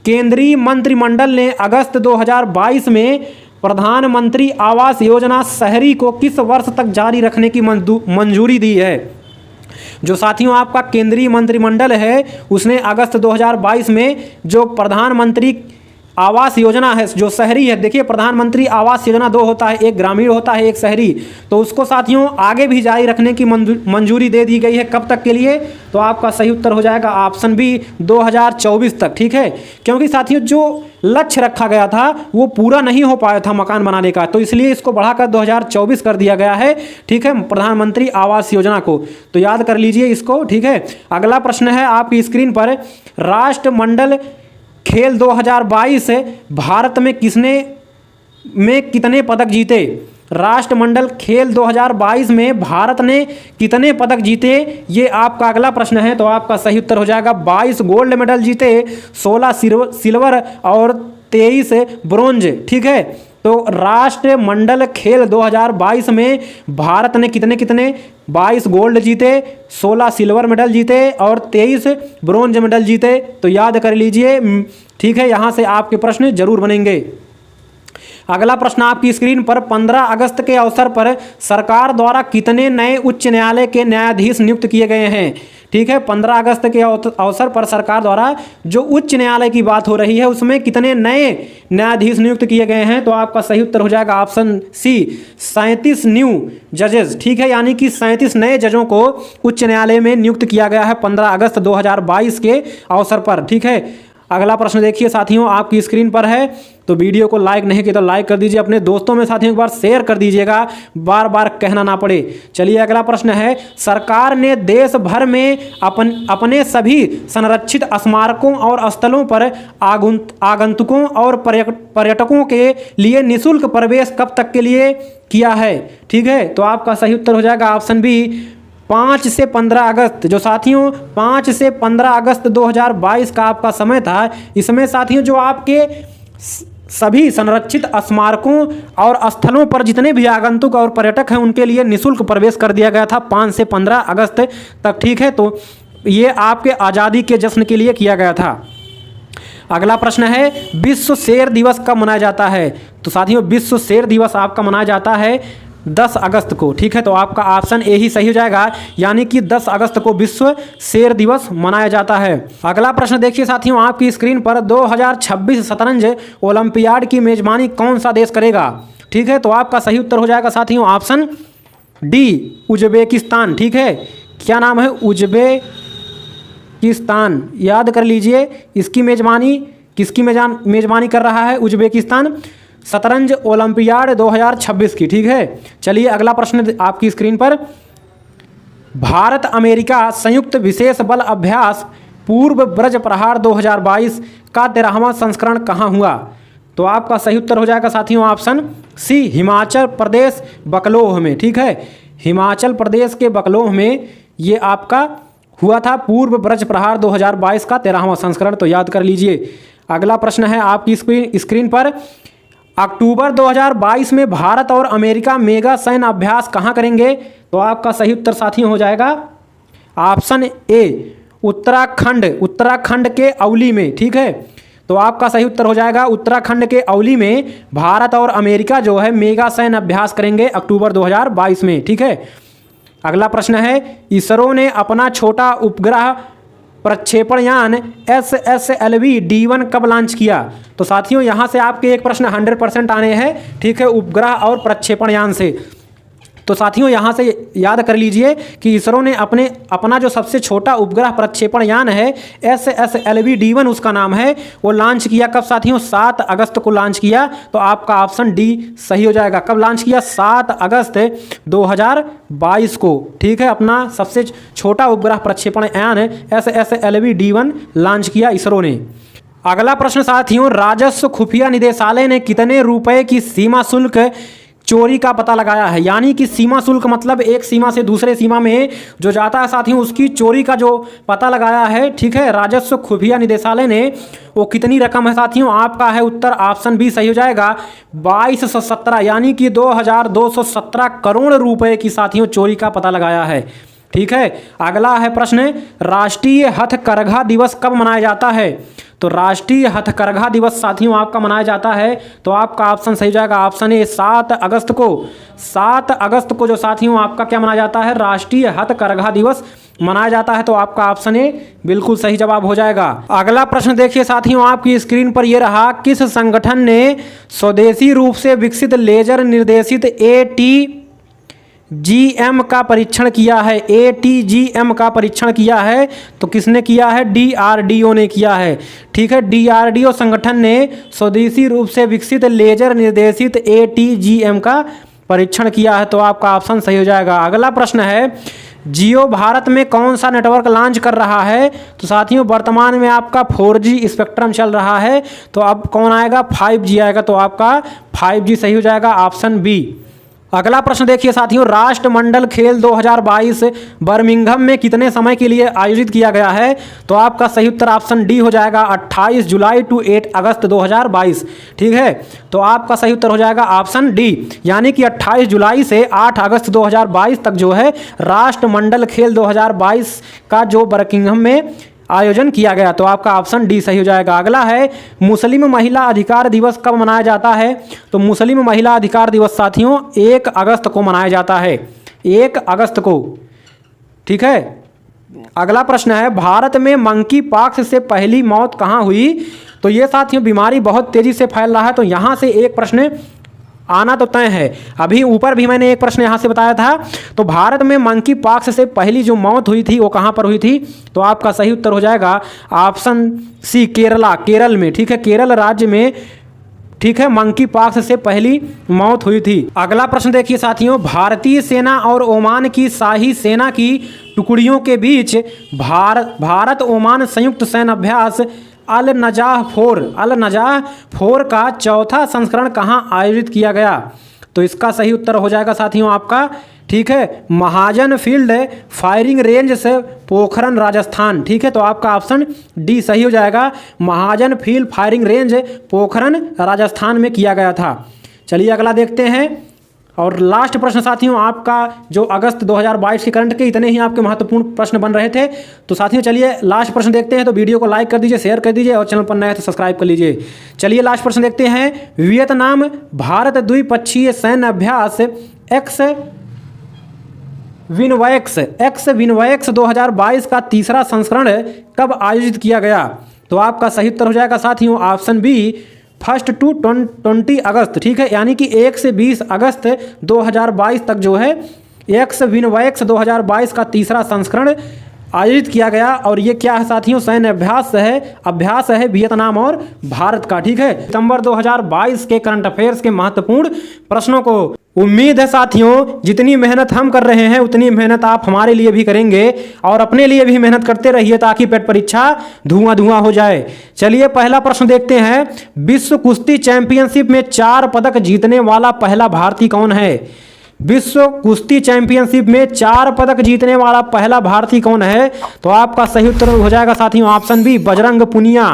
[SPEAKER 1] केंद्रीय मंत्रिमंडल ने अगस्त 2022 में प्रधानमंत्री आवास योजना शहरी को किस वर्ष तक जारी रखने की मंजूरी दी है? जो साथियों आपका केंद्रीय मंत्रिमंडल है उसने अगस्त 2022 में जो प्रधानमंत्री आवास योजना है जो शहरी है, देखिए प्रधानमंत्री आवास योजना 2 होता है, एक ग्रामीण होता है एक शहरी, तो उसको साथियों आगे भी जारी रखने की मंजूरी दे दी गई है। कब तक के लिए? तो आपका सही उत्तर हो जाएगा ऑप्शन बी 2024 तक। ठीक है, क्योंकि साथियों जो लक्ष्य रखा गया था वो पूरा नहीं हो पाया था मकान बनाने का, तो इसलिए इसको बढ़ाकर 2024 कर दिया गया है। ठीक है, प्रधानमंत्री आवास योजना को, तो याद कर लीजिए इसको। ठीक है, अगला प्रश्न है आपकी स्क्रीन पर, राष्ट्रमंडल खेल 2022 भारत में कितने पदक जीते? राष्ट्रमंडल खेल 2022 में भारत ने कितने पदक जीते, ये आपका अगला प्रश्न है। तो आपका सही उत्तर हो जाएगा 22 गोल्ड मेडल जीते, 16 सिल्वर और 23 ब्रोंज। ठीक है, तो राष्ट्रमंडल खेल 2022 में भारत ने कितने 22 गोल्ड जीते, 16 सिल्वर मेडल जीते और 23 ब्रोंज मेडल जीते। तो याद कर लीजिए। ठीक है, यहाँ से आपके प्रश्न जरूर बनेंगे। अगला प्रश्न आपकी स्क्रीन पर, 15 अगस्त के अवसर पर सरकार द्वारा कितने नए उच्च न्यायालय के न्यायाधीश नियुक्त किए गए हैं? ठीक है, 15 अगस्त के अवसर पर सरकार द्वारा जो उच्च न्यायालय की बात हो रही है उसमें कितने नए न्यायाधीश नियुक्त किए गए हैं? तो आपका सही उत्तर हो जाएगा ऑप्शन सी, 37 न्यू जजेस। ठीक है, यानी कि 37 नए जजों को उच्च न्यायालय में नियुक्त किया गया है 15 अगस्त 2022 के अवसर पर। ठीक है, अगला प्रश्न देखिए साथियों आपकी स्क्रीन पर है, तो वीडियो को लाइक नहीं किया तो लाइक कर दीजिए, अपने दोस्तों में साथियों एक बार शेयर कर दीजिएगा, बार बार कहना ना पड़े। चलिए अगला प्रश्न है, सरकार ने देश भर में अपने सभी संरक्षित स्मारकों और स्थलों पर आगंतुकों और पर्यटकों के लिए निःशुल्क प्रवेश कब तक के लिए किया है? ठीक है, तो आपका सही उत्तर हो जाएगा ऑप्शन बी 5 से 15 अगस्त। जो साथियों 5 से 15 अगस्त 2022 का आपका समय था, इसमें साथियों जो आपके सभी संरक्षित स्मारकों और स्थलों पर जितने भी आगंतुक और पर्यटक हैं उनके लिए निःशुल्क प्रवेश कर दिया गया था 5 से 15 अगस्त तक। ठीक है, तो ये आपके आज़ादी के जश्न के लिए किया गया था। अगला प्रश्न है, विश्व शेर दिवस कब मनाया जाता है? तो साथियों विश्व शेर दिवस आपका मनाया जाता है 10 अगस्त को। ठीक है, तो आपका ऑप्शन ए ही सही हो जाएगा, यानी कि 10 अगस्त को विश्व शेर दिवस मनाया जाता है। अगला प्रश्न देखिए साथियों आपकी स्क्रीन पर, 2026 शतरंज ओलंपियाड की मेजबानी कौन सा देश करेगा? ठीक है, तो आपका सही उत्तर हो जाएगा साथियों ऑप्शन डी उज्बेकिस्तान। ठीक है, क्या नाम है? उज्बेकिस्तान। याद कर लीजिए, इसकी मेजबानी किसकी मेजबानी कर रहा है? उज्बेकिस्तान, शतरंज ओलंपियाड 2026 की। ठीक है, चलिए अगला प्रश्न आपकी स्क्रीन पर, भारत अमेरिका संयुक्त विशेष बल अभ्यास पूर्व ब्रज प्रहार 2022 का 13वां संस्करण कहाँ हुआ? तो आपका सही उत्तर हो जाएगा साथियों ऑप्शन सी हिमाचल प्रदेश बकलोह में। ठीक है, हिमाचल प्रदेश के बकलोह में ये आपका हुआ था पूर्व ब्रज प्रहार 2022 का 13वां संस्करण, तो याद कर लीजिए। अगला प्रश्न है आपकी स्क्रीन पर, अक्टूबर 2022 में भारत और अमेरिका मेगा सैन्य अभ्यास कहाँ करेंगे? तो आपका सही उत्तर साथियों हो जाएगा ऑप्शन ए उत्तराखंड के औली में। ठीक है, तो आपका सही उत्तर हो जाएगा उत्तराखंड के औली में भारत और अमेरिका जो है मेगा सैन्य अभ्यास करेंगे अक्टूबर 2022 में। ठीक है, अगला प्रश्न है, इसरो ने अपना छोटा उपग्रह प्रक्षेपण यान SSLV-D1 कब लॉन्च किया? तो साथियों यहाँ से आपके एक प्रश्न 100% आने हैं। ठीक है, उपग्रह और प्रक्षेपण यान से, तो साथियों यहाँ से याद कर लीजिए कि इसरो ने अपना जो सबसे छोटा उपग्रह प्रक्षेपण यान है SSLV-D1 उसका नाम है, वो लॉन्च किया कब साथियों? 7 अगस्त को लॉन्च किया। तो आपका ऑप्शन डी सही हो जाएगा। कब लॉन्च किया? 7 अगस्त 2022 को। ठीक है, अपना सबसे छोटा उपग्रह प्रक्षेपण यान SSLV-D1 लॉन्च किया इसरो ने। अगला प्रश्न साथियों, राजस्व खुफिया निदेशालय ने कितने रुपए की सीमा शुल्क चोरी का पता लगाया है? यानी कि सीमा शुल्क मतलब एक सीमा से दूसरे सीमा में जो जाता है साथियों उसकी चोरी का जो पता लगाया है। ठीक है, राजस्व खुफिया निदेशालय ने वो कितनी रकम है साथियों? आपका है उत्तर ऑप्शन बी सही हो जाएगा 2217, यानी कि 2217 करोड़ रुपए की साथियों चोरी का पता लगाया है। ठीक है, अगला है प्रश्न, राष्ट्रीय हथकरघा दिवस कब मनाया जाता है? तो राष्ट्रीय हथकरघा दिवस साथियों आपका मनाया जाता है, तो आपका ऑप्शन सही जाएगा ऑप्शन ए 7 अगस्त को। 7 अगस्त को जो साथियों आपका क्या मनाया जाता है? राष्ट्रीय हथकरघा दिवस मनाया जाता है, तो आपका ऑप्शन ए बिल्कुल सही जवाब हो जाएगा। अगला प्रश्न देखिए साथियों आपकी स्क्रीन पर यह रहा, किस संगठन ने स्वदेशी रूप से विकसित लेजर निर्देशित ATGM का परीक्षण किया है? ATGM का परीक्षण किया है, तो किसने किया है? DRDO ने किया है। ठीक है, DRDO संगठन ने स्वदेशी रूप से विकसित लेजर निर्देशित ATGM का परीक्षण किया है, तो आपका ऑप्शन सही हो जाएगा। अगला प्रश्न है, जियो भारत में कौन सा नेटवर्क लॉन्च कर रहा है? तो साथियों वर्तमान में आपका 4G स्पेक्ट्रम चल रहा है, तो अब कौन आएगा? 5G आएगा, तो आपका 5G सही हो जाएगा ऑप्शन बी। अगला प्रश्न देखिए साथियों, राष्ट्रमंडल खेल 2022 बर्मिंघम में कितने समय के लिए आयोजित किया गया है? तो आपका सही उत्तर ऑप्शन डी हो जाएगा 28 जुलाई टू 8 अगस्त 2022। ठीक है, तो आपका सही उत्तर हो जाएगा ऑप्शन डी, यानी कि 28 जुलाई से 8 अगस्त 2022 तक जो है राष्ट्रमंडल खेल 2022 का जो बर्मिंघम में आयोजन किया गया, तो आपका ऑप्शन डी सही हो जाएगा। अगला है, मुस्लिम महिला अधिकार दिवस कब मनाया जाता है? तो मुस्लिम महिला अधिकार दिवस साथियों 1 अगस्त को मनाया जाता है, 1 अगस्त को। ठीक है, अगला प्रश्न है, भारत में मंकी पॉक्स से पहली मौत कहाँ हुई? तो ये साथियों बीमारी बहुत तेजी से फैल रहा है, तो यहाँ से एक प्रश्न आना तो तय है। अभी ऊपर भी मैंने एक प्रश्न यहाँ से बताया था, तो भारत में मंकी पॉक्स से पहली जो मौत हुई थी वो कहाँ पर हुई थी? तो आपका सही उत्तर हो जाएगा ऑप्शन सी केरल में। ठीक है, केरल राज्य में ठीक है, मंकी पॉक्स से पहली मौत हुई थी। अगला प्रश्न देखिए साथियों, भारतीय सेना और ओमान की शाही सेना की टुकड़ियों के बीच भारत ओमान संयुक्त सैन्य अभ्यास अल नजाह फोर का चौथा संस्करण कहाँ आयोजित किया गया? तो इसका सही उत्तर हो जाएगा साथियों आपका, ठीक है, महाजन फील्ड फायरिंग रेंज से पोखरन राजस्थान। ठीक है, तो आपका ऑप्शन डी सही हो जाएगा, Mahajan field firing range Pokhran Rajasthan में किया गया था। चलिए अगला देखते हैं और लास्ट प्रश्न साथियों आपका, जो अगस्त 2022 के करंट के इतने ही आपके महत्वपूर्ण प्रश्न बन रहे थे। तो साथियों चलिए लास्ट प्रश्न देखते हैं, तो वीडियो को लाइक कर दीजिए, शेयर कर दीजिए और चैनल पर नए हैं तो सब्सक्राइब कर लीजिए। चलिए लास्ट प्रश्न देखते हैं, वियतनाम भारत द्विपक्षीय सैन्य अभ्यास एक्स विनवैक्स 2022 का तीसरा संस्करण कब आयोजित किया गया? तो आपका सही उत्तर हो जाएगा साथियों ऑप्शन बी 1 टू 20 अगस्त। ठीक है, यानी कि 1 से 20 अगस्त 2022 तक जो है एक्स विनवैक्स 2022 का तीसरा संस्करण आयोजित किया गया। और ये क्या है साथियों, सैन्य अभ्यास है वियतनाम और भारत का। ठीक है, सितंबर 2022 के करंट अफेयर्स के महत्वपूर्ण प्रश्नों को उम्मीद है साथियों जितनी मेहनत हम कर रहे हैं उतनी मेहनत आप हमारे लिए भी करेंगे और अपने लिए भी मेहनत करते रहिए ताकि पेट परीक्षा धुआं हो जाए। चलिए पहला प्रश्न देखते हैं, विश्व कुश्ती चैंपियनशिप में 4 पदक जीतने वाला पहला भारतीय कौन है? विश्व कुश्ती चैंपियनशिप में 4 पदक जीतने वाला पहला भारतीय कौन है? तो आपका सही उत्तर हो जाएगा साथियों ऑप्शन बी बजरंग पुनिया।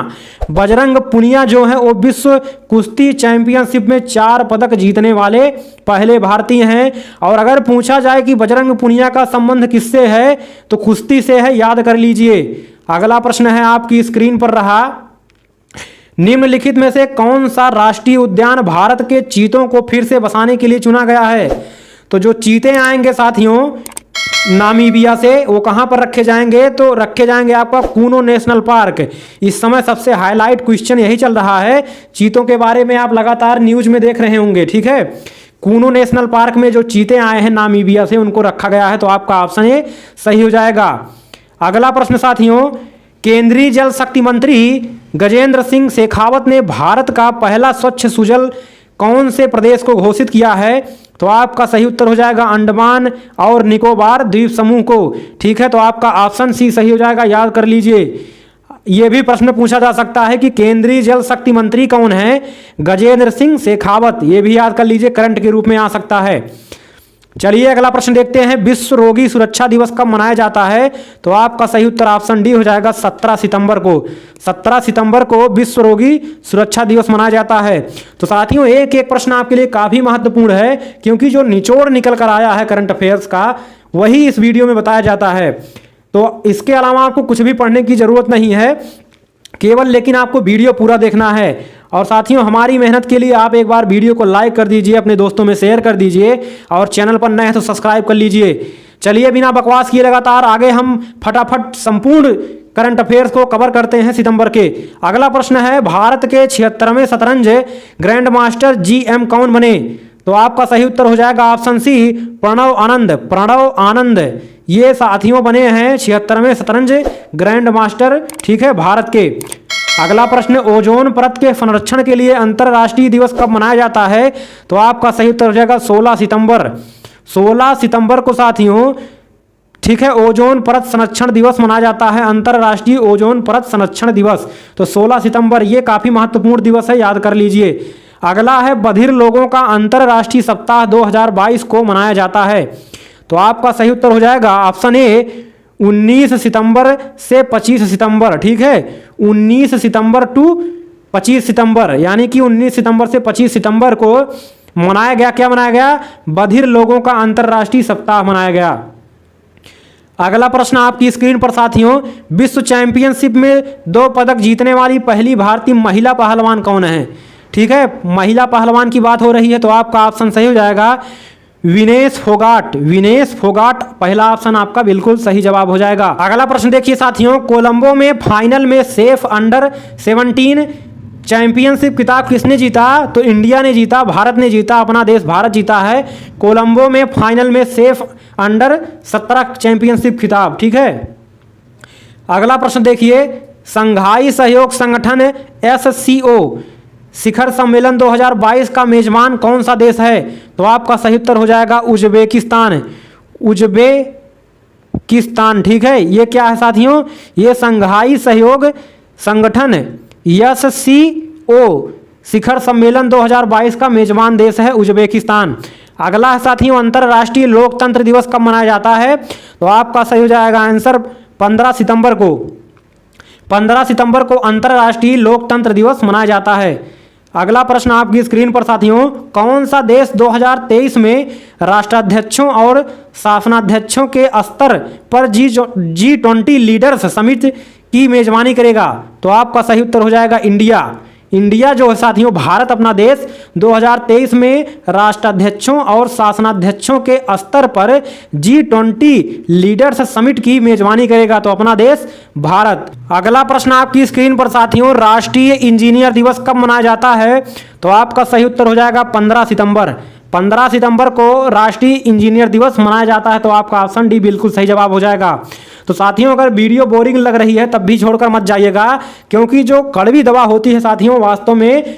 [SPEAKER 1] बजरंग पुनिया जो है वो विश्व कुश्ती चैंपियनशिप में 4 पदक जीतने वाले पहले भारतीय हैं। और अगर पूछा जाए कि बजरंग पुनिया का संबंध किससे है तो कुश्ती से है, याद कर लीजिए। अगला प्रश्न है आपकी स्क्रीन पर रहा, निम्नलिखित में से कौन सा राष्ट्रीय उद्यान भारत के चीतों को फिर से बसाने के लिए चुना गया है? तो जो चीते आएंगे साथियों नामीबिया से, वो कहां पर रखे जाएंगे? तो रखे जाएंगे आपका कूनो नेशनल पार्क। इस समय सबसे हाईलाइट क्वेश्चन यही चल रहा है, चीतों के बारे में आप लगातार न्यूज में देख रहे होंगे। ठीक है, कूनो नेशनल पार्क में जो चीते आए हैं नामीबिया से उनको रखा गया है। तो आपका ऑप्शन ए सही हो जाएगा। अगला प्रश्न साथियों, केंद्रीय जल शक्ति मंत्री गजेंद्र सिंह शेखावत ने भारत का पहला स्वच्छ सुजल कौन से प्रदेश को घोषित किया है? तो आपका सही उत्तर हो जाएगा अंडमान और निकोबार द्वीप समूह को। ठीक है, तो आपका ऑप्शन सी सही हो जाएगा, याद कर लीजिए। यह भी प्रश्न पूछा जा सकता है कि केंद्रीय जल शक्ति मंत्री कौन है? गजेंद्र सिंह शेखावत, ये भी याद कर लीजिए, करंट के रूप में आ सकता है। चलिए अगला प्रश्न देखते हैं, विश्व रोगी सुरक्षा दिवस कब मनाया जाता है? तो आपका सही उत्तर ऑप्शन डी हो जाएगा 17 सितंबर को। 17 सितंबर को विश्व रोगी सुरक्षा दिवस मनाया जाता है। तो साथियों एक एक प्रश्न आपके लिए काफी महत्वपूर्ण है क्योंकि जो निचोड़ निकल कर आया है करंट अफेयर्स का वही इस वीडियो में बताया जाता है। तो इसके अलावा आपको कुछ भी पढ़ने की जरूरत नहीं है, केवल लेकिन आपको वीडियो पूरा देखना है। और साथियों हमारी मेहनत के लिए आप एक बार वीडियो को लाइक कर दीजिए, अपने दोस्तों में शेयर कर दीजिए और चैनल पर नए हैं तो सब्सक्राइब कर लीजिए। चलिए बिना बकवास किए लगातार आगे हम फटाफट संपूर्ण करंट अफेयर्स को कवर करते हैं सितंबर के। अगला प्रश्न है, भारत के 76वें शतरंज ग्रैंड मास्टर GM कौन बने? तो आपका सही उत्तर हो जाएगा ऑप्शन सी प्रणव आनंद। ये साथियों बने हैं 76वें शतरंज ग्रैंड मास्टर, ठीक है, भारत के। अगला प्रश्न, ओजोन परत के संरक्षण के लिए अंतर्राष्ट्रीय दिवस कब मनाया जाता है? तो आपका सही उत्तर हो जाएगा 16 सितंबर। 16 सितंबर को साथियों, ठीक है, ओजोन परत संरक्षण दिवस मनाया जाता है, अंतर्राष्ट्रीय ओजोन परत संरक्षण दिवस। तो 16 सितंबर ये काफी महत्वपूर्ण दिवस है, याद कर लीजिए। अगला है, बधिर लोगों का अंतर्राष्ट्रीय सप्ताह 2022 को मनाया जाता है। तो आपका सही उत्तर हो जाएगा ऑप्शन ए 19 सितंबर से 25 सितंबर। ठीक है, 19 सितंबर टू 25 सितंबर, यानी कि 19 सितंबर से 25 सितंबर को मनाया गया, क्या मनाया गया? बधिर लोगों का अंतर्राष्ट्रीय सप्ताह मनाया गया। अगला प्रश्न आपकी स्क्रीन पर साथियों, विश्व चैंपियनशिप में 2 पदक जीतने वाली पहली भारतीय महिला पहलवान कौन है? ठीक है, महिला पहलवान की बात हो रही है तो आपका ऑप्शन सही हो जाएगा विनेश फोगाट पहला ऑप्शन आपका बिल्कुल सही जवाब हो जाएगा। अगला प्रश्न देखिए साथियों, कोलंबो में फाइनल में सेफ अंडर 17 चैंपियनशिप खिताब किसने जीता? तो इंडिया ने जीता, भारत ने जीता, अपना देश भारत जीता है कोलंबो में फाइनल में सेफ अंडर 17 चैंपियनशिप खिताब। ठीक है, अगला प्रश्न देखिए, संघाई सहयोग संगठन SCO शिखर सम्मेलन 2022 का मेजबान कौन सा देश है? तो आपका सही उत्तर हो जाएगा उज्बेकिस्तान। उज्बेकिस्तान, ठीक है। ये क्या है साथियों? ये संघाई सहयोग संगठन SCO शिखर सम्मेलन 2022 का मेजबान देश है उज्बेकिस्तान। अगला है साथियों, अंतर्राष्ट्रीय लोकतंत्र दिवस कब मनाया जाता है? तो आपका सही हो जाएगा आंसर 15 सितंबर को। 15 सितंबर को अंतर्राष्ट्रीय लोकतंत्र दिवस मनाया जाता है। अगला प्रश्न आपकी स्क्रीन पर साथियों, कौन सा देश 2023 में राष्ट्राध्यक्षों और शासनाध्यक्षों के स्तर पर G20 लीडर्स समिट की मेजबानी करेगा? तो आपका सही उत्तर हो जाएगा इंडिया। इंडिया जो है साथियों, भारत अपना देश 2023 में राष्ट्राध्यक्षों और शासनाध्यक्षों के स्तर पर G20 लीडर्स समिट की मेजबानी करेगा। तो अपना देश भारत। अगला प्रश्न आपकी स्क्रीन पर साथियों, राष्ट्रीय इंजीनियर दिवस कब मनाया जाता है? तो आपका सही उत्तर हो जाएगा 15 सितंबर। 15 सितंबर को राष्ट्रीय इंजीनियर दिवस मनाया जाता है। तो आपका ऑप्शन डी बिल्कुल सही जवाब हो जाएगा। तो साथियों, अगर वीडियो बोरिंग लग रही है तब भी छोड़कर मत जाइएगा, क्योंकि जो कड़वी दवा होती है साथियों, वास्तव में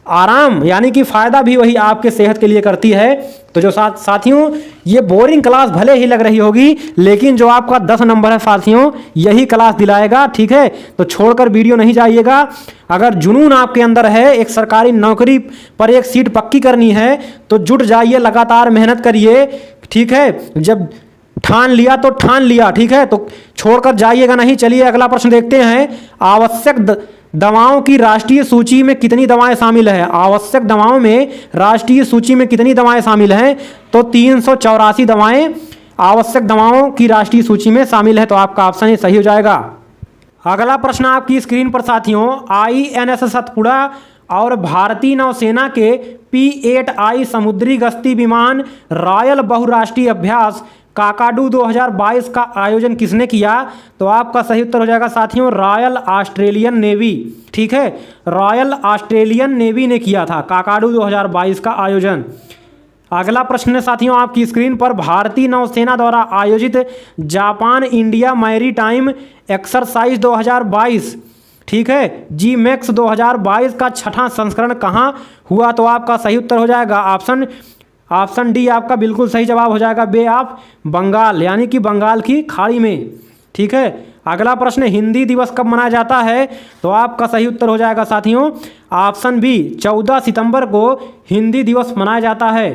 [SPEAKER 1] आराम यानी कि फ़ायदा भी वही आपके सेहत के लिए करती है। तो जो साथियों, ये बोरिंग क्लास भले ही लग रही होगी, लेकिन जो आपका 10 नंबर है साथियों, यही क्लास दिलाएगा, ठीक है। तो छोड़कर वीडियो नहीं जाइएगा। अगर जुनून आपके अंदर है, एक सरकारी नौकरी पर एक सीट पक्की करनी है, तो जुट जाइए, लगातार मेहनत करिए, ठीक है। जब ठान लिया तो ठान लिया, ठीक है, तो छोड़कर जाइएगा नहीं। चलिए अगला प्रश्न देखते हैं। आवश्यक दवाओं की राष्ट्रीय सूची में कितनी दवाएं शामिल है? आवश्यक दवाओं में राष्ट्रीय सूची में कितनी दवाएं शामिल हैं? तो 384 दवाएं आवश्यक दवाओं की राष्ट्रीय सूची में शामिल है। तो आपका ऑप्शन ये सही हो जाएगा। अगला प्रश्न आपकी स्क्रीन पर साथियों, INS सतपुड़ा और भारतीय नौसेना के P-8I समुद्री गश्ती विमान रॉयल बहुराष्ट्रीय अभ्यास काकाडू 2022 का आयोजन किसने किया? तो आपका सही उत्तर हो जाएगा साथियों, रॉयल ऑस्ट्रेलियन नेवी, ठीक है। रॉयल ऑस्ट्रेलियन नेवी ने किया था काकाडू 2022 का आयोजन। अगला प्रश्न है साथियों आपकी स्क्रीन पर, भारतीय नौसेना द्वारा आयोजित जापान इंडिया मैरीटाइम एक्सरसाइज 2022, ठीक है, GMEX 2022 का छठा संस्करण कहाँ हुआ? तो आपका सही उत्तर हो जाएगा ऑप्शन डी आपका बिल्कुल सही जवाब हो जाएगा, बे ऑफ बंगाल, यानी कि बंगाल की खाड़ी में, ठीक है। अगला प्रश्न, हिंदी दिवस कब मनाया जाता है? तो आपका सही उत्तर हो जाएगा साथियों ऑप्शन बी, 14 सितंबर को हिंदी दिवस मनाया जाता है।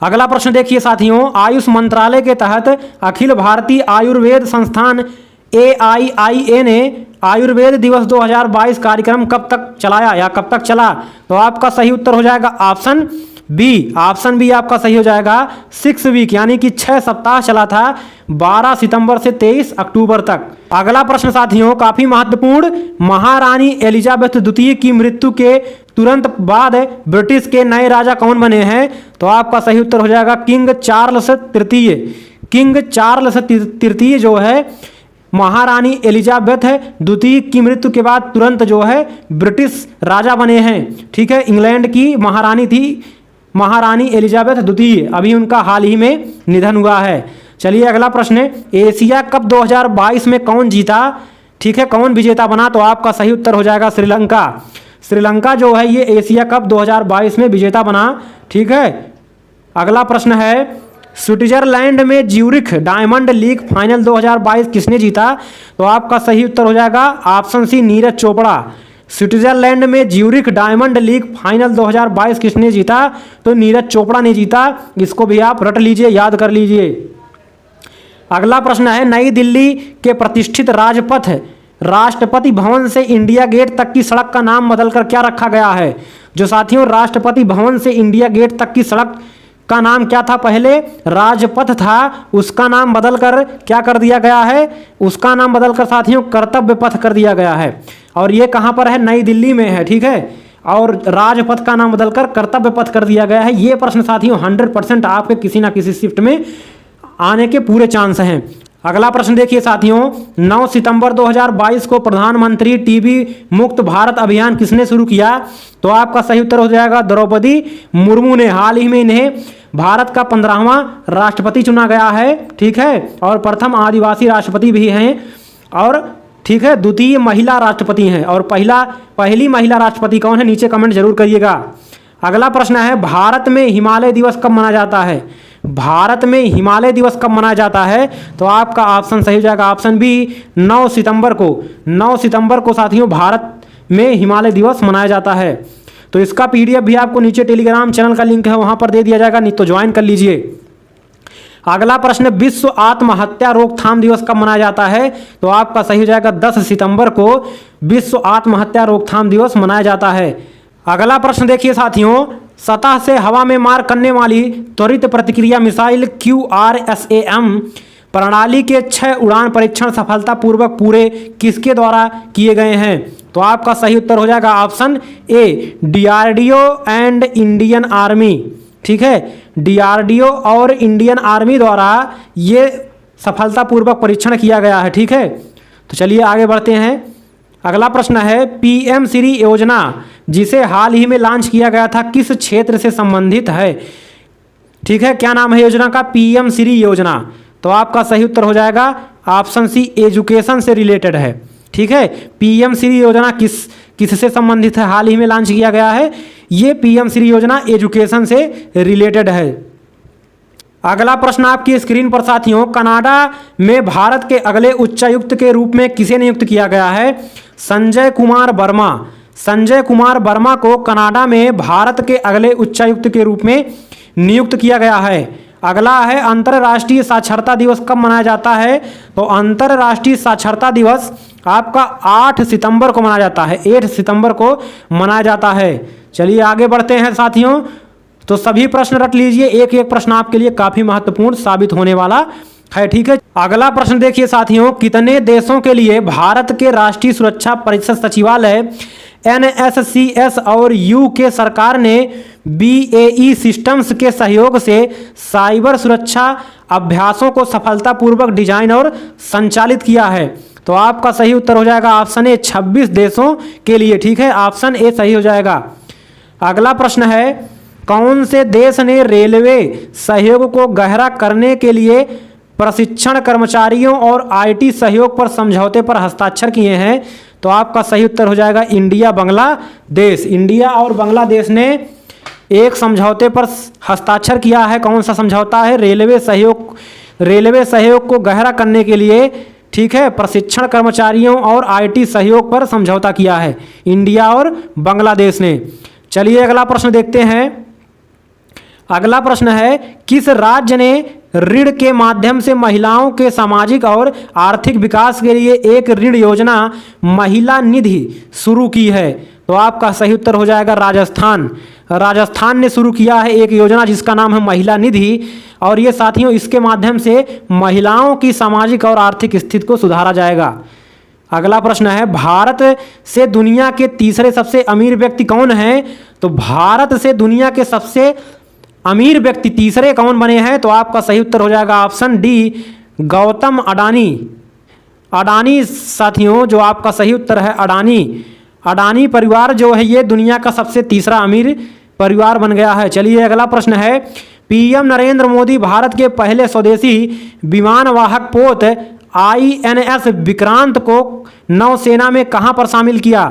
[SPEAKER 1] अगला प्रश्न देखिए साथियों, आयुष मंत्रालय के तहत अखिल भारतीय आयुर्वेद संस्थान AIIA ने आयुर्वेद दिवस 2022 कार्यक्रम कब तक चलाया या कब तक चला? तो आपका सही उत्तर हो जाएगा ऑप्शन बी आपका सही हो जाएगा 6 वीक, यानी कि 6 सप्ताह चला था, 12 सितंबर से 23 अक्टूबर तक। अगला प्रश्न साथियों काफी महत्वपूर्ण, महारानी एलिजाबेथ द्वितीय की मृत्यु के तुरंत बाद ब्रिटिश के नए राजा कौन बने हैं? तो आपका सही उत्तर हो जाएगा किंग चार्ल्स तृतीय। किंग चार्ल्स तृतीय जो है महारानी एलिजाबेथ द्वितीय की मृत्यु के बाद तुरंत जो है ब्रिटिश राजा बने हैं, ठीक है। इंग्लैंड की महारानी थी महारानी एलिजाबेथ द्वितीय, अभी उनका हाल ही में निधन हुआ है। चलिए अगला प्रश्न है, एशिया कप 2022 में कौन जीता? ठीक है, कौन विजेता बना? तो आपका सही उत्तर हो जाएगा श्रीलंका। श्रीलंका जो है ये एशिया कप 2022 में विजेता बना, ठीक है। अगला प्रश्न है, स्विट्जरलैंड में ज्यूरिख डायमंड लीग फाइनल 2022 किसने जीता? तो आपका सही उत्तर हो जाएगा option C, Neeraj Chopra. Switzerland में ज्यूरिख डायमंड लीग फाइनल 2022 किसने जीता? तो नीरज चोपड़ा ने जीता। इसको भी आप रट लीजिए, याद कर लीजिए। अगला प्रश्न है, नई दिल्ली के प्रतिष्ठित राजपथ राष्ट्रपति भवन से इंडिया गेट तक की सड़क का नाम बदलकर क्या रखा गया है? जो साथियों राष्ट्रपति भवन से इंडिया गेट तक की सड़क का नाम क्या था? पहले राजपथ था, उसका नाम बदलकर क्या कर दिया गया है? उसका नाम बदलकर साथियों कर्तव्य पथ कर दिया गया है। और ये कहाँ पर है? नई दिल्ली में है, ठीक है। और राजपथ का नाम बदलकर कर्तव्य पथ कर दिया गया है। ये प्रश्न साथियों 100% आपके किसी ना किसी शिफ्ट में आने के पूरे चांस हैं। अगला प्रश्न देखिए साथियों, 9 सितंबर 2022 को प्रधानमंत्री टीबी मुक्त भारत अभियान किसने शुरू किया? तो आपका सही उत्तर हो जाएगा द्रौपदी मुर्मू ने। हाल ही में इन्हें भारत का 15वां राष्ट्रपति चुना गया है, ठीक है, और प्रथम आदिवासी राष्ट्रपति भी हैं। और ठीक है, द्वितीय महिला राष्ट्रपति हैं। और पहली महिला राष्ट्रपति कौन है, नीचे कमेंट जरूर करिएगा। अगला प्रश्न है, भारत में हिमालय दिवस कब मनाया जाता है? भारत में हिमालय दिवस कब मनाया जाता है? तो आपका ऑप्शन सही हो जाएगा, ऑप्शन बी 9 सितंबर को। 9 सितंबर को साथियों भारत में हिमालय दिवस मनाया जाता है। तो इसका पीडीएफ भी आपको नीचे टेलीग्राम चैनल का लिंक है वहां पर दे दिया जाएगा, नहीं तो ज्वाइन कर लीजिए। अगला प्रश्न, विश्व आत्महत्या रोकथाम दिवस कब मनाया जाता है? तो आपका सही हो जाएगा 10 सितंबर को विश्व आत्महत्या रोकथाम दिवस मनाया जाता है। अगला प्रश्न देखिए साथियों, सतह से हवा में मार करने वाली त्वरित प्रतिक्रिया मिसाइल QRSAM प्रणाली के 6 उड़ान परीक्षण सफलतापूर्वक पूरे किसके द्वारा किए गए हैं? तो आपका सही उत्तर हो जाएगा option A, DRDO and Indian army. ठीक है, DRDO और इंडियन आर्मी द्वारा ये सफलतापूर्वक परीक्षण किया गया है। ठीक है, तो चलिए आगे बढ़ते हैं। अगला प्रश्न है, PM श्री योजना जिसे हाल ही में लॉन्च किया गया था किस क्षेत्र से संबंधित है? ठीक है, क्या नाम है योजना का? PM श्री योजना। तो आपका सही उत्तर हो जाएगा ऑप्शन सी, एजुकेशन से रिलेटेड है। ठीक है, PM श्री योजना किससे संबंधित है, हाल ही में लॉन्च किया गया है? ये PM श्री योजना एजुकेशन से रिलेटेड है। अगला प्रश्न आपकी स्क्रीन पर साथियों, कनाडा में भारत के अगले उच्चायुक्त के रूप में किसे नियुक्त किया गया है? संजय कुमार वर्मा। संजय कुमार वर्मा को कनाडा में भारत के अगले उच्चायुक्त के रूप में नियुक्त किया गया है। अगला है, अंतर्राष्ट्रीय साक्षरता दिवस कब मनाया जाता है? तो अंतर्राष्ट्रीय साक्षरता दिवस आपका 8 सितंबर को मनाया जाता है। 8 सितंबर को मनाया जाता है। चलिए आगे बढ़ते हैं साथियों। तो सभी प्रश्न रट लीजिए, एक एक प्रश्न आपके लिए काफी महत्वपूर्ण साबित होने वाला है। ठीक है, अगला प्रश्न देखिए साथियों, कितने देशों के लिए भारत के राष्ट्रीय सुरक्षा परिषद सचिवालय NSCS और UK सरकार ने BAE सिस्टम्स के सहयोग से साइबर सुरक्षा अभ्यासों को सफलतापूर्वक डिजाइन और संचालित किया है? तो आपका सही उत्तर हो जाएगा ऑप्शन ए, 26 देशों के लिए। ठीक है, ऑप्शन ए सही हो जाएगा। अगला प्रश्न है, कौन से देश ने रेलवे सहयोग को गहरा करने के लिए प्रशिक्षण कर्मचारियों और IT सहयोग पर समझौते पर हस्ताक्षर किए हैं? तो आपका सही उत्तर हो जाएगा इंडिया बांग्लादेश। इंडिया और बांग्लादेश ने एक समझौते पर हस्ताक्षर किया है। कौन सा समझौता है? रेलवे सहयोग को गहरा करने के लिए, ठीक है, प्रशिक्षण कर्मचारियों और IT सहयोग पर समझौता किया है इंडिया और बांग्लादेश ने। चलिए अगला प्रश्न देखते हैं। अगला प्रश्न है, किस राज्य ने ऋण के माध्यम से महिलाओं के सामाजिक और आर्थिक विकास के लिए एक ऋण योजना महिला निधि शुरू की है? तो आपका सही उत्तर हो जाएगा राजस्थान। राजस्थान ने शुरू किया है एक योजना जिसका नाम है महिला निधि। और ये साथियों, इसके माध्यम से महिलाओं की सामाजिक और आर्थिक स्थिति को सुधारा जाएगा। अगला प्रश्न है, भारत से दुनिया के तीसरे सबसे अमीर व्यक्ति कौन हैं? तो भारत से दुनिया के सबसे अमीर व्यक्ति तीसरे कौन बने हैं? तो आपका सही उत्तर हो जाएगा ऑप्शन डी, गौतम अडानी। अडानी साथियों, जो आपका सही उत्तर है अडानी परिवार जो है ये दुनिया का सबसे तीसरा अमीर परिवार बन गया है। चलिए अगला प्रश्न है, PM नरेंद्र मोदी भारत के पहले स्वदेशी विमानवाहक पोत INS विक्रांत को नौसेना में कहां पर शामिल किया?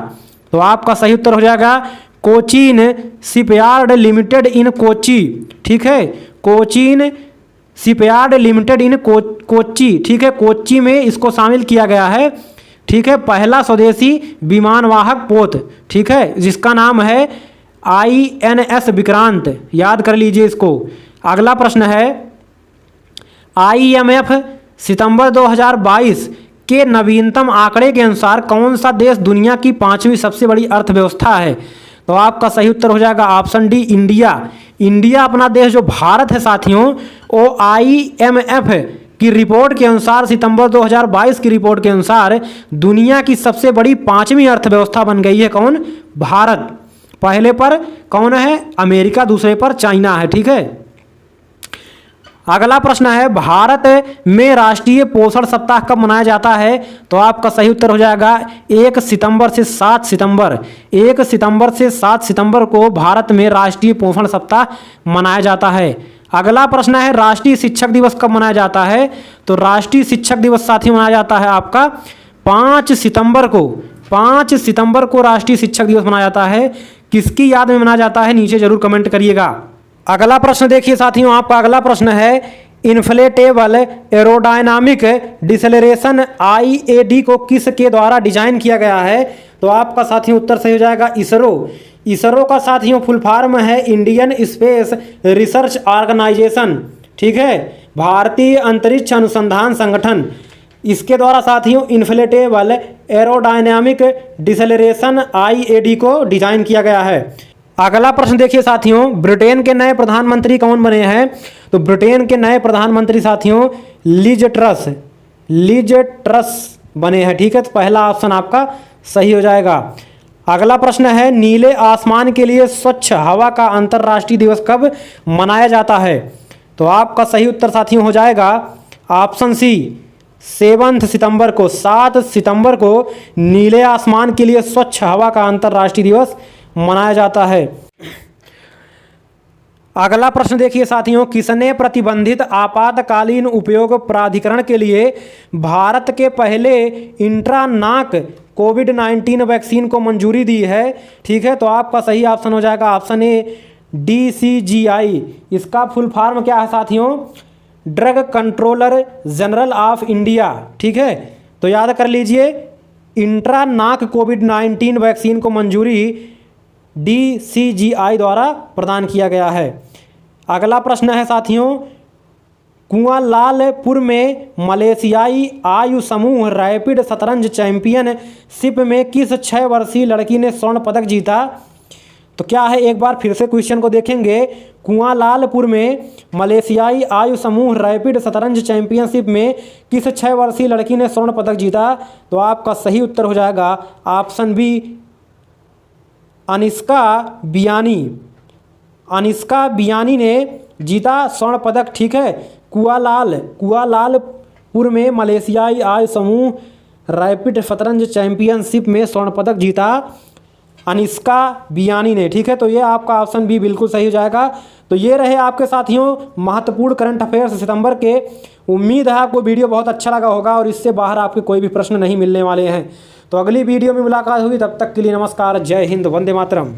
[SPEAKER 1] तो आपका सही उत्तर हो जाएगा कोचीन शिपयार्ड लिमिटेड इन कोची। ठीक है, कोचीन शिपयार्ड लिमिटेड इन कोच्चि। ठीक है, कोच्चि में इसको शामिल किया गया है। ठीक है, पहला स्वदेशी विमानवाहक पोत, ठीक है, जिसका नाम है INS विक्रांत। याद कर लीजिए इसको। अगला प्रश्न है, IMF सितंबर 2022 के नवीनतम आंकड़े के अनुसार कौन सा देश दुनिया की 5वीं सबसे बड़ी अर्थव्यवस्था है? तो आपका सही उत्तर हो जाएगा ऑप्शन डी, इंडिया। इंडिया अपना देश जो भारत है साथियों, वो IMF की रिपोर्ट के अनुसार, सितंबर 2022 की रिपोर्ट के अनुसार दुनिया की सबसे बड़ी 5वीं अर्थव्यवस्था बन गई है। कौन? भारत। पहले पर कौन है? अमेरिका। दूसरे पर चाइना है। ठीक है, अगला प्रश्न है, भारत में राष्ट्रीय पोषण सप्ताह कब मनाया जाता है? तो आपका सही उत्तर हो जाएगा 1 सितंबर से 7 सितंबर। 1 सितंबर से 7 सितंबर को भारत में राष्ट्रीय पोषण सप्ताह मनाया जाता है। अगला प्रश्न है, राष्ट्रीय शिक्षक दिवस कब मनाया जाता है? तो राष्ट्रीय शिक्षक दिवस साथी मनाया जाता है आपका 5 सितंबर को राष्ट्रीय शिक्षक दिवस मनाया जाता है। किसकी याद में मनाया जाता है, नीचे जरूर कमेंट करिएगा। अगला प्रश्न देखिए साथियों, आपका अगला प्रश्न है इन्फ्लेटेबल एरोडायनामिक डिसेलरेशन IAD को किसके द्वारा डिजाइन किया गया है? तो आपका साथियों उत्तर सही हो जाएगा इसरो का साथियों फुल फॉर्म है इंडियन स्पेस रिसर्च ऑर्गेनाइजेशन, ठीक है, भारतीय अंतरिक्ष अनुसंधान संगठन। इसके द्वारा साथियों इन्फ्लेटेबल एरोडायनामिक डिसेलरेशन IAD को डिजाइन किया गया है। अगला प्रश्न देखिए साथियों, ब्रिटेन के नए प्रधानमंत्री कौन बने हैं? तो ब्रिटेन के नए प्रधानमंत्री साथियों लिज ट्रस बने हैं, ठीक है। तो पहला ऑप्शन आपका सही हो जाएगा। अगला प्रश्न है नीले आसमान के लिए स्वच्छ हवा का अंतर्राष्ट्रीय दिवस कब मनाया जाता है? तो आपका सही उत्तर साथियों हो जाएगा ऑप्शन सी 7 सितंबर को नीले आसमान के लिए स्वच्छ हवा का अंतर्राष्ट्रीय दिवस मनाया जाता है। अगला प्रश्न देखिए साथियों, किसने प्रतिबंधित आपातकालीन उपयोग प्राधिकरण के लिए भारत के पहले इंट्रानाक कोविड-19 वैक्सीन को मंजूरी दी है? ठीक है, तो आपका सही ऑप्शन हो जाएगा ऑप्शन ए DCGI। इसका फुल फॉर्म क्या है साथियों? Drug controller general of India, ठीक है। तो याद कर लीजिए इंट्रानाक कोविड-19 वैक्सीन को मंजूरी DCGI द्वारा प्रदान किया गया है। अगला प्रश्न है साथियों, कुआलालंपुर में मलेशियाई आयु समूह रैपिड शतरंज चैंपियनशिप में किस 6 वर्षीय लड़की ने स्वर्ण पदक जीता? तो क्या है, एक बार फिर से क्वेश्चन को देखेंगे। कुआलालंपुर में मलेशियाई आयु समूह रैपिड शतरंज चैंपियनशिप में किस 6 वर्षीय लड़की ने स्वर्ण पदक जीता? तो आपका सही उत्तर हो जाएगा ऑप्शन बी अनिष्का बियानी ने जीता स्वर्ण पदक, ठीक है। कुआलालंपुर में मलेशियाई आयु समूह रैपिड शतरंज चैंपियनशिप में स्वर्ण पदक जीता अनिष्का बियानी ने, ठीक है। तो ये आपका ऑप्शन बी बिल्कुल सही हो जाएगा। तो ये रहे आपके साथियों महत्वपूर्ण करंट अफेयर्स सितंबर के। उम्मीद है आपको वीडियो बहुत अच्छा लगा होगा और इससे बाहर आपके कोई भी प्रश्न नहीं मिलने वाले हैं। तो अगली वीडियो में मुलाकात होगी, तब तक के लिए नमस्कार, जय हिंद, वंदे मातरम।